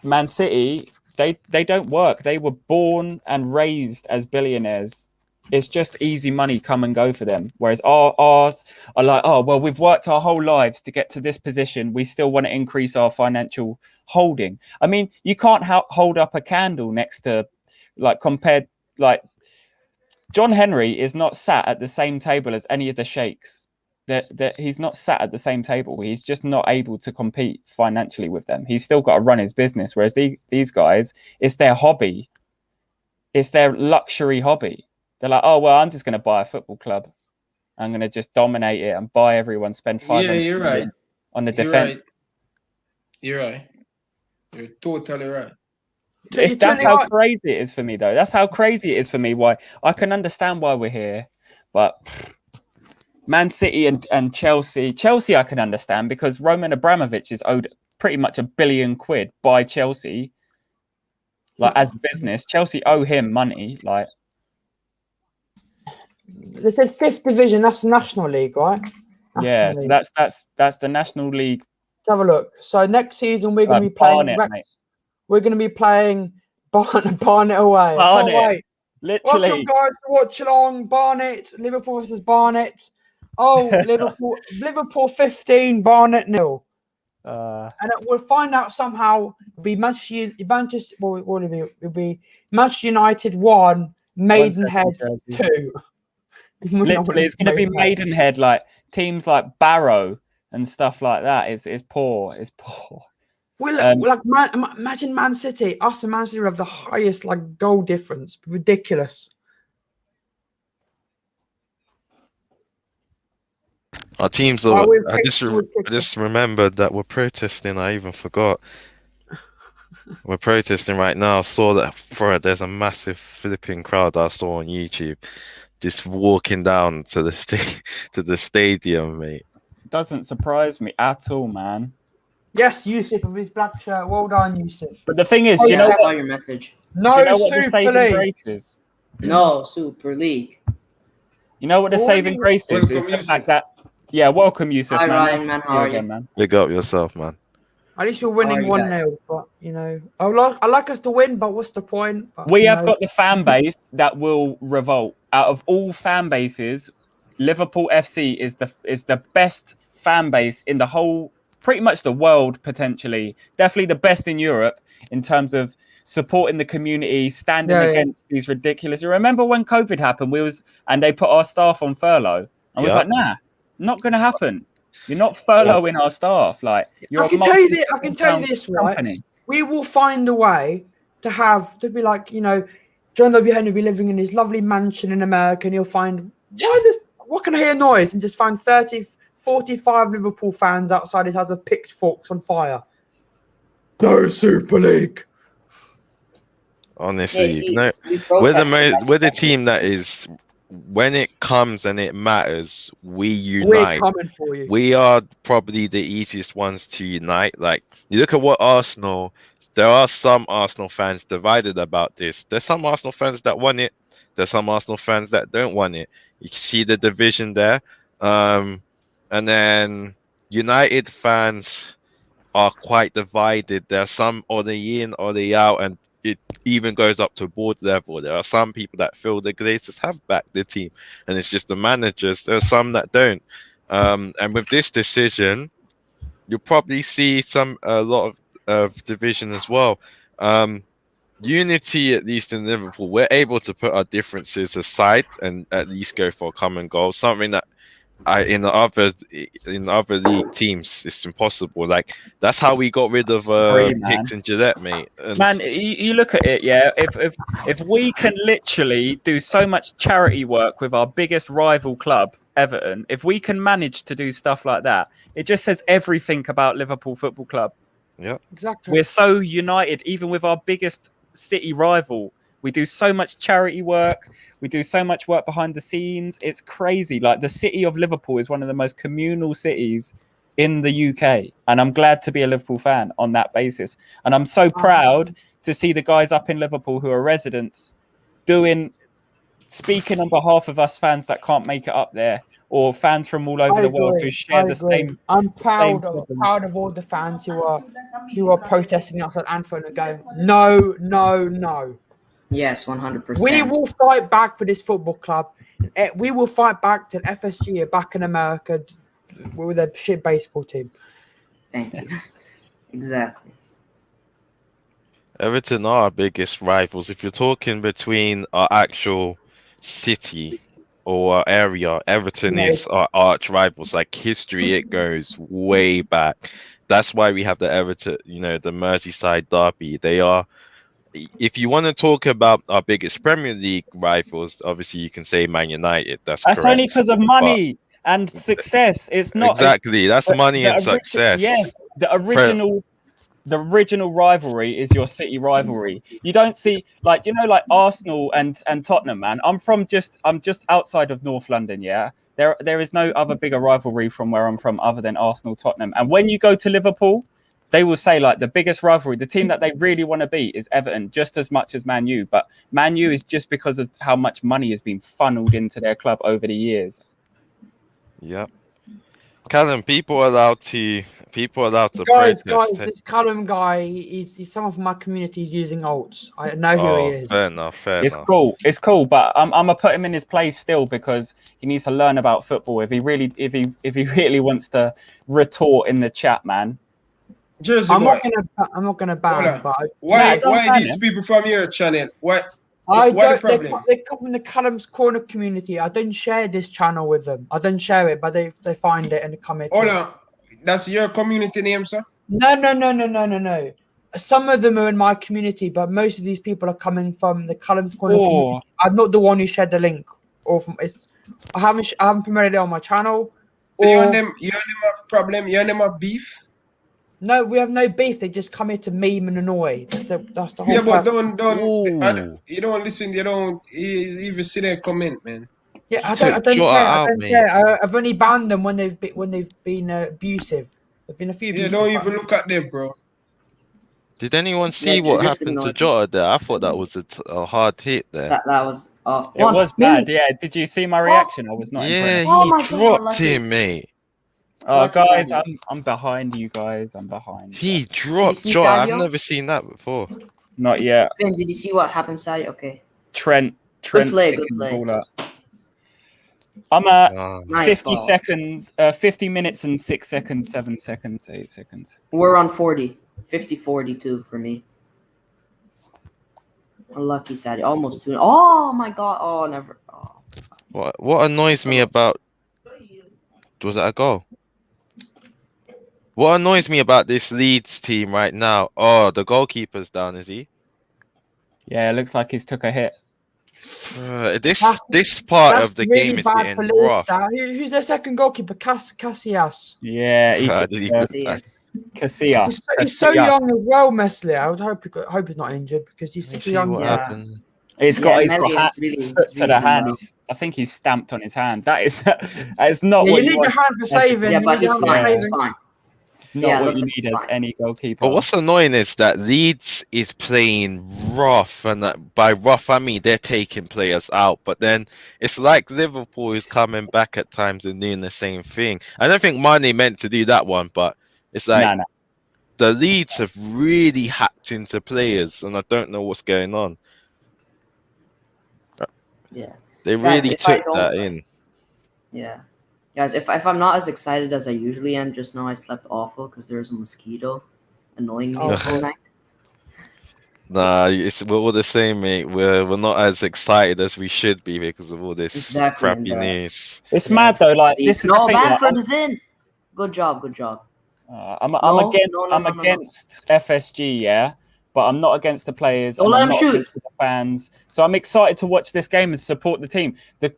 Man City, they don't work. They were born and raised as billionaires. It's just easy money come and go for them. Whereas ours are like, oh, well, we've worked our whole lives to get to this position. We still want to increase our financial holding. I mean, you can't hold up a candle next to, John Henry is not sat at the same table as any of the sheikhs. That he's not sat at the same table. He's just not able to compete financially with them. He's still got to run his business. Whereas these guys, it's their hobby. It's their luxury hobby. They're like, oh, well, I'm just going to buy a football club. I'm going to just dominate it and buy everyone, spend 500 you're right. on the defense. You're right. You're totally right. That's how crazy it is for me, though. That's how crazy it is for me. Why I can understand why we're here, but Man City and Chelsea, I can understand because Roman Abramovich is owed pretty much £1 billion by Chelsea, as a business. Chelsea owe him money, They said 5th division. That's the National League, right? Yeah, league. That's the National League. Let's have a look. So next season we're going to be playing. We're going to be playing Barnet away. Barnet, literally. Welcome, guys, to WATCHALONG. Barnet, Liverpool versus Barnet. Oh, Liverpool 15, Barnet 0. And we'll find out somehow. It'll be Manchester United 1, Maidenhead 2. Literally, it's going to be Maidenhead, teams like Barrow and stuff like that. It's poor. It's poor. Well, imagine Man City. Us and Man City have the highest goal difference. Ridiculous. Our teams are. I just remembered that we're protesting. I even forgot. We're protesting right now. I saw that there's a massive flipping crowd I saw on YouTube, just walking down to the stadium, mate. It doesn't surprise me at all, man. Yes, Yusuf with his black shirt. Well done, Yusuf. But the thing is, you know I saw your message. No, you know what the Super saving League. grace is? No, Super League. You know what the saving grace is? Is the fact that welcome, Yusuf. Hi, man. Ryan, man. How are you? Man. Big up yourself, man. At least we're winning How are you 1-0. But I like us to win. But what's the point? But, We have got the fan base that will revolt. Out of all fan bases, Liverpool FC is the best fan base in the whole, pretty much the world potentially. Definitely the best in Europe in terms of supporting the community, standing against these ridiculous. You remember when COVID happened? And they put our staff on furlough. I was like, nah, not going to happen. You're not furloughing our staff. Like, you're I can tell you this, right? Company. We will find a way to be like, John W. Henry will be living in his lovely mansion in America, and he'll find, what can I hear noise? And just find 45 Liverpool fans outside his house with pitchforks on fire. No Super League. Honestly, we're the team that is, when it comes and it matters, we unite. We're coming for you. We are probably the easiest ones to unite. Like, you look at what Arsenal, there are some Arsenal fans divided about this. There's some Arsenal fans that want it. There's some Arsenal fans that don't want it. You can see the division there. And then United fans are quite divided. There are some or the in or the out, and it even goes up to board level. There are some people that feel the Glazers have backed the team, and it's just the managers. There are some that don't. And with this decision, you'll probably see a lot of division as well. Unity, at least in Liverpool, we're able to put our differences aside and at least go for a common goal. Something that in the other league teams, it's impossible. Like, that's how we got rid of Hicks and Gillette, mate. Man, you look at it, yeah. If we can literally do so much charity work with our biggest rival club, Everton, if we can manage to do stuff like that, it just says everything about Liverpool Football Club. Yeah, exactly. We're so united, even with our biggest city rival. We do so much charity work. We do so much work behind the scenes. It's crazy. Like, the city of Liverpool is one of the most communal cities in the UK. And I'm glad to be a Liverpool fan on that basis. And I'm so proud to see the guys up in Liverpool who are residents speaking on behalf of us fans that can't make it up there, or fans from all over the world who share the same. I'm proud of all the fans who are protesting outside Anfield and going, no, no, no. Yes, 100%. We will fight back for this football club. We will fight back till FSG are back in America with a shit baseball team. Thank you. Exactly. Everton are our biggest rivals. If you're talking between our actual city or our area, Everton is our arch rivals. Like, history, it goes way back. That's why we have the Everton, the Merseyside derby. They are. If you want to talk about our biggest Premier League rivals, obviously you can say Man United. That's correct. Only because of money and success. It's not exactly. That's money and success. Yes, the original rivalry is your city rivalry. You don't see like Arsenal and Tottenham. Man, I'm just outside of North London. Yeah, there is no other bigger rivalry from where I'm from other than Arsenal Tottenham. And when you go to Liverpool, they will say, like, the biggest rivalry, the team that they really want to beat is Everton, just as much as Man U. But Man U is just because of how much money has been funneled into their club over the years. Yeah. Callum, people are allowed to guys, protest. This Callum guy, he's some of my communities using alts. I know who he is. Fair enough. It's cool, but I'm gonna put him in his place still, because he needs to learn about football if he really wants to retort in the chat, man. Jersey I'm boy. not gonna ban. But why these people from your channel? What the problem? They come from the Callum's Corner community. I don't share this channel with them. I don't share it, but they find it and they come in. Hold on. That's your community name, sir? No. Some of them are in my community, but most of these people are coming from the Callum's Corner community. I'm not the one who shared the link. I haven't promoted it on my channel. You and them have problem? You and them have beef? No, we have no beef. They just come here to meme and annoy. That's the whole. Yeah, but you don't listen. You don't even sit there and comment, man. Yeah, I don't care. I've only banned them when they've been abusive. There've been a few. Yeah, don't even look at them, bro. Did anyone see what happened to Jota there? I thought that was a hard hit there. That was. It was bad. Yeah. Did you see my reaction? I was not. Yeah, impressed. he dropped him, mate. Oh, Lucky guys, Sadio. I'm behind you guys. I'm behind. He dropped see Jota. I've Sadio? never seen that before. Not yet. Finn, did you see what happened, Sadio? Okay. Trent's play, picking good the play. ball up. I'm at Nah. Nice 50 foul. seconds, 50 minutes and 6 seconds, 7 seconds, 8 seconds. We're on 40. 50-42 for me. Unlucky Sadio. Almost 2. Oh my god. Oh, never. Oh. What annoys me about was that a goal? What annoys me about this Leeds team right now? Oh, the goalkeeper's down, is he? Yeah, it looks like he's took a hit. This part That's of the really game is bad getting for Leeds. rough. Who's their second goalkeeper? Casillas. Yeah, I didn't even- Casillas. He's so young as well, Messley. I would hope he's not injured because he's Let me super see young. what Yeah. happened. He's got Melly hand, is really, foot to really the hand. well. I think he's stamped on his hand. That is not Yeah, what you need want. your hand for saving. Yeah, you but need your he's hand for fine. He's saving. fine. It's not Yeah, what looks you like need he's as fine. any goalkeeper. But what's annoying is that Leeds is playing rough, and by rough I mean they're taking players out. But then it's like Liverpool is coming back at times and doing the same thing. I don't think Mane meant to do that one, but it's like No. the Leeds have really hacked into players, and I don't know what's going on. Yeah. They Guys, really if I took don't- that in. Yeah. Guys, if I'm not as excited as I usually am, just know I slept awful because there was a mosquito annoying me Oh, all night. Nah, we're all the same, mate. We're not as excited as we should be because of all this Exactly, crappy and, news. It's mad though. Like this is the No, thing. Like, Bamford is in. Good job. I'm No, against FSG, yeah, but I'm not against the players. Don't and let I'm him not shoot. against the fans. So I'm excited to watch this game and support the team. The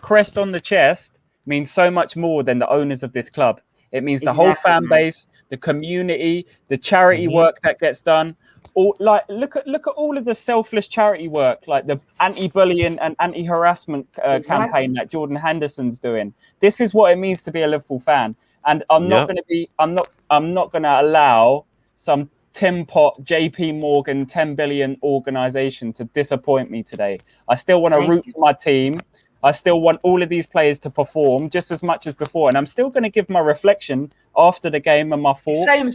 crest on the chest means so much more than the owners of this club. It means the whole Exactly, fan man. base, the community, the charity work that gets done. Look at all of the selfless charity work, like the anti-bullying and anti-harassment campaign that Jordan Henderson's doing. This is what it means to be a Liverpool fan, and I'm not going to allow some Tim Pot, JP Morgan, 10 billion organization to disappoint me today. I still want to root for my team. I still want all of these players to perform just as much as before, and I'm still going to give my reflection after the game and my thoughts. Same.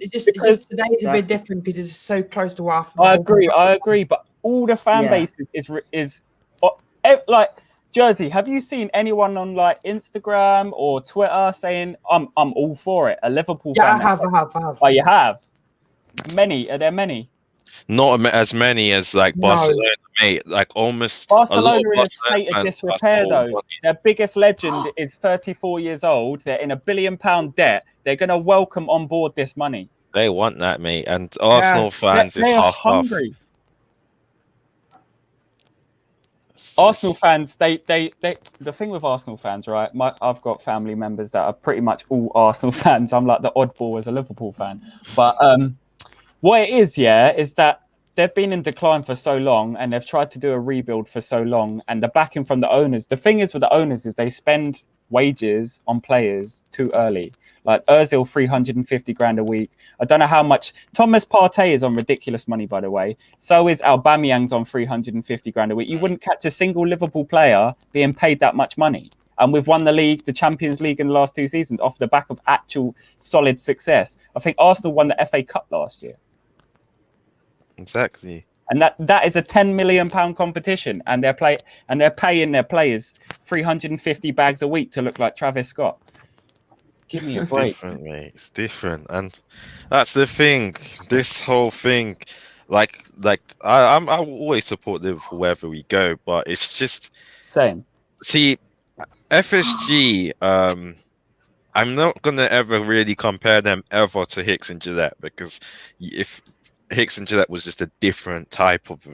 Just today's a bit different because it's so close to after. I agree, but all the fan base is like Jersey. Have you seen anyone on like Instagram or Twitter saying I'm all for it? A Liverpool fan. I have. Oh, you have? Many? Are there many? Not as many as like Barcelona, mate. Like almost Barcelona a lot in a state of disrepair, though. Their biggest legend is 34 years old. They're in £1 billion debt. They're going to welcome on board this money. They want that, mate. And Arsenal fans is they're half hungry. Arsenal fans, they the thing with Arsenal fans, right? I've got family members that are pretty much all Arsenal fans. I'm like the oddball as a Liverpool fan. But what it is, is that they've been in decline for so long and they've tried to do a rebuild for so long, and the backing from the owners. The thing is with the owners is they spend wages on players too early. Like Ozil, 350 grand a week. I don't know how much. Thomas Partey is on ridiculous money, by the way. So is Aubameyang's on 350 grand a week. You wouldn't catch a single Liverpool player being paid that much money. And we've won the league, the Champions League in the last 2 seasons off the back of actual solid success. I think Arsenal won the FA Cup last year. Exactly. And that is a £10 million competition, and they're paying their players 350 bags a week to look like Travis Scott. Give me a break. Different, mate. It's different, and that's the thing. This whole thing, like I will always support Liverpool wherever we go, but it's just same. See, FSG. I'm not gonna ever really compare them ever to Hicks and Gillette, because if Hicks and Gillette was just a different type of,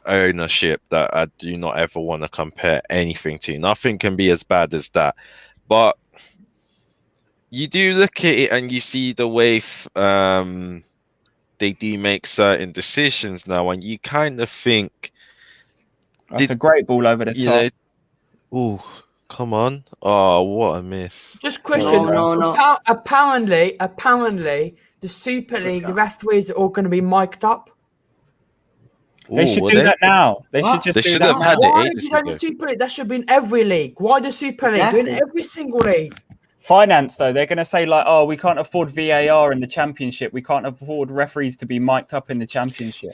ownership that I do not ever want to compare anything to. Nothing can be as bad as that. But you do look at it and you see the way they do make certain decisions now, and you kind of think that's a great ball over the top. Oh, come on. Oh, what a miss. Just question. No. Apparently, the Super League, the referees are all going to be mic'd up. They should do that now. They should just. They should have had Why it did ages you do ago. the Super League? That should be in every league. Why the Super League? Do it in every single league. Finance, though, they're going to say like, oh, we can't afford VAR in the Championship. We can't afford referees to be mic'd up in the Championship.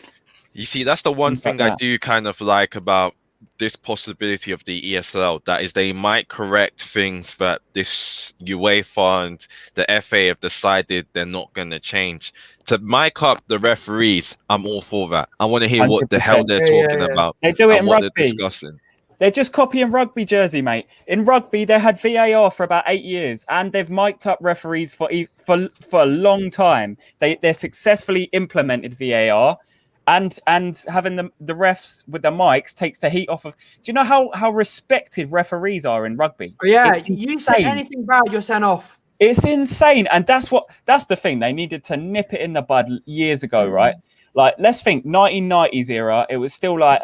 You see, that's the one Things like thing I that. do kind of like about this possibility of the ESL. That is, they might correct things that this UEFA and the FA have decided they're not going to change. To mic up the referees, I'm all for that. I want to hear what the hell 100%. they're Yeah, talking yeah, yeah. about They do it and in what they're rugby. discussing. They're just copying rugby, Jersey, mate. In rugby, they had VAR for about 8 years, and they've mic'd up referees for a long time. They're successfully implemented VAR, and having the refs with the mics takes the heat off of. Do you know how respected referees are in rugby? Yeah, It's you say insane. anything bad, you're sent off. It's insane, and that's the thing. They needed to nip it in the bud years ago, right? Like, let's think 1990s era. It was still like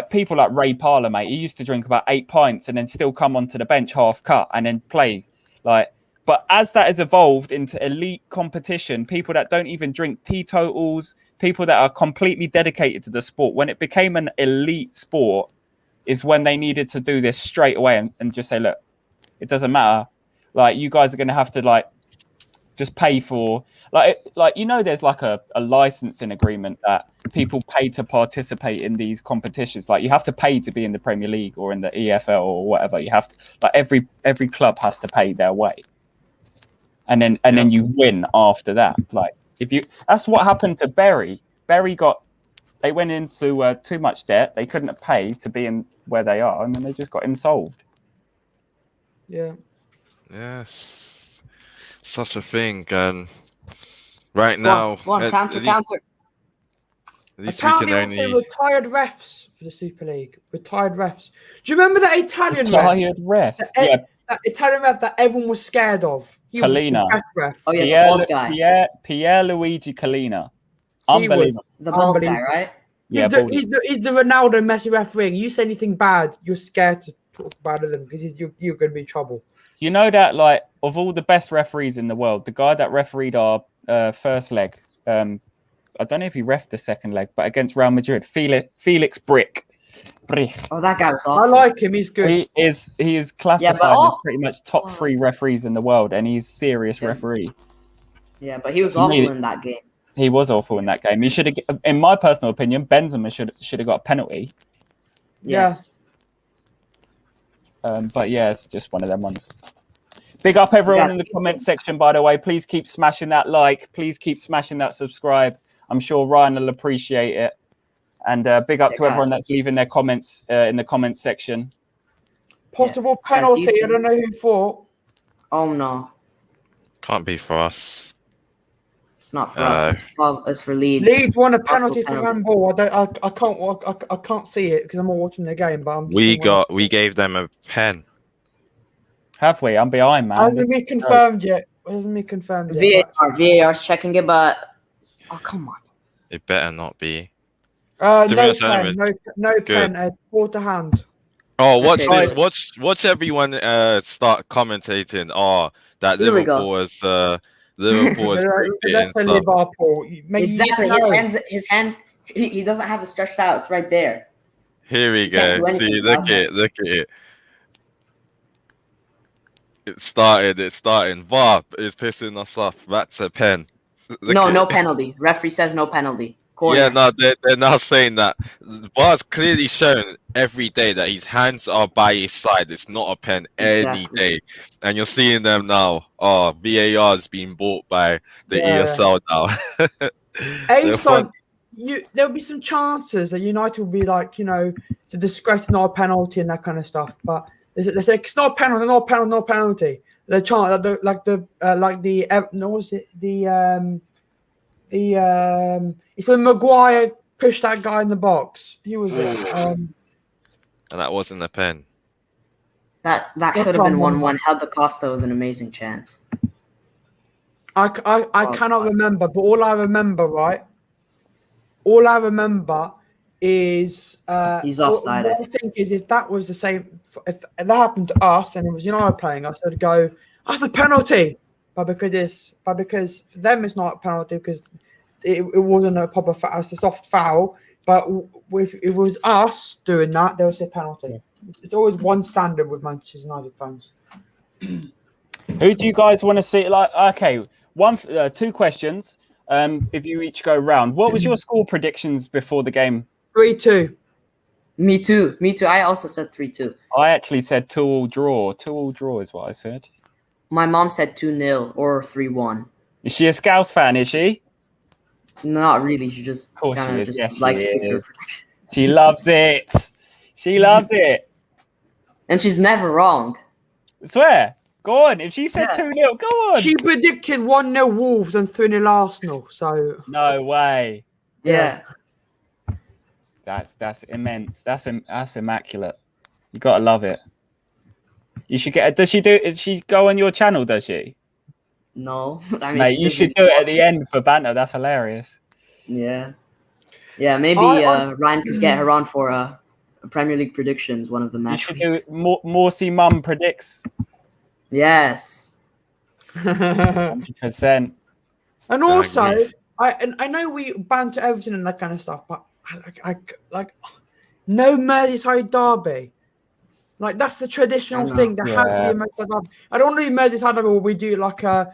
people like Ray Parlour, mate. He used to drink about 8 pints and then still come onto the bench half cut and then play. But as that has evolved into elite competition, people that don't even drink teetotals, people that are completely dedicated to the sport, when it became an elite sport, is when they needed to do this straight away and just say, look, it doesn't matter. Like, you guys are going to have to just pay for there's like a licensing agreement that people pay to participate in these competitions. Like, you have to pay to be in the Premier League or in the EFL or whatever. You have to, like, every club has to pay their way, and then you win after that. Like, that's what happened to Bury. They went into too much debt. They couldn't pay to be in where they are, and then they just got insolved. Yeah. Yes, such a thing. And right now, Go on, counter. at least we can Apparently, also only. retired refs for the Super League. Retired refs. Do you remember that Italian ref? Tired refs. Yeah, That Italian ref that everyone was scared of. He Collina. was the best ref. Oh yeah, the bald guy. Pierre Luigi Collina. He was Unbelievable. The bald guy, unbelievable. right? Yeah, He's the Ronaldo Messi refereeing. You say anything bad, you're scared to talk about him because you're going to be in trouble. you know that, like, of all the best referees in the world, the guy that refereed our first leg, I don't know if he reffed the second leg, but against Real Madrid, Felix Brick. Oh, that guy was awful. I like him. He's good. He is classified as pretty much top 3 referees in the world, and he's serious referee. Yeah, but he was awful in that game. He was awful in that game. He should have, in my personal opinion, Benzema should have got a penalty. Yes. But yeah, it's just one of them ones. Big up everyone in the comment section, by the way. Please keep smashing that like. Please keep smashing that subscribe. I'm sure Ryan will appreciate it. And big up to everyone that's leaving their comments in the comments section. Possible penalty. I don't know who for. Oh no, Can't be for us. it's not for us. It's for Leeds. Leeds won a penalty for handball. I can't see it because I'm not watching the game. But We gave them a pen. Have we? I'm behind, man. Hasn't been confirmed yet. VAR's checking it, but come on. It better not be. No pen. Water hand. Oh, watch this! Watch everyone start commentating. Oh, that Liverpool was Liverpool was Exactly. His hand. He doesn't have it stretched out. It's right there. Here we go. See, look at it. It started. VAR is pissing us off. That's a pen. No penalty. Referee says no penalty. Corner. Yeah, no, they're now saying that the VAR's clearly shown every day that his hands are by his side. It's not a pen any day, and you're seeing them now. Oh, VAR is being bought by the ESL now. There'll be some chances that United will be like, it's a disgrace, not a penalty and that kind of stuff. But they say it's not a penalty, not a penalty. The chance, it's when Maguire pushed that guy in the box. He was and that wasn't a pen. That could have been 1-1. Helder Costa with an amazing chance. I cannot remember, but all I remember is he's offside. What I think is if that was the same, if that happened to us and it was United playing us, I'd go, that's a penalty. But because for them it's not a penalty because it wasn't a proper foul, it's a soft foul. But if it was us doing that, they would say penalty. It's always one standard with Manchester United fans. Who do you guys want to see? Like, okay, two questions. If you each go round, what was your score predictions before the game? 3-2. Me too. I also said 3-2. I actually said 2-2 draw. 2-2 draw is what I said. My mom said 2-0 or 3-1. Is she a Scouse fan? Is she? Not really. She just Of course she kind of is. just Yes, likes she to is. She loves it. She loves it. And she's never wrong. I swear. Go on. If she said Yeah. 2-0, go on. She predicted 1-0 Wolves and 3-0 Arsenal. So No way. Yeah. That's immense. That's immaculate. You gotta love it. You should get. Does she go on your channel? Does she? No. I mean, Mate, you should do it at the end for banter. That's hilarious. Yeah. Yeah, maybe Ryan could get her on for a Premier League predictions, one of the You match should do weeks. Morsey Mum predicts. Yes. 100%. And also, I know we banter Everton and that kind of stuff, but I like no Merseyside derby. Like that's the traditional thing. There has to be a Merseyside derby. I don't want to do Merseyside derby where we do like a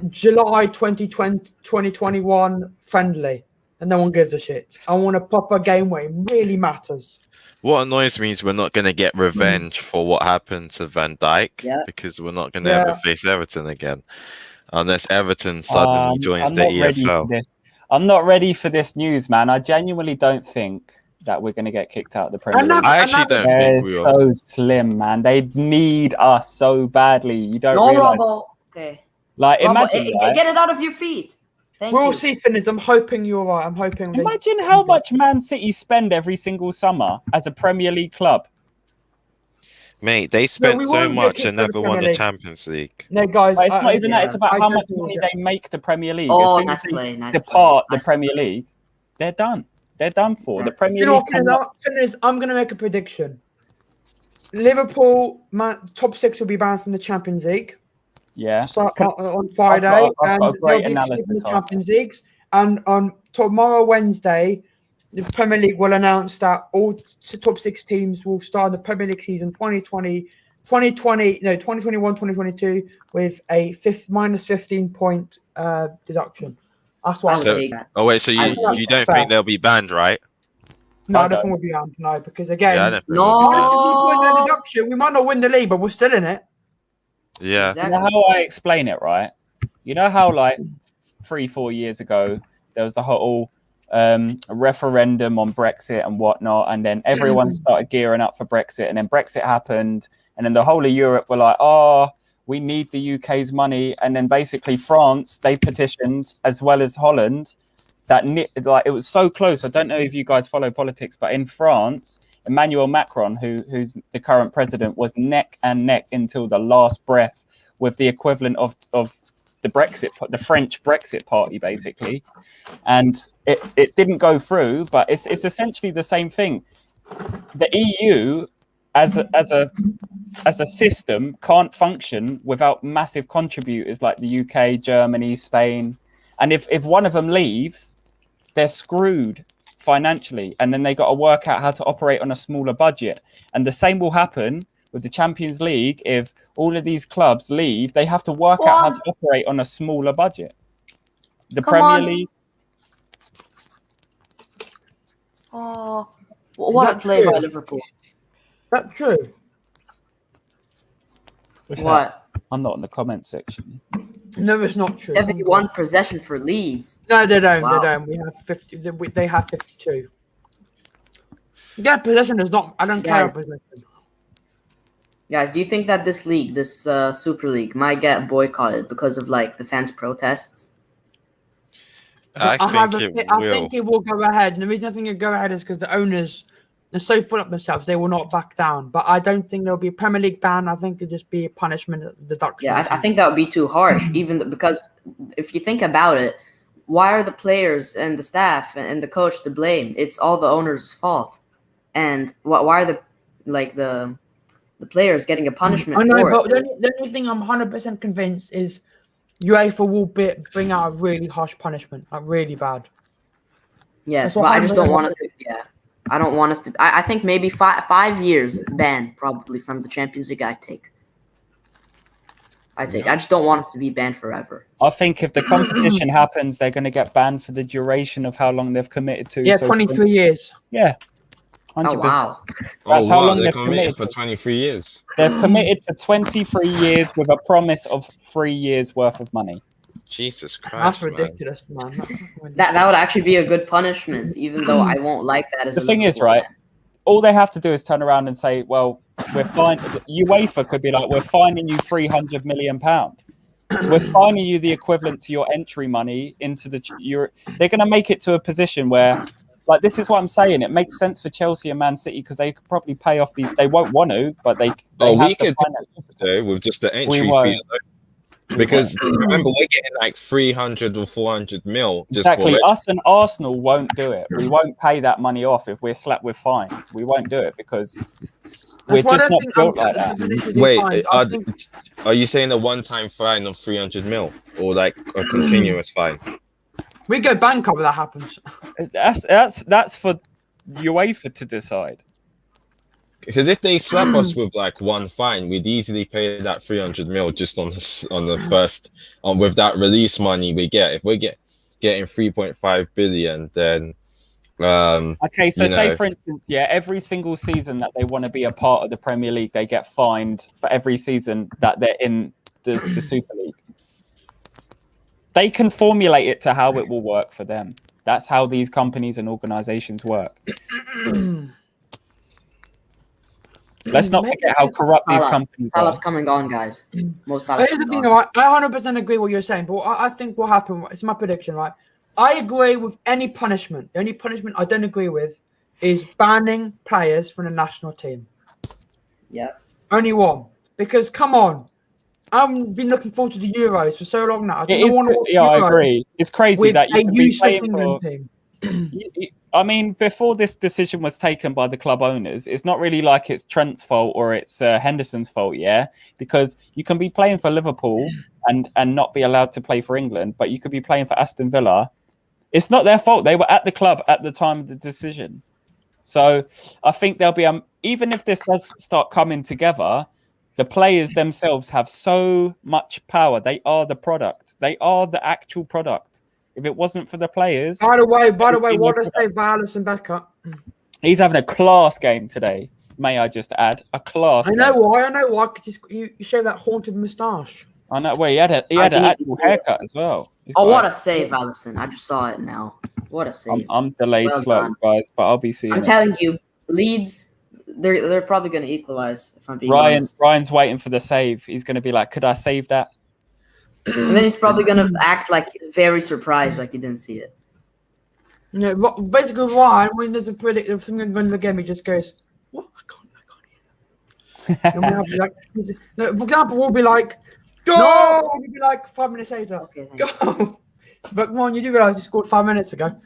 July 2020 2021 friendly, and no one gives a shit. I want a proper game where it really matters. What annoys me is we're not going to get revenge for what happened to Van Dijk because we're not going to ever face Everton again. Unless Everton suddenly joins the ESL. I'm not ready for this news, man. I genuinely don't think that we're going to get kicked out of the Premier League. I actually don't think we are. So slim, man. They need us so badly. You don't realize. Robbo. Okay. Like, imagine get it out of your feet. We'll see, Finners. I'm hoping you're right. I'm hoping. Imagine how much Man City spend every single summer as a Premier League club. Mate, they spent so much and never won the Champions League. No, guys, it's not even that. It's about how much money they make the Premier League. Oh, as soon as they depart the Premier League, they're done. They're done for. The Premier League. Finners, I'm going to make a prediction. Liverpool top 6 will be banned from the Champions League. Yeah. Start on Friday, I've got a great analysis in the Champions League. And on tomorrow, Wednesday, the Premier League will announce that all top 6 teams will start the Premier League season 2021-2022 with a minus 15 point deduction. That's why. So you don't think they'll be banned, right? No, I don't think we'll be banned. No, because again, we might not win the league, but we're still in it. Yeah. You know how I explain it, right? You know how like 3-4 years ago there was the whole referendum on Brexit and whatnot, and then everyone started gearing up for Brexit, and then Brexit happened, and then the whole of Europe were like, "Oh, we need the UK's money," and then basically France, they petitioned as well as Holland. Like it was so close. I don't know if you guys follow politics, but in France, Emmanuel Macron, who's the current president, was neck and neck until the last breath with the equivalent of the French Brexit party, basically. And it didn't go through, but it's essentially the same thing. The EU as a system can't function without massive contributors like the UK, Germany, Spain. And if one of them leaves, they're screwed financially, and then they got to work out how to operate on a smaller budget. And the same will happen with the Champions League. If all of these clubs leave, they have to work out how to operate on a smaller budget. The Premier League. Oh, what a play by Liverpool! That's true. What? I'm not in the comment section. No, it's not true. 71 possession for Leeds. No, they don't. Wow. They don't. We have 50. They have 52. Yeah, possession is not. I don't care about possession. Guys, do you think that this league, this Super League, might get boycotted because of like the fans' protests? I think it will go ahead. And the reason I think it'll go ahead is because the owners are so full of themselves, they will not back down. But I don't think there'll be a Premier League ban. I think it'll just be a punishment deduction. Yeah, I think that would be too harsh, because if you think about it, why are the players and the staff and the coach to blame? It's all the owner's fault. And why are the players getting a punishment for it? The only thing I'm 100% convinced is UEFA will bring out a really harsh punishment, like really bad. Yes, but I just don't want us to. Yeah, I don't want us to. I think maybe 5 years ban probably from the Champions League. I take. I just don't want it to be banned forever. I think if the competition happens, they're going to get banned for the duration of how long they've committed to. Yeah, So 23 years. Yeah, 100%. Oh wow! That's how long they're they've committed committed. for 23 years. They've committed for 23 years with a promise of 3 years worth of money. Jesus That's Christ, man. ridiculous, man. That would actually be a good punishment, even though I won't like that as The a thing is, Liverpool right, fan. all they have to do is turn around and say, well, we're fine. UEFA could be like, we're fining you £300 million. We're fining you the equivalent to your entry money into the Euro. They're going to make it to a position where, like, this is what I'm saying. It makes sense for Chelsea and Man City because they could probably pay off these. They won't want to, but they have we to could finance. though with just the entry We fee won't. alone. Because remember, we're getting like 300 or 400 mil. Just Exactly. For Us and Arsenal won't do it. We won't pay that money off if we're slapped with fines. We won't do it because we're That's why I just don't not think built I'm- like that. initially Wait, fines. I think are you saying a one-time fine of 300 mil or like a continuous fine? we go bankrupt if that happens. That's for UEFA to decide. Because if they slap us with like one fine, we'd easily pay that 300 mil just on the first with that release money we get. If we're getting 3.5 billion, then Okay, so you say know. for instance, every single season that they want to be a part of the Premier League, they get fined for every season that they're in the Super League. They can formulate it to how it will work for them. That's how these companies and organizations work. Let's not forget how corrupt these companies Salah's are. coming on, guys. Most Salah's Here's the coming thing, on. right? I 100% agree with what you're saying, but I think what happened, it's my prediction, right? I agree with any punishment. The only punishment I don't agree with is banning players from the national team. Yeah. Only one. Because, come on, I've been looking forward to the Euros for so long now. I It is, I agree. It's crazy with that you a can be useless playing England for. team. I mean, before this decision was taken by the club owners, it's not really like it's Trent's fault or it's Henderson's fault, because you can be playing for Liverpool and not be allowed to play for England, but you could be playing for Aston Villa. It's not their fault. They were at the club at the time of the decision. So I think there'll be even if this does start coming together, the players themselves have so much power. They are the product. They are the actual product. If it wasn't for the players... By the way, what did I say about Alisson Becker? He's having a class game today, may I just add. A class game. I know why, because you shave that haunted moustache. I know. Well, he had an actual haircut as well. Oh, what a save, Alisson. I just saw it now. What a save. I'm delayed slightly, guys, but I'll be seeing I'm telling you, Leeds, they're probably going to equalize, if I'm being honest. Ryan's waiting for the save. He's going to be like, could I save that? And then he's probably going to act like very surprised, like he didn't see it. Yeah, basically, Ryan, when there's a predict of something going to the game, he just goes, "What? I can't hear." And we'll be like, no, for example, we'll be like, "Go!" No! We'll be like 5 minutes later, Okay, thank "Go!" But Ron, you do realize he scored 5 minutes ago.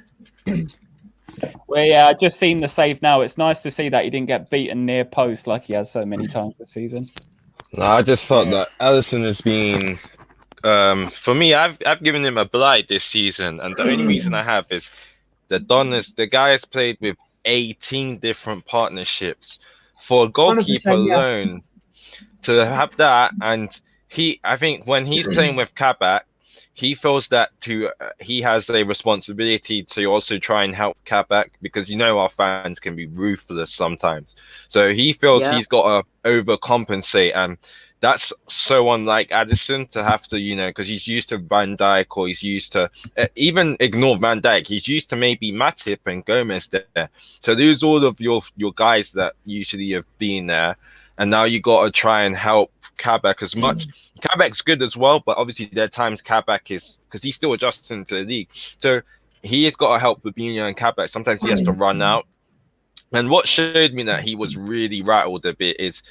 Well, yeah, I just seen the save now. It's nice to see that he didn't get beaten near post like he has so many times this season. No, I just felt that Alisson has been. For me, I've given him a blight this season, and the only reason I have is the guy has played with 18 different partnerships. For a goalkeeper alone to have that, and I think when he's playing with Kabak, he feels that he has a responsibility to also try and help Kabak, because our fans can be ruthless sometimes. So he feels he's got to overcompensate, and that's so unlike Addison to have to, because he's used to Van Dijk, or he's used to even ignore Van Dijk. He's used to maybe Matip and Gomez there. So there's all of your guys that usually have been there, and now you got to try and help Kabak as much. Kabak's good as well, but obviously there are times Kabak is, because he's still adjusting to the league. So he has got to help Fabinho and Kabak. Sometimes he has to run out. And what showed me that he was really rattled a bit is,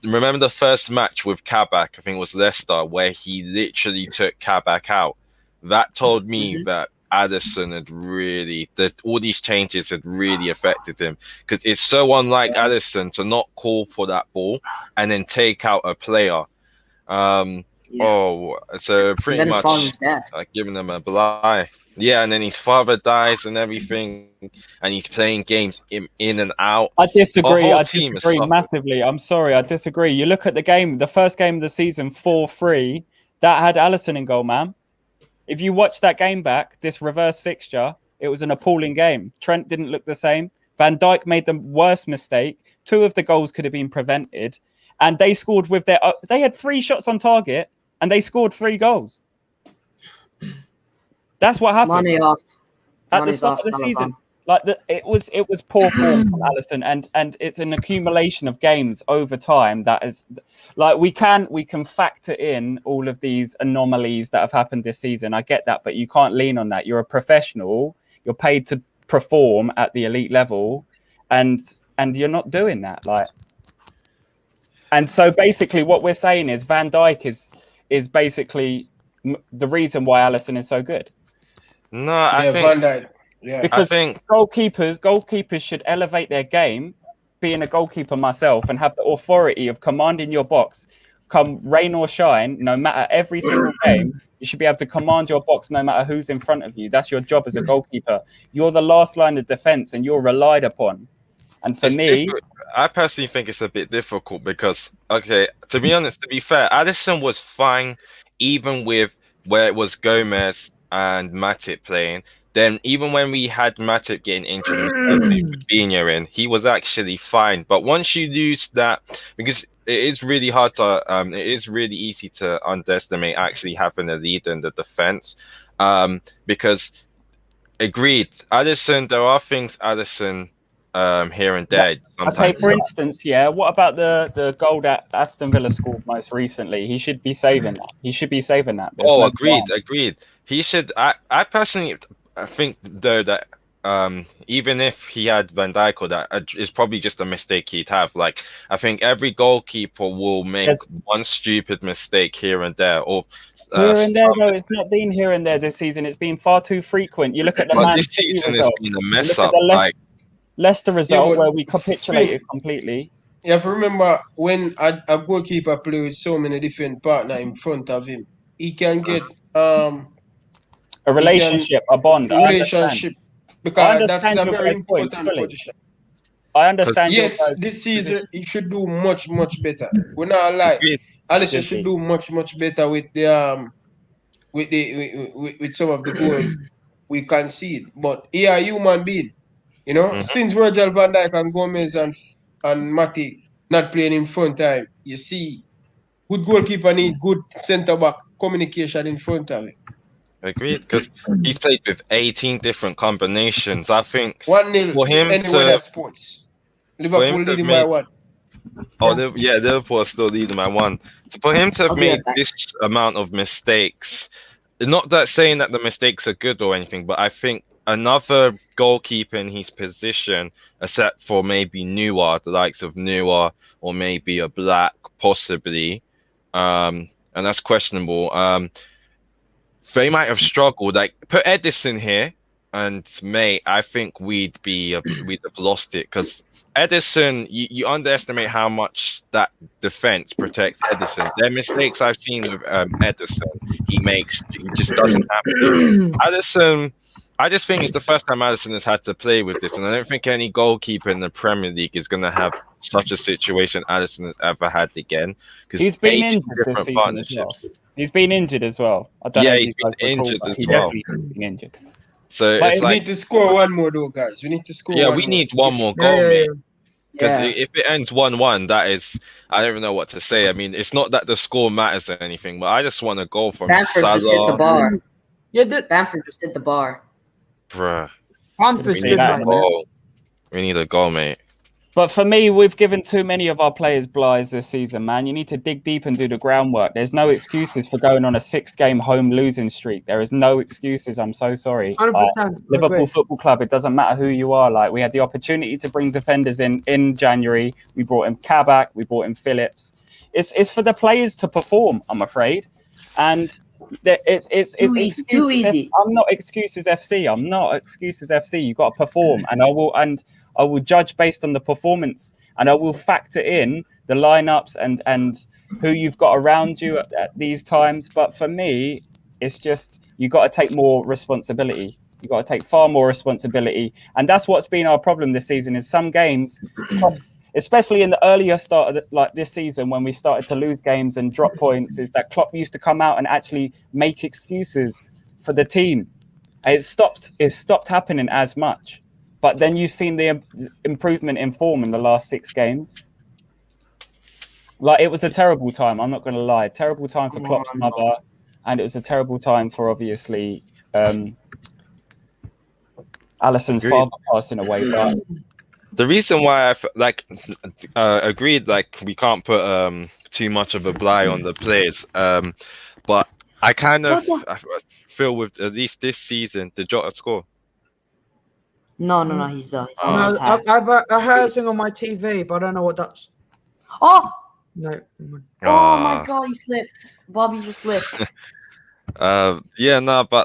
remember the first match with Kabak, I think it was Leicester, where he literally took Kabak out. That told me that Addison had all these changes had really affected him, because it's so unlike Addison to not call for that ball and then take out a player. So pretty much giving them a blight. Yeah, and then his father dies and everything, and he's playing games in and out. I Our disagree. whole I team is disagree suffered. massively. I'm sorry. I disagree. You look at the game, the first game of the season, 4-3, that had Alisson in goal, man. If you watch that game back, this reverse fixture, it was an appalling game. Trent didn't look the same. Van Dijk made the worst mistake. 2 of the goals could have been prevented. And they scored with their... They had 3 shots on target, and they scored 3 goals. That's what happened. Money off. At the Money's start off of the Salazar. season. Like it was poor form from Alisson, and it's an accumulation of games over time that is like we can factor in all of these anomalies that have happened this season. I get that, but you can't lean on that. You're a professional. You're paid to perform at the elite level, and you're not doing that. Like, and so basically, what we're saying is Van Dijk is basically the reason why Alisson is so good. No, I think Van Dijk. Yeah, Because I think goalkeepers should elevate their game. Being a goalkeeper myself, and have the authority of commanding your box, come rain or shine, no matter every single game, you should be able to command your box no matter who's in front of you. That's your job as a goalkeeper. You're the last line of defense, and you're relied upon. And for me, I personally think it's a bit difficult because, okay, to be honest, to be fair, Alisson was fine even with where it was Gomez and Matip playing. Then even when we had Matip getting injured and Fabinho in, he was actually fine. But once you lose that, because it is really hard to, it is really easy to underestimate actually having a lead in the defense. Because agreed, Alisson, there are things Alisson here and there. okay, for instance, what about the goal that Aston Villa scored most recently? He should be saving that. Agreed. He should. I personally, I think though that even if he had Van Dijk or that, it's probably just a mistake he'd have. Like, I think every goalkeeper will make one stupid mistake here and there, or here and there. Though it's not been here and there this season. It's been far too frequent. You look at the Man this City season result. has been a mess up. Leicester result where we capitulated completely. You have to remember when a goalkeeper plays with so many different partners in front of him, he can get a relationship, a bond, relationship, because that's a very important position. I understand. Yes, this season he should do much better. We're not like Alisson should do much better with the with some of the goals we concede. But he a human being, you know. Since Virgil van Dijk and Gomez and Matip not playing in front time, you see, good goalkeeper need good centre back communication in front of him. Agreed, because he's played with 18 different combinations. I think 1-0 for him anywhere that sports. Liverpool leading by 1. Liverpool are still leading by 1. So for him to have made this amount of mistakes, not that saying that the mistakes are good or anything, but I think another goalkeeper in his position, except for maybe Neuer, the likes of Neuer, or maybe a Black, possibly, and that's questionable. They might have struggled. Like, put Edison here, and mate, I think we'd have lost it, because Edison, you underestimate how much that defense protects Edison. There are mistakes I've seen with Edison. He just doesn't happen. Addison, I just think it's the first time Addison has had to play with this, and I don't think any goalkeeper in the Premier League is going to have such a situation Addison has ever had again. He's been injured this season as well. He's been injured as well. I don't know he's been injured as well. Definitely been injured. So but it's we need to score one more though, guys. We need to score. Yeah, we need one more goal, mate. Because if it ends 1-1, that is, I don't even know what to say. I mean, it's not that the score matters or anything, but I just want a goal from Bamford Salah. just hit the bar. Yeah, Bamford just hit the bar. Bruh. Bamford's good, man. We need a goal, mate. But for me, we've given too many of our players blighs this season, man. You need to dig deep and do the groundwork. There's no excuses for going on a 6-game home losing streak. There is no excuses. I'm so sorry. Liverpool Football Club, it doesn't matter who you are. Like, we had the opportunity to bring defenders in January. We brought in Kabak. We brought in Phillips. It's for the players to perform, I'm afraid. And it's too easy. I'm not excuses FC. I'm not excuses FC. You've got to perform, and I will judge based on the performance, and I will factor in the lineups and who you've got around you at these times. But for me, It's just you got to take more responsibility. You got to take far more responsibility, and that's what's been our problem this season. Is some games, especially in the earlier start of like this season when we started to lose games and drop points, is that Klopp used to come out and actually make excuses for the team. It's stopped happening as much. But then you've seen the improvement in form in the last 6 games. Like, it was a terrible time. I'm not going to lie. Terrible time for Klopp's mother, and it was a terrible time for obviously Alisson's father passing away. But the reason why agreed, like we can't put too much of a blight on the players. But I kind of feel with at least this season, the Jota score. No, he's on No, attack. I heard something on my TV, but I don't know what that's. Oh No. my God, he slipped. Bobby just slipped. But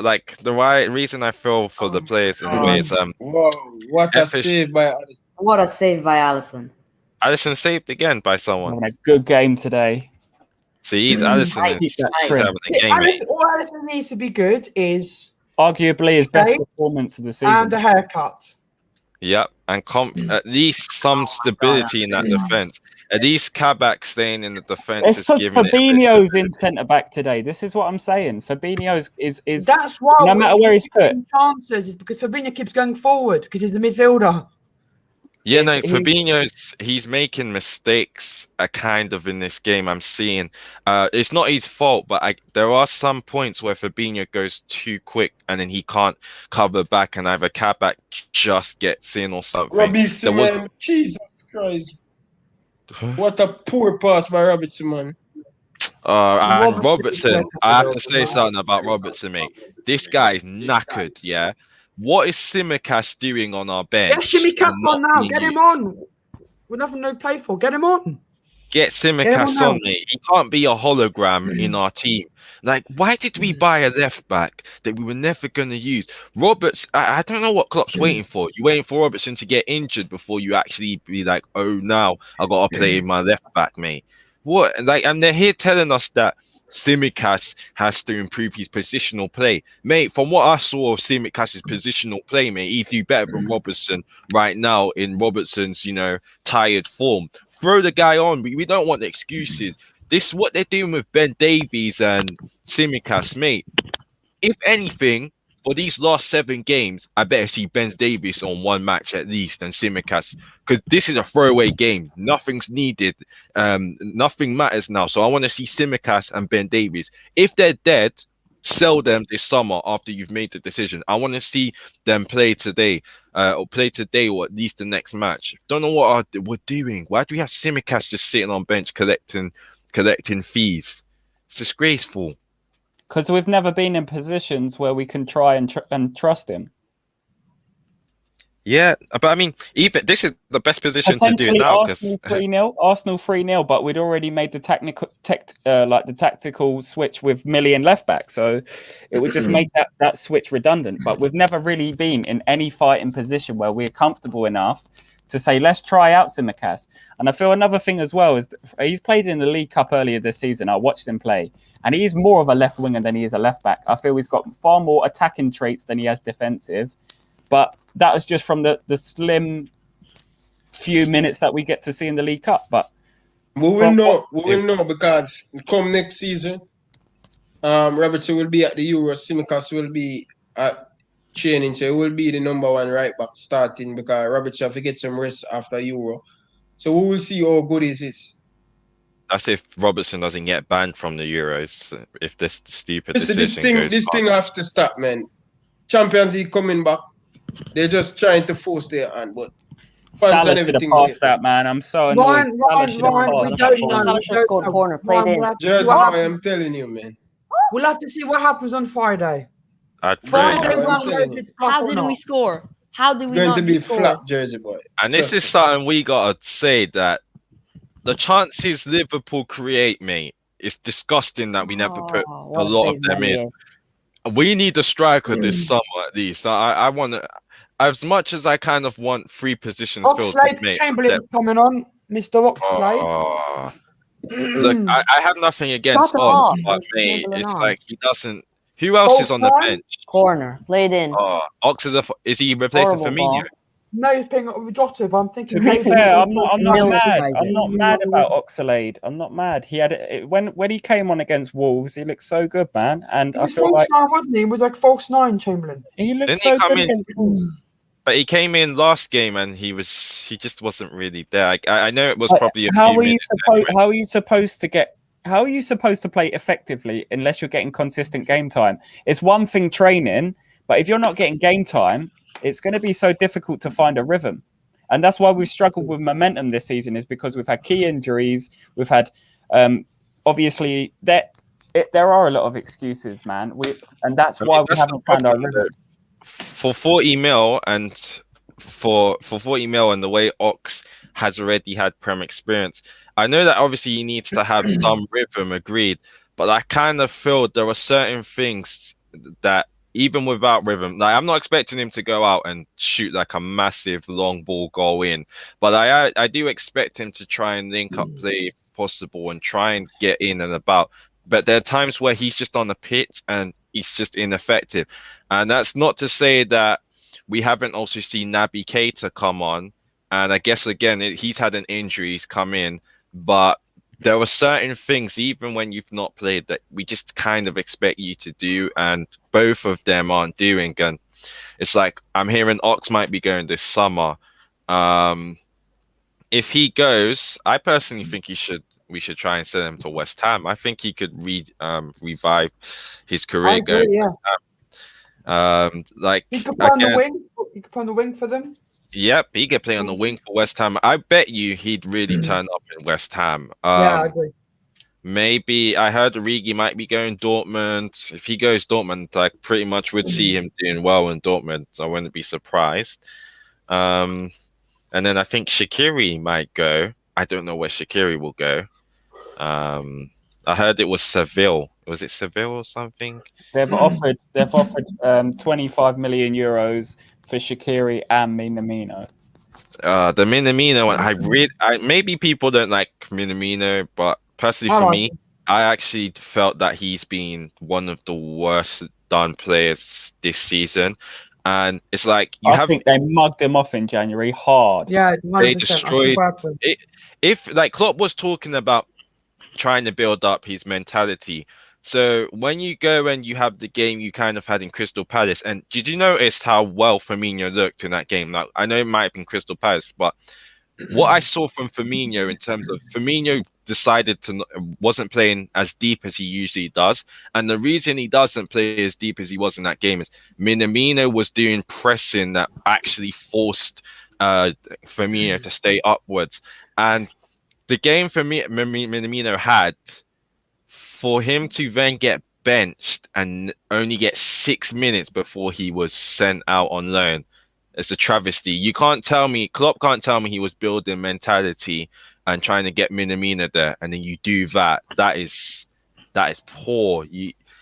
like the reason I feel for the players in a way is Whoa, what a save by Alisson. What a save by Alisson. Alisson saved again by someone. having a good game today. See, Alisson Right. is That he's trim. having a game, mate. All Alisson needs to be good is Arguably his best Okay. performance of the season. and a haircut. Yep, and at least some stability in that defense. At least Kabak staying in the defense It's is because giving it. Fabinho's in centre back today. This is what I'm saying. Fabinho's is That's why no matter where he's put. chances is because Fabinho keeps going forward because he's the midfielder. Yeah, no, He's- he's making mistakes kind of in this game. I'm seeing. It's not his fault, but there are some points where Fabinho goes too quick and then he can't cover back, and either Kabak just gets in or something. Robertson, There was- man. Jesus Christ. What a poor pass by Robertson, man. And Robertson, I have to say something about Robertson, mate. This guy is knackered, yeah? What is Simicast doing on our bench? Get Shimmy Cats and on not now. being Get him used? on. We're nothing to play for. Get him on. Get Simicast now. on, mate. He can't be a hologram in our team. Like, why did we buy a left back that we were never going to use? Roberts, I don't know what Klopp's waiting for. You're waiting for Robertson to get injured before you actually be like, oh, now I got to play my left back, mate. What? Like, and they're here telling us that Simicast has to improve his positional play. Mate, from what I saw of Simicast's positional play, mate, he'd do better than Robertson right now in Robertson's, tired form. Throw the guy on. We don't want excuses. This is what they're doing with Ben Davies and Simicast, mate. If anything, for these last 7 games, I better see Ben Davies on one match at least than Simicast, because this is a throwaway game. Nothing's needed. Nothing matters now. So I want to see Simicast and Ben Davies. If they're dead, sell them this summer after you've made the decision. I want to see them play today, or at least the next match. Don't know what we're doing. Why do we have Simicast just sitting on bench collecting fees? It's disgraceful. Because we've never been in positions where we can try and trust him. Yeah, but I mean, even this is the best position to do it Potentially now. Arsenal 3-0, but we'd already made the tactical switch with Millie and left back, so it would just make that switch redundant. But we've never really been in any fighting position where we're comfortable enough to say, let's try out Simicast. And I feel another thing as well is he's played in the League Cup earlier this season. I watched him play, and he's more of a left winger than he is a left back. I feel he's got far more attacking traits than he has defensive. But that was just from the slim few minutes that we get to see in the League Cup. But We will know because come next season, Robertson will be at the Euro. Simicast will be at training, so he will be the number 1 right back starting because Robertson have to get some rest after Euro. So we will see how good it is. That's if Robertson doesn't get banned from the Euros. If this stupid Listen, decision this thing have to stop, man. Champions League coming back. They're just trying to force their hand, but Salah should have passed that, man. I'm so annoyed. Salah should have we passed don't know. Salah should have scored corner, played in. Jersey boy, I'm telling you, man. We'll have to see what happens on Friday. Friday, Friday, I'm telling you. How did we score? How did we Going not to be score? flat, Jersey boy. And this is something we gotta say, that the chances Liverpool create, mate, it's disgusting that we never put a lot of them in. We need a striker this summer at least. I want to, as much as I kind of want 3 positions filled. Oxlade Chamberlain's coming on, Mr. Oxlade. Look, I have nothing against Shut Ox, up. but mate, Chamberlain it's on. like he doesn't. Who else is False on the nine? bench? Corner. Played in. Oh, Ox is he replacing Horrible Firmino? ball. No, he's playing with Jota, but I'm thinking To be maybe fair, he'll I'm not Miller's mad. guys I'm in. not mad about Oxalade. I'm not mad. He had when he came on against Wolves, he looked so good, man. And He I was feel false like nine, wasn't he? He was like false nine, Chamberlain. he looked Didn't he so come good in? against Wolves. But he came in last game and he just wasn't really there. I know it was But probably a how few are you minutes. supposed? How are you supposed to get? How are you supposed to play effectively unless you're getting consistent game time? It's one thing training, but if you're not getting game time, it's going to be so difficult to find a rhythm. And that's why we've struggled with momentum this season, is because we've had key injuries. We've had, obviously, there are a lot of excuses, man. And that's why we That's haven't the found our problem, rhythm. for 40 mil and for 40 mil and the way Ox has already had Prem experience. I know that obviously he needs to have some rhythm, agreed, but I kind of feel there are certain things that even without rhythm, like I'm not expecting him to go out and shoot like a massive long ball goal in, but I do expect him to try and link up play if possible and try and get in and about. But there are times where he's just on the pitch and he's just ineffective. And that's not to say that we haven't also seen Naby Keita come on. And I guess, again, he's had an injury, he's come in. But there are certain things, even when you've not played, that we just kind of expect you to do. And both of them aren't doing. And it's like, I'm hearing Ox might be going this summer. If he goes, I personally think we should try and send him to West Ham. I think he could revive his career I agree, going. yeah. Like He could play on the again, wing. He could play on the wing for them. yep, he could play on the wing for West Ham. I bet you he'd really turn up in West Ham. Yeah, I agree. Maybe I heard Origi might be going Dortmund. If he goes Dortmund, I pretty much would see him doing well in Dortmund. I wouldn't be surprised. And then I think Shaqiri might go. I don't know where Shaqiri will go. I heard it was Seville. Was it Seville or something? They've offered 25 million euros for Shaqiri and Minamino. The Minamino one, I maybe people don't like Minamino, but personally for me, I actually felt that he's been one of the worst done players this season. And it's like I think they mugged him off in January hard. Yeah, 100%. They destroyed it. If like Klopp was talking about trying to build up his mentality. So when you go and you have the game you kind of had in Crystal Palace, and did you notice how well Firmino looked in that game? Like, I know it might have been Crystal Palace, but what I saw from Firmino in terms of Firmino decided to wasn't playing as deep as he usually does, and the reason he doesn't play as deep as he was in that game is Minamino was doing pressing that actually forced Firmino to stay upwards, and the game for me Minamino had, for him to then get benched and only get 6 minutes before he was sent out on loan, it's a travesty. You can't tell me, Klopp can't tell me he was building mentality and trying to get Minamino there, and then you do that. That is poor.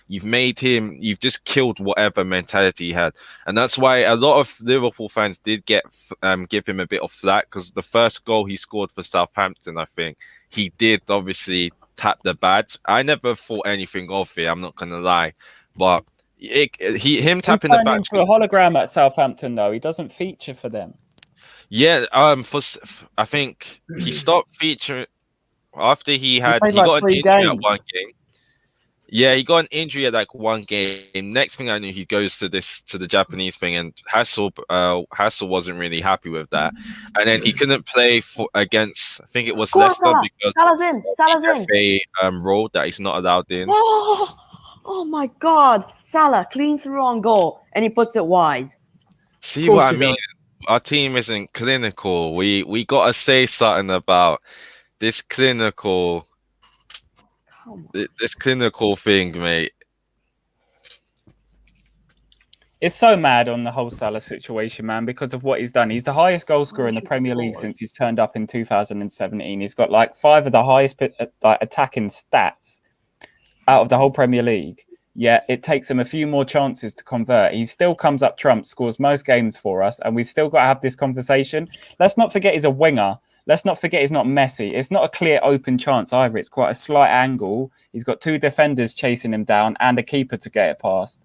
You've just killed whatever mentality he had, and that's why a lot of Liverpool fans did give him a bit of flack, because the first goal he scored for Southampton, I think he did obviously tap the badge. I never thought anything of it, I'm not gonna lie, but him tapping the badge into a hologram at Southampton though. He doesn't feature for them. Yeah, I think he stopped featuring after he got an injury at one game. Yeah, he got an injury at like one game. Next thing I knew, he goes to the Japanese thing, and Hassel wasn't really happy with that, and then he couldn't play against, I think it was Leicester, because Salah's in. the FA rule that he's not allowed in. Oh my God! Salah clean through on goal, and he puts it wide. See what I mean? Our team isn't clinical. We gotta say something about this clinical. This clinical thing, mate. It's so mad on the whole Salah situation, man, because of what he's done. He's the highest goal scorer in the Premier League since he's turned up in 2017. He's got like 5 of the highest attacking stats out of the whole Premier League. Yet it takes him a few more chances to convert. He still comes up trumps, scores most games for us, and we still got to have this conversation. Let's not forget he's a winger. let's not forget he's not Messi. It's not a clear open chance either. It's quite a slight angle. He's got 2 defenders chasing him down and a keeper to get it past.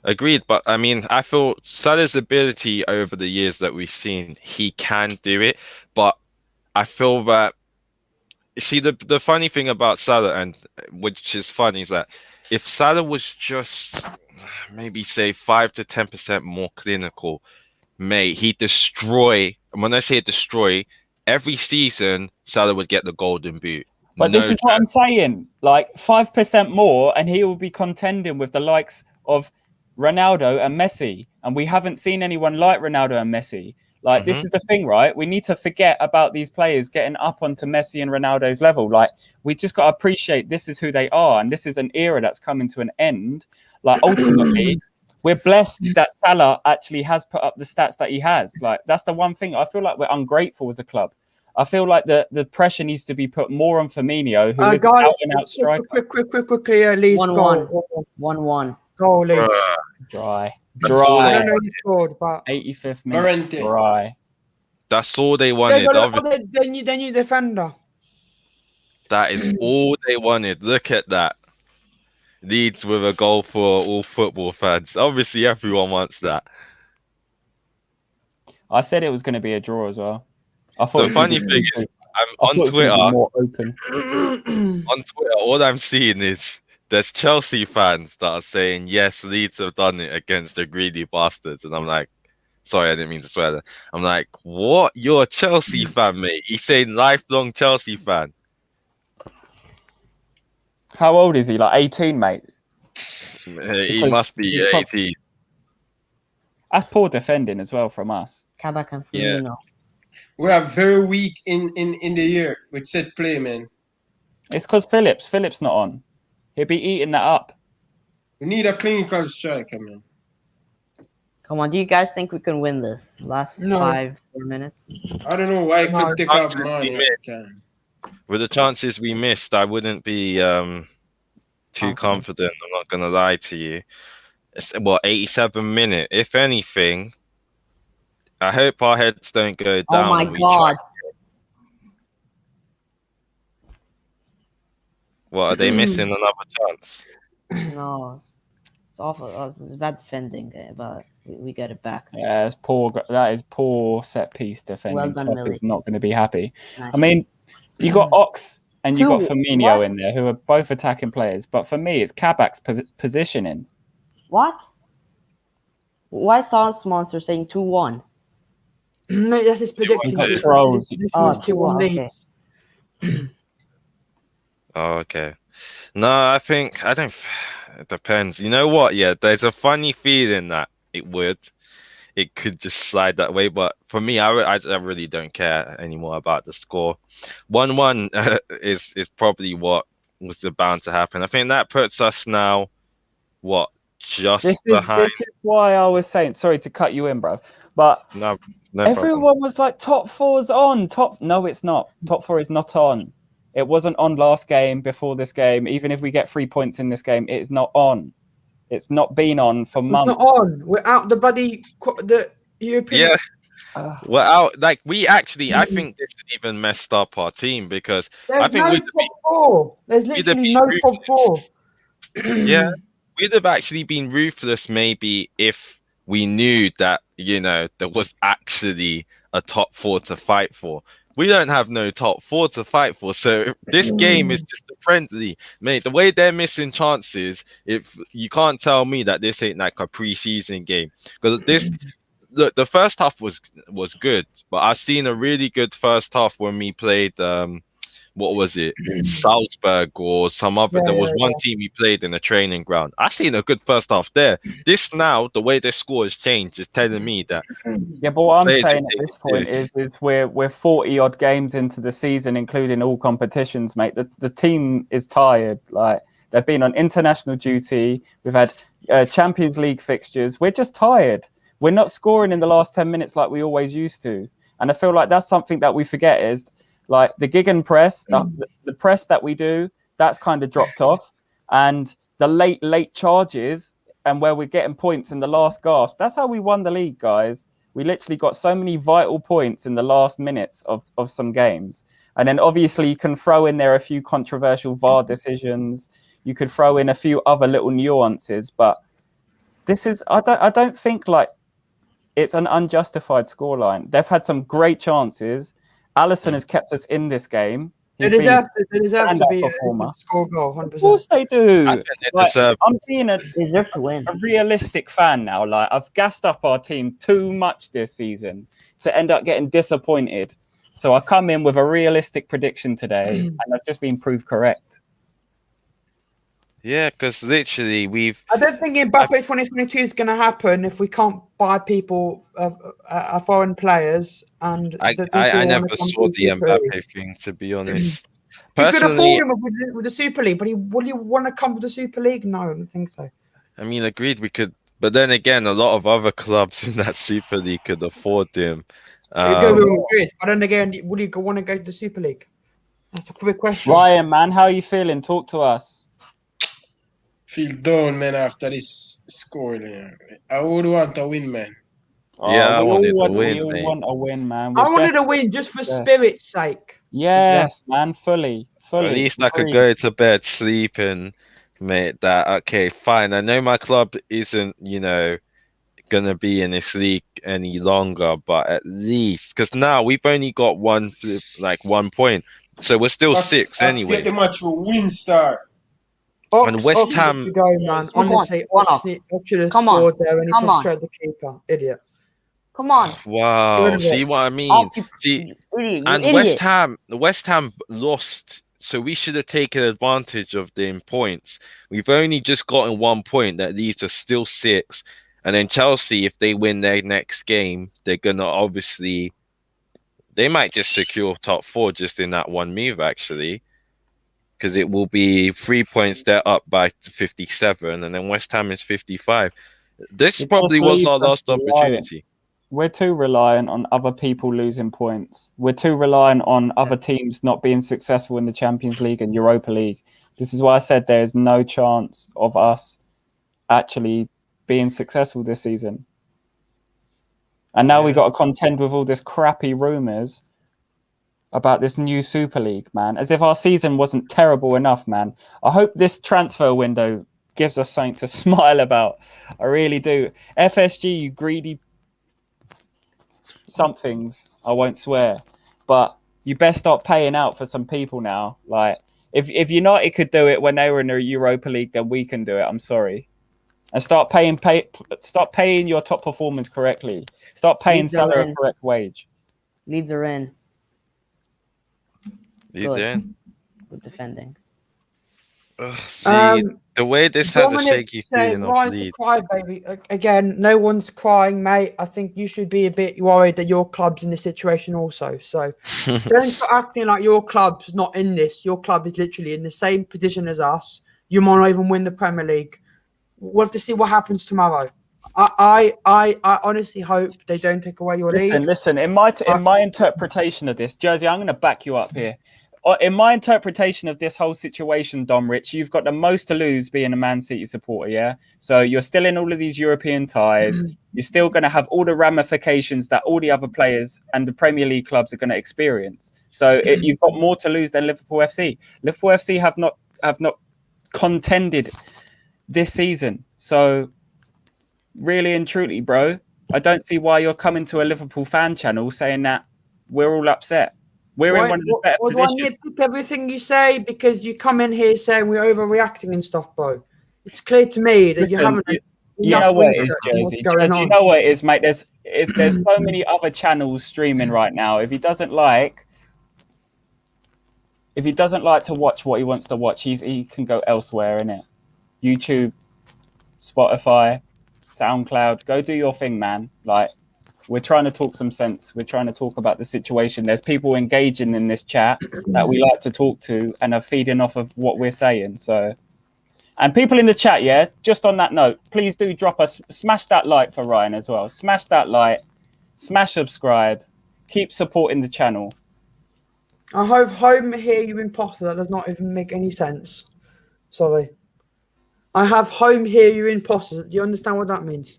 Agreed, but I mean, I feel Salah's ability over the years that we've seen, he can do it. But I feel that, you see, the funny thing about Salah, and which is funny, is that if Salah was just maybe say 5 to 10% more clinical, mate, he'd destroy. And when I say destroy, every season Salah would get the golden boot. But this is what I'm saying. Like 5% more, and he will be contending with the likes of Ronaldo and Messi. And we haven't seen anyone like Ronaldo and Messi. Like, this is the thing, right? We need to forget about these players getting up onto Messi and Ronaldo's level. Like, we just got to appreciate this is who they are. And this is an era that's coming to an end. Like, ultimately, we're blessed that Salah actually has put up the stats that he has. Like, that's the one thing. I feel like we're ungrateful as a club. I feel like the pressure needs to be put more on Firmino, who is an out-and-out striker. Quickly, Leeds 1-1. 1-1. Goal, Leeds. Dry. I don't know who scored, but 85th minute. Llorente. Dry. That's all they they wanted. got the new defender. That is all they wanted. Look at that. Leeds with a goal for all football fans. Obviously, everyone wants that. I said it was going to be a draw as well. I thought The funny thing is, I'm on Twitter. More open. On Twitter, all I'm seeing is there's Chelsea fans that are saying, yes, Leeds have done it against the greedy bastards. And I'm like, sorry, I didn't mean to swear that. I'm like, what? You're a Chelsea fan, mate. He's saying lifelong Chelsea fan. How old is he? Like 18, mate? He must be 18. That's poor defending as well from us. Kabak and Yeah. Firmino. We are very weak in the year with set play, man. It's because Phillips not on. He'll be eating that up. We need a clinical striker, man. Come on, do you guys think we can win this? Last 5-4 minutes? I don't know why I could take off Chances money we at the time. With the chances we missed, I wouldn't be too confident. I'm not going to lie to you. It's, 87 minute. If anything, I hope our heads don't go down. Oh my and we god. What, are they missing another chance? No. It's awful. It's bad defending, but we get it back. Yeah, it's poor. That is poor set piece defending. Well done, Klopp Millie. is not going to be happy. Nice. I mean, you got Ox and you got Two, Firmino what? in there, who are both attacking players. But for me, it's Kabak's positioning. What? Why Sauce Monster saying 2-1? No, that's his prediction. got trolls. Oh, 2-1 okay. Leeds. Oh, okay. No, I don't. It depends. You know what? Yeah, there's a funny feeling that it could just slide that way. But for me, I really don't care anymore about the score. 1-1 is probably what was bound to happen. I think that puts us now, what, just behind. This is why I was saying, sorry to cut you in, bro, but No everyone problem. was like, top four's on. No, it's not. Top four is not on. It wasn't on last game, before this game. Even if we get 3 points in this game, it's not on. It's not been on for It's months. not on. We're out the European. Yeah. We're out. Like, we actually, I think this even messed up our team because There's I think no we'd top four. There's we'd have literally been no top four. yeah, we'd have actually been ruthless maybe if we knew that, there was actually a top four to fight for. We don't have no top four to fight for. So this game is just a friendly, mate. The way they're missing chances, if you can't tell me that this ain't like a preseason game, because the first half was good, but I've seen a really good first half when we played what was it, Salzburg or some other. There was one team we played in a training ground. I seen a good first half there. This now, the way their score has changed is telling me that. Yeah, but what I'm saying at this point is we're 40 odd games into the season, including all competitions, mate. The team is tired. Like, they've been on international duty. We've had Champions League fixtures. We're just tired. We're not scoring in the last 10 minutes like we always used to. And I feel like that's something that we forget is, like, the gegenpress, the press that we do, that's kind of dropped off. And the late charges and where we're getting points in the last gasp, that's how we won the league, guys. We literally got so many vital points in the last minutes of some games. And then obviously you can throw in there a few controversial VAR decisions. You could throw in a few other little nuances, but this is I don't think like it's an unjustified scoreline. They've had some great chances. Alisson has kept us in this game. They deserve to be a score goal, 100%. Of course they do. Like, I'm being a deserve to win. A realistic fan now. Like, I've gassed up our team too much this season to end up getting disappointed. So I come in with a realistic prediction today, and I've just been proved correct. Yeah, because literally I don't think Mbappe 2022 is going to happen if we can't buy people, foreign players. And I never saw the Mbappe thing, to be honest. You could afford him with the Super League, but will he want to come with the Super League? No, I don't think so. I mean, agreed, we could. But then again, a lot of other clubs in that Super League could afford him. But then again, will you want to go to the Super League? That's a quick question. Ryan, man, how are you feeling? Talk to us. Feel down, man, after this scoring. I would want a win, man. Yeah, I wanted a win. We all want a win, man. I wanted a win just for spirit's sake. Yes, man, fully. At least I could go to bed sleeping, mate. That okay, fine. I know my club isn't, gonna be in this league any longer, but at least because now we've only got 1 point, so we're still 6 anyway. Get the match for win start. And West Ham, honestly, should have scored there and he frustrated the keeper. Idiot. Come on. Wow, see what I mean? West Ham lost, so we should have taken advantage of the points. We've only just gotten 1 point, that leaves us still 6. And then Chelsea, if they win their next game, they're gonna they might just secure top 4 just in that one move, actually. Because it will be 3 points, they're up by 57, and then West Ham is 55. This probably was our last opportunity. We're too reliant on other people losing points. We're too reliant on other teams not being successful in the Champions League and Europa League. This is why I said there is no chance of us actually being successful this season. And now we got to contend with all this crappy rumours about this new Super League, man. As if our season wasn't terrible enough, man. I hope this transfer window gives us something to smile about. I really do. FSG, you greedy somethings, I won't swear. But you best start paying out for some people now. Like, if United could do it when they were in the Europa League, then we can do it. I'm sorry. And start paying your top performers correctly. Start paying Salah a correct wage. Leeds are in. Good defending. The way this has a shaky feeling of Leeds. Cry, baby. Again, no one's crying, mate. I think you should be a bit worried that your club's in this situation also. So don't start acting like your club's not in this. Your club is literally in the same position as us. You might not even win the Premier League. We'll have to see what happens tomorrow. I honestly hope they don't take away your league. Listen. In my interpretation of this, Jersey, I'm going to back you up here. In my interpretation of this whole situation, Dom Rich, you've got the most to lose being a Man City supporter, yeah? So you're still in all of these European ties. You're still going to have all the ramifications that all the other players and the Premier League clubs are going to experience. So you've got more to lose than Liverpool FC. Liverpool FC have not contended this season. So really and truly, bro, I don't see why you're coming to a Liverpool fan channel saying that we're all upset. We're in one of the better positions. Do I nitpick everything you say because you come in here saying we're overreacting and stuff, bro? It's clear to me that you haven't. You know what it is, Jersey. Jersey, you know what it is, mate. There's so many other channels streaming right now. If he doesn't like to watch what he wants to watch, he can go elsewhere, innit? YouTube, Spotify, SoundCloud. Go do your thing, man. Like, we're trying to talk some sense. We're trying to talk about the situation. There's people engaging in this chat that we like to talk to and are feeding off of what we're saying. So, and people in the chat, yeah, just on that note, please do smash that like for Ryan as well. Smash that like, smash subscribe, keep supporting the channel. I have home here, you imposter. That does not even make any sense. Sorry. I have home here, you imposter. Do you understand what that means?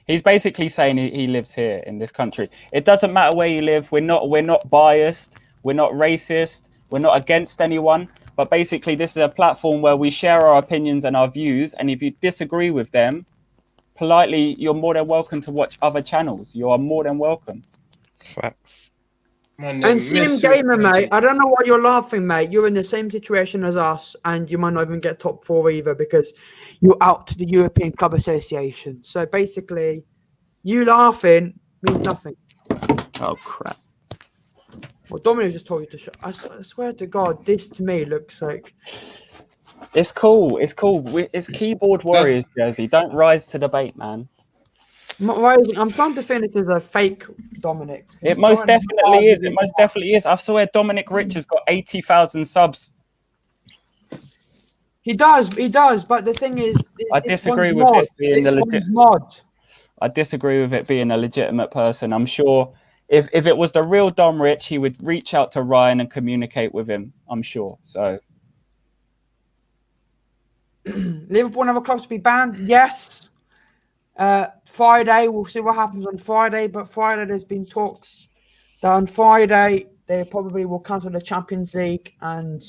He's basically saying he lives here in this country. It doesn't matter where you live. We're not biased. We're not racist. We're not against anyone. But basically, this is a platform where we share our opinions and our views. And if you disagree with them, politely, you're more than welcome to watch other channels. You are more than welcome. Facts. Man, And them same mess gamer, with mate. legend. I don't know why you're laughing, mate. You're in the same situation as us, and you might not even get top 4 either because you're out to the European Club Association. So basically, you laughing means nothing. Oh, crap. Well, Dominic just told you to shut. I swear to God, this to me looks like. It's cool. It's cool. It's keyboard warriors jersey. Don't rise to the bait, man. I'm starting to think this is a fake Dominic. It most definitely is. It most definitely is. I swear Dominic Rich has got 80,000 subs. He does, but the thing is, I disagree with this being the legit mod. I disagree with it being a legitimate person. I'm sure if it was the real Dom Rich, he would reach out to Ryan and communicate with him. I'm sure. So Liverpool and other clubs to be banned. Yes. Friday, we'll see what happens on Friday. But Friday, there's been talks that on Friday they probably will cancel the Champions League and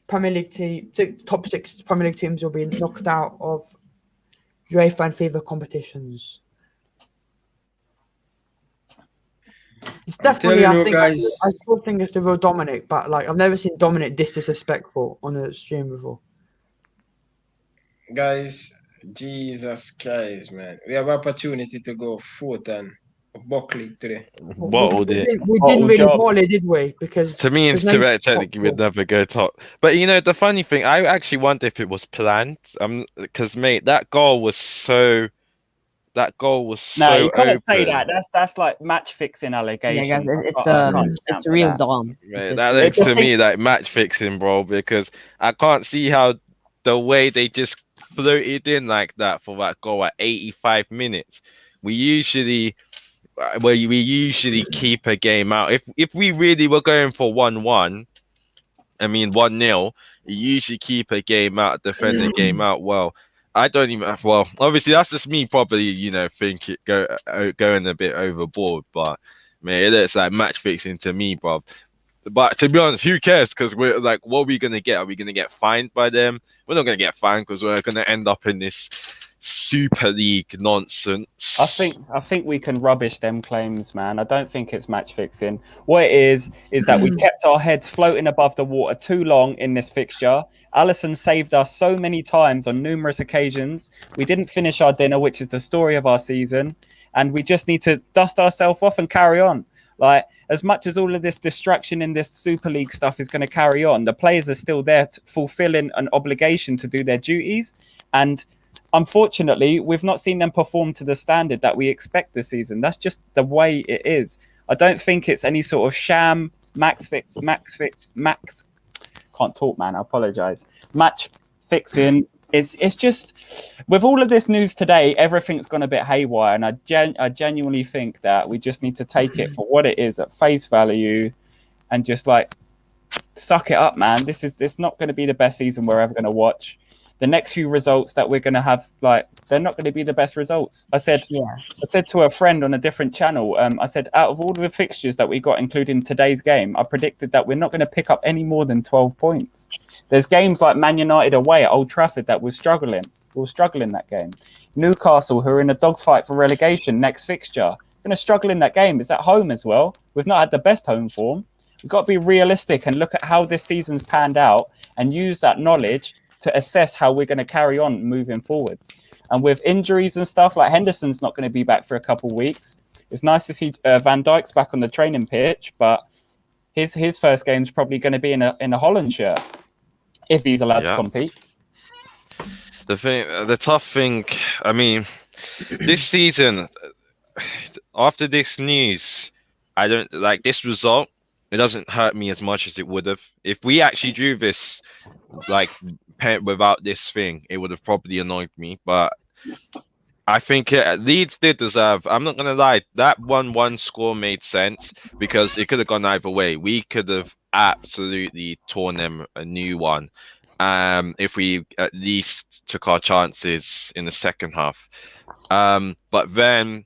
Premier League top 6 Premier League teams will be knocked out of UEFA and FIFA competitions. It's definitely, I still think it's the real Dominic, but like I've never seen Dominic this disrespectful on a stream before. Guys, Jesus Christ, man. We have opportunity to go fourth and Buckley today. Bottled it. We didn't really ball it, did we? Because to me, it's technically we'd never go top. But you know, the funny thing, I actually wonder if it was planned. Because mate, that goal was so. No, you can't say that. That's like match fixing allegations. Yeah, guys, it's real dumb. Mate, that looks to me like match fixing, bro. Because I can't see how the way they just floated in like that for that goal at 85 minutes. We usually keep a game out. If we really were going for 1-1, I mean 1-0, you usually keep a game out, defend the game out well. I don't even. Well, obviously that's just me probably, think it going a bit overboard. But man, it looks like match fixing to me, bro. But to be honest, who cares? Because we're like, what are we gonna get? Are we gonna get fined by them? We're not gonna get fined because we're gonna end up in this Super League nonsense. I think we can rubbish them claims, man. I don't think it's match fixing. What it is that we kept our heads floating above the water too long in this fixture. Alisson saved us so many times on numerous occasions. We didn't finish our dinner, which is the story of our season, and we just need to dust ourselves off and carry on. Like, as much as all of this distraction in this Super League stuff is going to carry on, the players are still there fulfilling an obligation to do their duties. And unfortunately, we've not seen them perform to the standard that we expect this season. That's just the way it is. I don't think it's any sort of sham, max. Can't talk, man. I apologize. Match fixing. It's just, with all of this news today, everything's gone a bit haywire, and I genuinely think that we just need to take it for what it is at face value, and just like suck it up, man. It's not going to be the best season we're ever going to watch. The next few results that we're going to have, like, they're not going to be the best results. I said to a friend on a different channel, I said, out of all the fixtures that we got, including today's game, I predicted that we're not going to pick up any more than 12 points. There's games like Man United away at Old Trafford that we're struggling. We'll struggle in that game. Newcastle, who are in a dogfight for relegation, next fixture, going to struggle in that game. It's at home as well. We've not had the best home form. We've got to be realistic and look at how this season's panned out and use that knowledge to assess how we're going to carry on moving forwards. And with injuries and stuff, like Henderson's not going to be back for a couple of weeks. It's nice to see Van Dijk's back on the training pitch, but his first game's probably going to be in a Holland shirt if he's allowed to compete. The tough thing, I mean, this season, after this news, I don't like this result. It doesn't hurt me as much as it would have. If we actually drew this, like, without this thing, it would have probably annoyed me. But I think Leeds did deserve. I'm not gonna lie, that 1-1 score made sense because it could have gone either way. We could have absolutely torn them a new one. If we at least took our chances in the second half. But then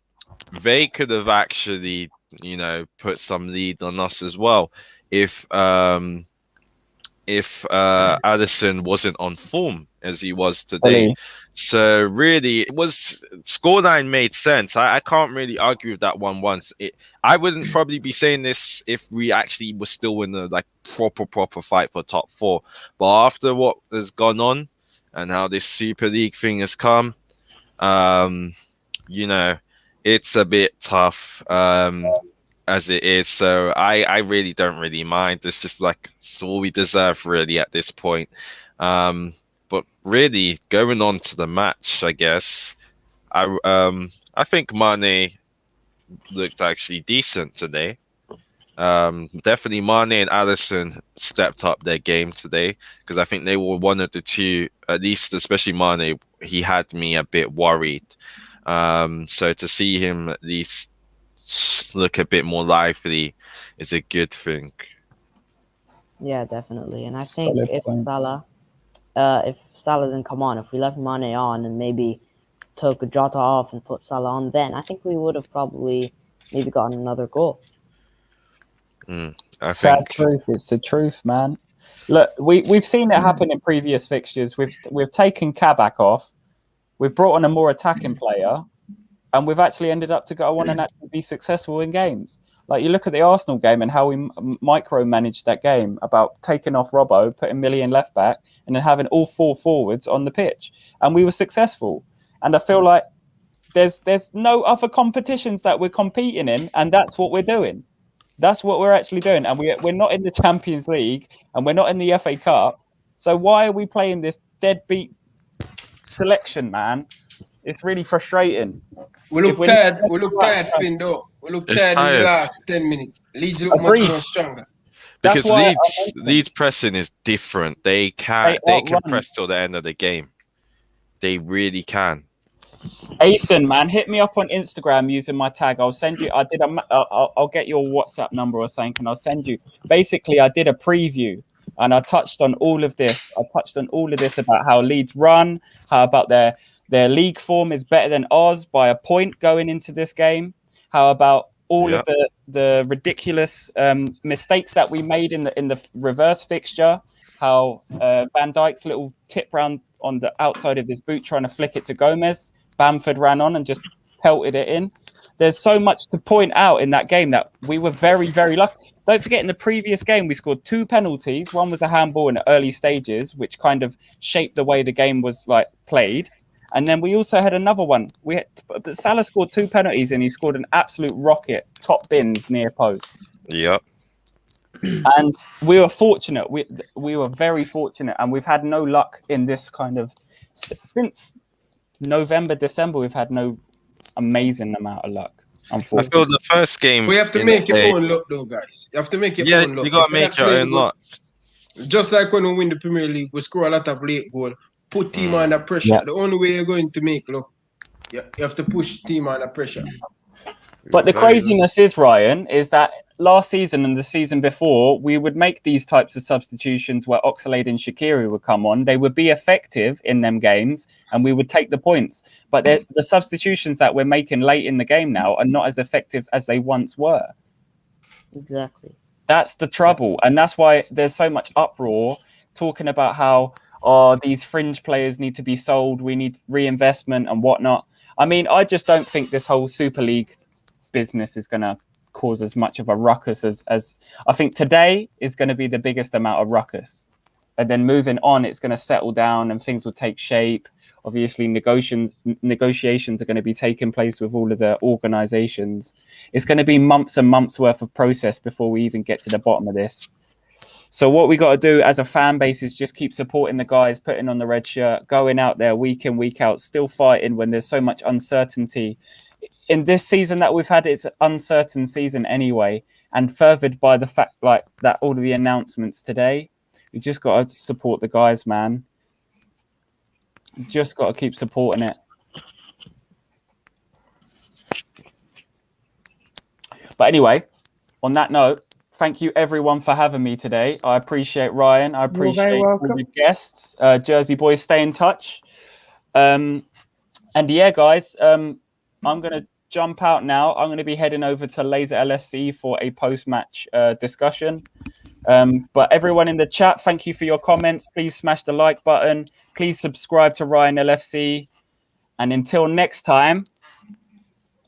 they could have actually, put some lead on us as well if Addison wasn't on form as he was today. Ollie. So really, scoreline made sense. I can't really argue with that one once. I wouldn't probably be saying this if we actually were still in the proper fight for top 4. But after what has gone on and how this Super League thing has come, it's a bit tough as it is. So I really don't really mind. It's just it's all we deserve really at this point. But really going on to the match, I guess I think Mane looked actually decent today. Definitely Mane and Alisson stepped up their game today, because I think they were one of the two, at least especially Mane, he had me a bit worried. So to see him at least look a bit more lively is a good thing. Yeah, definitely. And I think Solid if points. Salah didn't come on, if we left Mane on and maybe took Jota off and put Salah on, then I think we would have probably maybe gotten another goal. Sad truth. It's the truth, man. Look, we've seen it happen in previous fixtures. We've taken Kabak off. We've brought on a more attacking player, and we've actually ended up to go on and actually be successful in games. Like, you look at the Arsenal game and how we micromanaged that game about taking off Robbo, putting Millie in left back, and then having all 4 forwards on the pitch, and we were successful. And I feel like there's no other competitions that we're competing in, and that's what we're doing. That's what we're actually doing, and we're not in the Champions League, and we're not in the FA Cup. So why are we playing this deadbeat selection, man? It's really frustrating. We look tired, Finn, though. We look tired in the last 10 minutes. Leeds look much more stronger. Because Leeds pressing is different. They can press till the end of the game. They really can. Asen, man, hit me up on Instagram using my tag. I'll send you. I'll get your WhatsApp number or something, and I'll send you. Basically, I did a preview, and I touched on all of this. About how Leeds run, how about their league form is better than ours by a point going into this game. How about all of the ridiculous mistakes that we made in the reverse fixture? How Van Dijk's little tip round on the outside of his boot trying to flick it to Gomez. Bamford ran on and just pelted it in. There's so much to point out in that game that we were very, very lucky. Don't forget, in the previous game, we scored 2 penalties. One was a handball in the early stages, which kind of shaped the way the game was played. And then we also had another one. But Salah scored 2 penalties, and he scored an absolute rocket, top bins near post. Yep. And we were fortunate. We were very fortunate, and we've had no luck in this kind of since November, December. We've had no amazing amount of luck. Unfortunately, I feel the first game. We have to make your own luck, though, guys. You have to make your own luck. You gotta make your own luck. Just like when we win the Premier League, we score a lot of late goal, put team under pressure. Yeah. The only way you're going to make luck, you have to push team under pressure. But the craziness is, Ryan, is that last season and the season before, we would make these types of substitutions where Oxlade and Shaqiri would come on. They would be effective in them games, and we would take the points. But the substitutions that we're making late in the game now are not as effective as they once were. Exactly. That's the trouble. And that's why there's so much uproar talking about how, these fringe players need to be sold. We need reinvestment and whatnot. I mean, I just don't think this whole Super League business is going to cause as much of a ruckus as I think today is going to be the biggest amount of ruckus. And then moving on, it's going to settle down and things will take shape. Obviously, negotiations are going to be taking place with all of the organizations. It's going to be months and months worth of process before we even get to the bottom of this. So what we got to do as a fan base is just keep supporting the guys, putting on the red shirt, going out there week in, week out, still fighting when there's so much uncertainty. In this season that we've had, it's an uncertain season anyway, and furthered by the fact that all of the announcements today. We just got to support the guys, man. Just got to keep supporting it. But anyway, on that note, thank you everyone for having me today. I appreciate Ryan. I You're very appreciate all welcome. the guests. Jersey boys, stay in touch. And yeah, guys, I'm gonna jump out now. I'm gonna be heading over to Laser LFC for a post-match discussion. But everyone in the chat, thank you for your comments. Please smash the like button. Please subscribe to Ryan LFC. And until next time,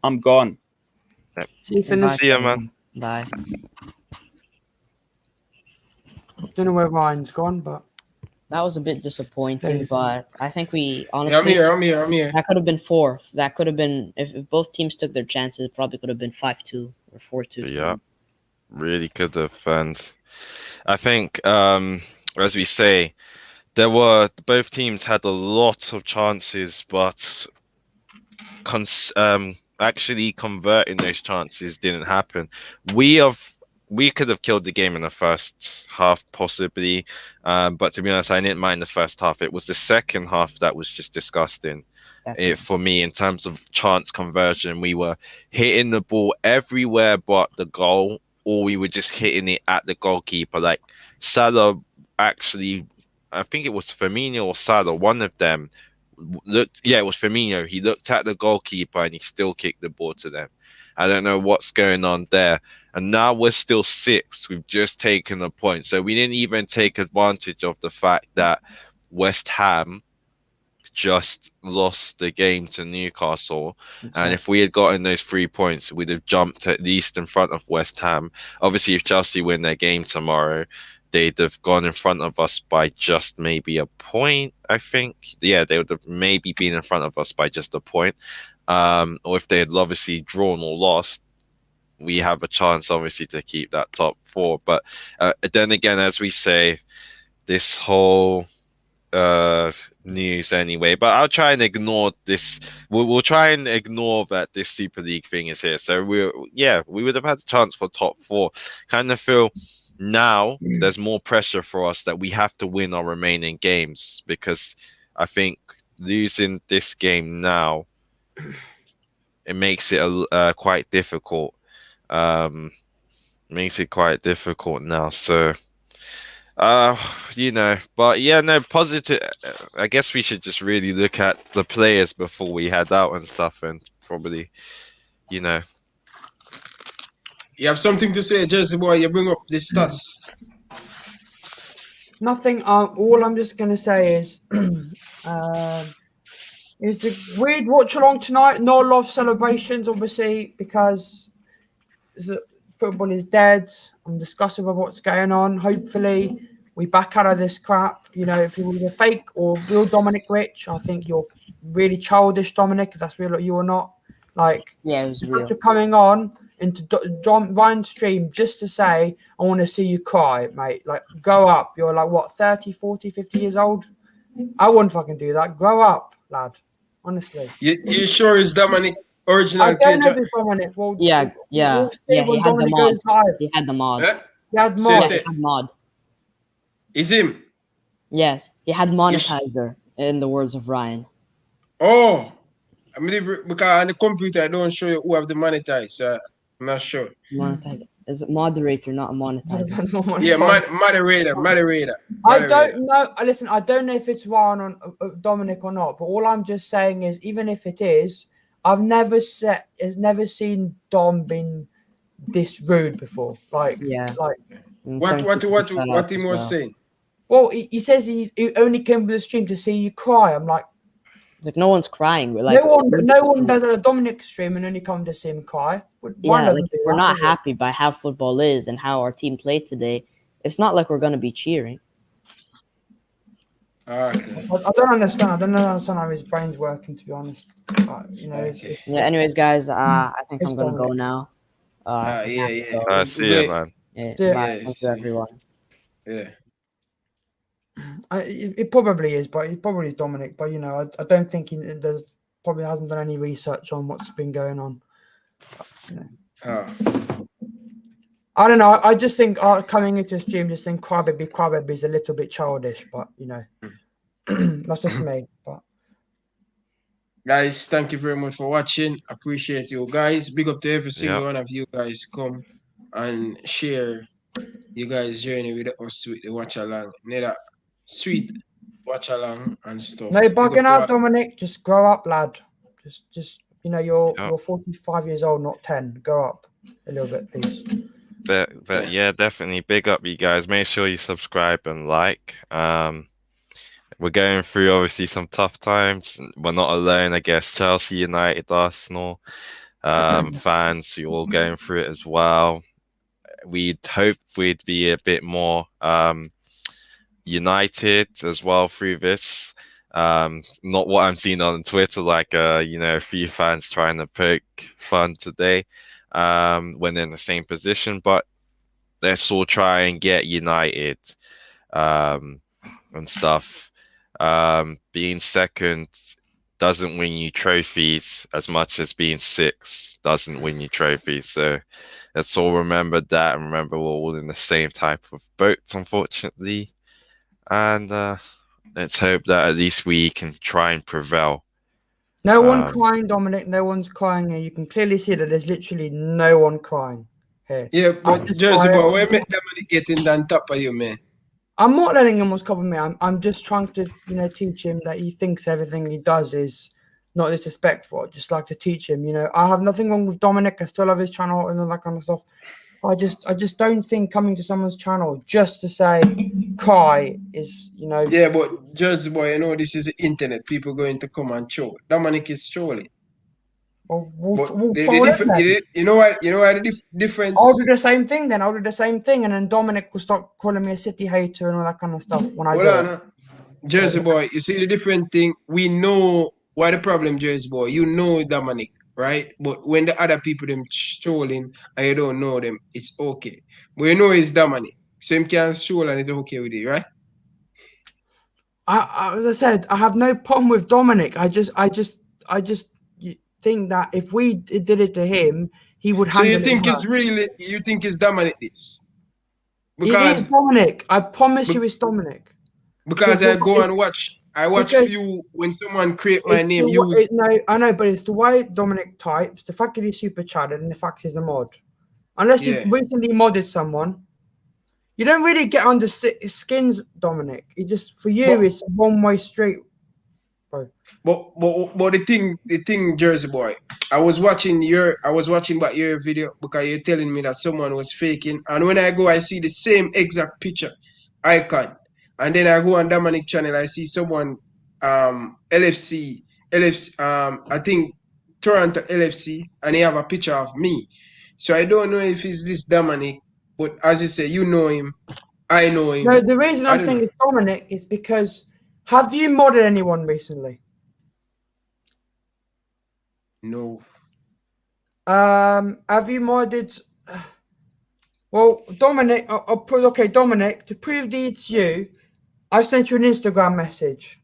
I'm gone. See you, Finn. See ya, man. Bye. Don't know where Ryan's gone, but That was a bit disappointing, Thanks. but I think we Yeah, I'm honestly here. I'm here. I'm here. that could have been 4. That could have been if both teams took their chances. It probably could have been 5-2 or 4-2. Yeah, really could have. And I think, as we say, both teams had a lot of chances, but actually converting those chances didn't happen. We could have killed the game in the first half, possibly. But to be honest, I didn't mind the first half. It was the second half that was just disgusting. For me, in terms of chance conversion, we were hitting the ball everywhere but the goal, or we were just hitting it at the goalkeeper. Like Salah, actually, I think it was Firmino or Salah, one of them looked. Yeah, it was Firmino. He looked at the goalkeeper and he still kicked the ball to them. I don't know what's going on there. And now we're still 6th. We've just taken a point. So we didn't even take advantage of the fact that West Ham just lost the game to Newcastle. And if we had gotten those 3 points, we'd have jumped at least in front of West Ham. Obviously, if Chelsea win their game tomorrow, they'd have gone in front of us by just maybe a point, I think. Yeah, they would have maybe been in front of us by just a point. Or if they had obviously drawn or lost, we have a chance, obviously, to keep that top 4. But then again, as we say, this whole news anyway. But I'll try and ignore this. We'll try and ignore that this Super League thing is here. So we would have had a chance for top 4. Kind of feel now there's more pressure for us that we have to win our remaining games, because I think losing this game now, it makes it quite difficult. Makes it quite difficult now. So, but yeah, no, positive. I guess we should just really look at the players before we head out and stuff, and probably, You have something to say, Jersey boy? You bring up the stats. nothing. All I'm just gonna say is, it's a weird watch along tonight. Not a lot of celebrations, obviously, because football is dead. I'm disgusted with what's going on. Hopefully, we back out of this crap. If you're either fake or real Dominic Rich, I think you're really childish, Dominic. If that's real or you or not, Yeah, it was real. you're coming on into John Ryan's stream just to say, I want to see you cry, mate. Go up. You're 30, 40, 50 years old? I wouldn't fucking do that. Grow up, lad. Honestly. You sure it's Dominic original I don't page? know if it's Dominic. Well, Yeah. We'll see He when had the Dominic mod. goes live. He had the mod. Huh? He had Say, mod. say. He had mod. Is him? Yes, he had monetizer. In the words of Ryan. Oh, because on the computer I don't show you who have the monetized. So I'm not sure. Monetizer. Is it moderator, not a monetizer? Yeah, moderator. I don't know. Listen, I don't know if it's Ryan or Dominic or not, but all I'm just saying is, even if it is, I've never seen Dom being this rude before. What he was saying? Well, he says he only came to the stream to see you cry. I'm like, It's like no one's crying. We're no one does a Dominic stream and only come to see him cry. We're not happy by how football is and how our team played today. It's not like we're going to be cheering. Okay. I don't understand. I don't understand how his brain's working, to be honest. Anyways, guys, I think I'm going to go now. see you, man. Bye. Thank you, everyone. Yeah. It probably is, but it probably is Dominic. But I don't think there's probably hasn't done any research on what's been going on. I don't know. I just think coming into stream, just saying crybaby is a little bit childish, but that's just me. But guys, thank you very much for watching. Appreciate you guys. Big up to every single one of you guys. Come and share you guys journey with us with the watch along. Need sweet watch along and stuff. No Big up bugging to out, all- Dominic. Just grow up, lad. Just you're Yep. you're 45 years old, not 10. Go up a little bit, please. But yeah, definitely big up you guys. Make sure you subscribe and like. We're going through obviously some tough times. We're not alone, I guess. Chelsea, United, Arsenal, fans, you're all going through it as well. We'd hope we'd be a bit more united as well through this. Not what I'm seeing on Twitter, like a few fans trying to poke fun today when they're in the same position, but let's all try and get united and stuff. Being second doesn't win you trophies as much as being sixth doesn't win you trophies. So let's all remember that and remember we're all in the same type of boat, unfortunately. And let's hope that at least we can try and prevail. No one crying, Dominic. No one's crying here. You can clearly see that there's literally no one crying here. Yeah, I'm but just Jersey quiet. boy, where make that money getting on top of you, man? I'm not letting him what's copy me. I'm just trying to, teach him that he thinks everything he does is not disrespectful. I just like to teach him, I have nothing wrong with Dominic. I still love his channel and all that kind of stuff. I just don't think coming to someone's channel just to say cry is, Yeah, but Jersey boy, this is the internet. People going to come and troll. Dominic is trolling. we'll The troll him different, then. you know what the difference? I'll do the same thing then. I'll do the same thing, and then Dominic will start calling me a city hater and all that kind of stuff when I Hold do on, it. Jersey boy, you see the different thing? We know why the problem, Jersey boy. You know Dominic, right? But when the other people them trolling and you don't know them, it's okay. But you know it's Dominic. So him can troll and it's okay with it, right? As I said, I have no problem with Dominic. I just think that if we did it to him, he would So handle you think it it's really you think it's Dominic this? It is Dominic. I promise you, it's Dominic. Because I go and watch. I watch because few when someone create my name. No, I know, but it's the way Dominic types, the fact that he's super chatted, and the fact he's a mod. Unless you've recently modded someone, you don't really get under skins, Dominic. It just for you, it's a one-way street. Bro. But the thing, Jersey boy, I was watching back your video because you're telling me that someone was faking, and when I go, I see the same exact picture icon, and then I go on Dominic channel, I see someone LFC, I think Toronto LFC, and they have a picture of me. So I don't know if it's this Dominic, but as you say, you know him, I know him. No, the reason I'm saying it's Dominic is because have you modded anyone recently? No. Have you modded? Well, Dominic, Dominic, to prove that it's you, I've sent you an Instagram message.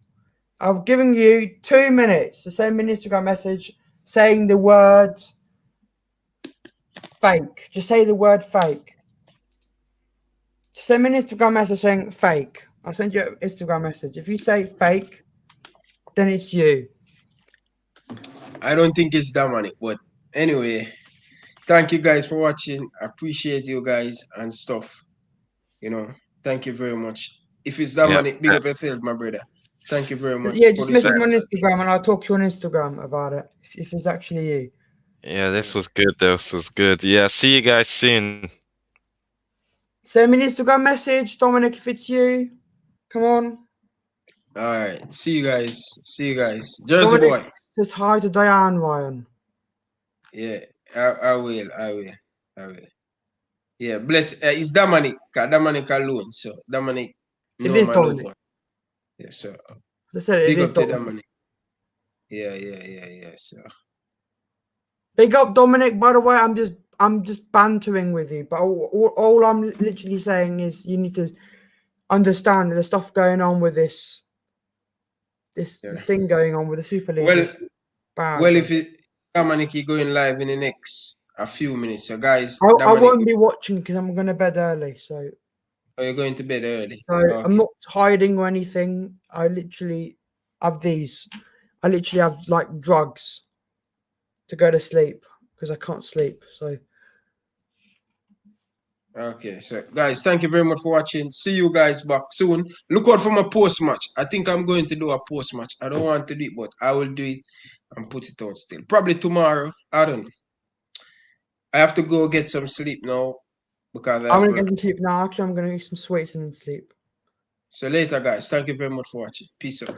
I'm giving you 2 minutes to send me an Instagram message saying the word fake. Just say the word fake. Send me an Instagram message saying fake. I'll send you an Instagram message. If you say fake, then it's you. I don't think it's Dominic, but anyway, thank you guys for watching. I appreciate you guys and stuff. Thank you very much. If it's Dominic, big up yourself, my brother. Thank you very much. Yeah, just message me on Instagram and I'll talk to you on Instagram about it if it's actually you. Yeah, this was good. This was good. Yeah, see you guys soon. Send me an Instagram message, Dominic, if it's you. Come on. All right. See you guys. Jersey Dominic boy. says hi to Diane, Ryan. Yeah, I will. Yeah, bless. It's Dominic. Dominic alone. So Dominic. It is Dominic. Yeah, so. As I said, it is Dominic. Yeah. So. Big up Dominic. By the way, I'm just bantering with you, but all I'm literally saying is you need to understand that there's stuff going on with this thing going on with the Super League. Well, if Dominic is going live in the next a few minutes, so guys, I won't be watching because I'm going to bed early. So. Oh, you're going to bed early. So okay. I'm not hiding or anything. I literally have these. I literally have like drugs to go to sleep because I can't sleep. So Okay, so guys, thank you very much for watching. See you guys back soon. Look out for my post match. I think I'm going to do a post match. I don't want to do it, but I will do it and put it out still. Probably tomorrow. I don't know. I have to go get some sleep now because I'm gonna get some sleep now. Actually, I'm gonna eat some sweets and then sleep. So later, guys. Thank you very much for watching. Peace out.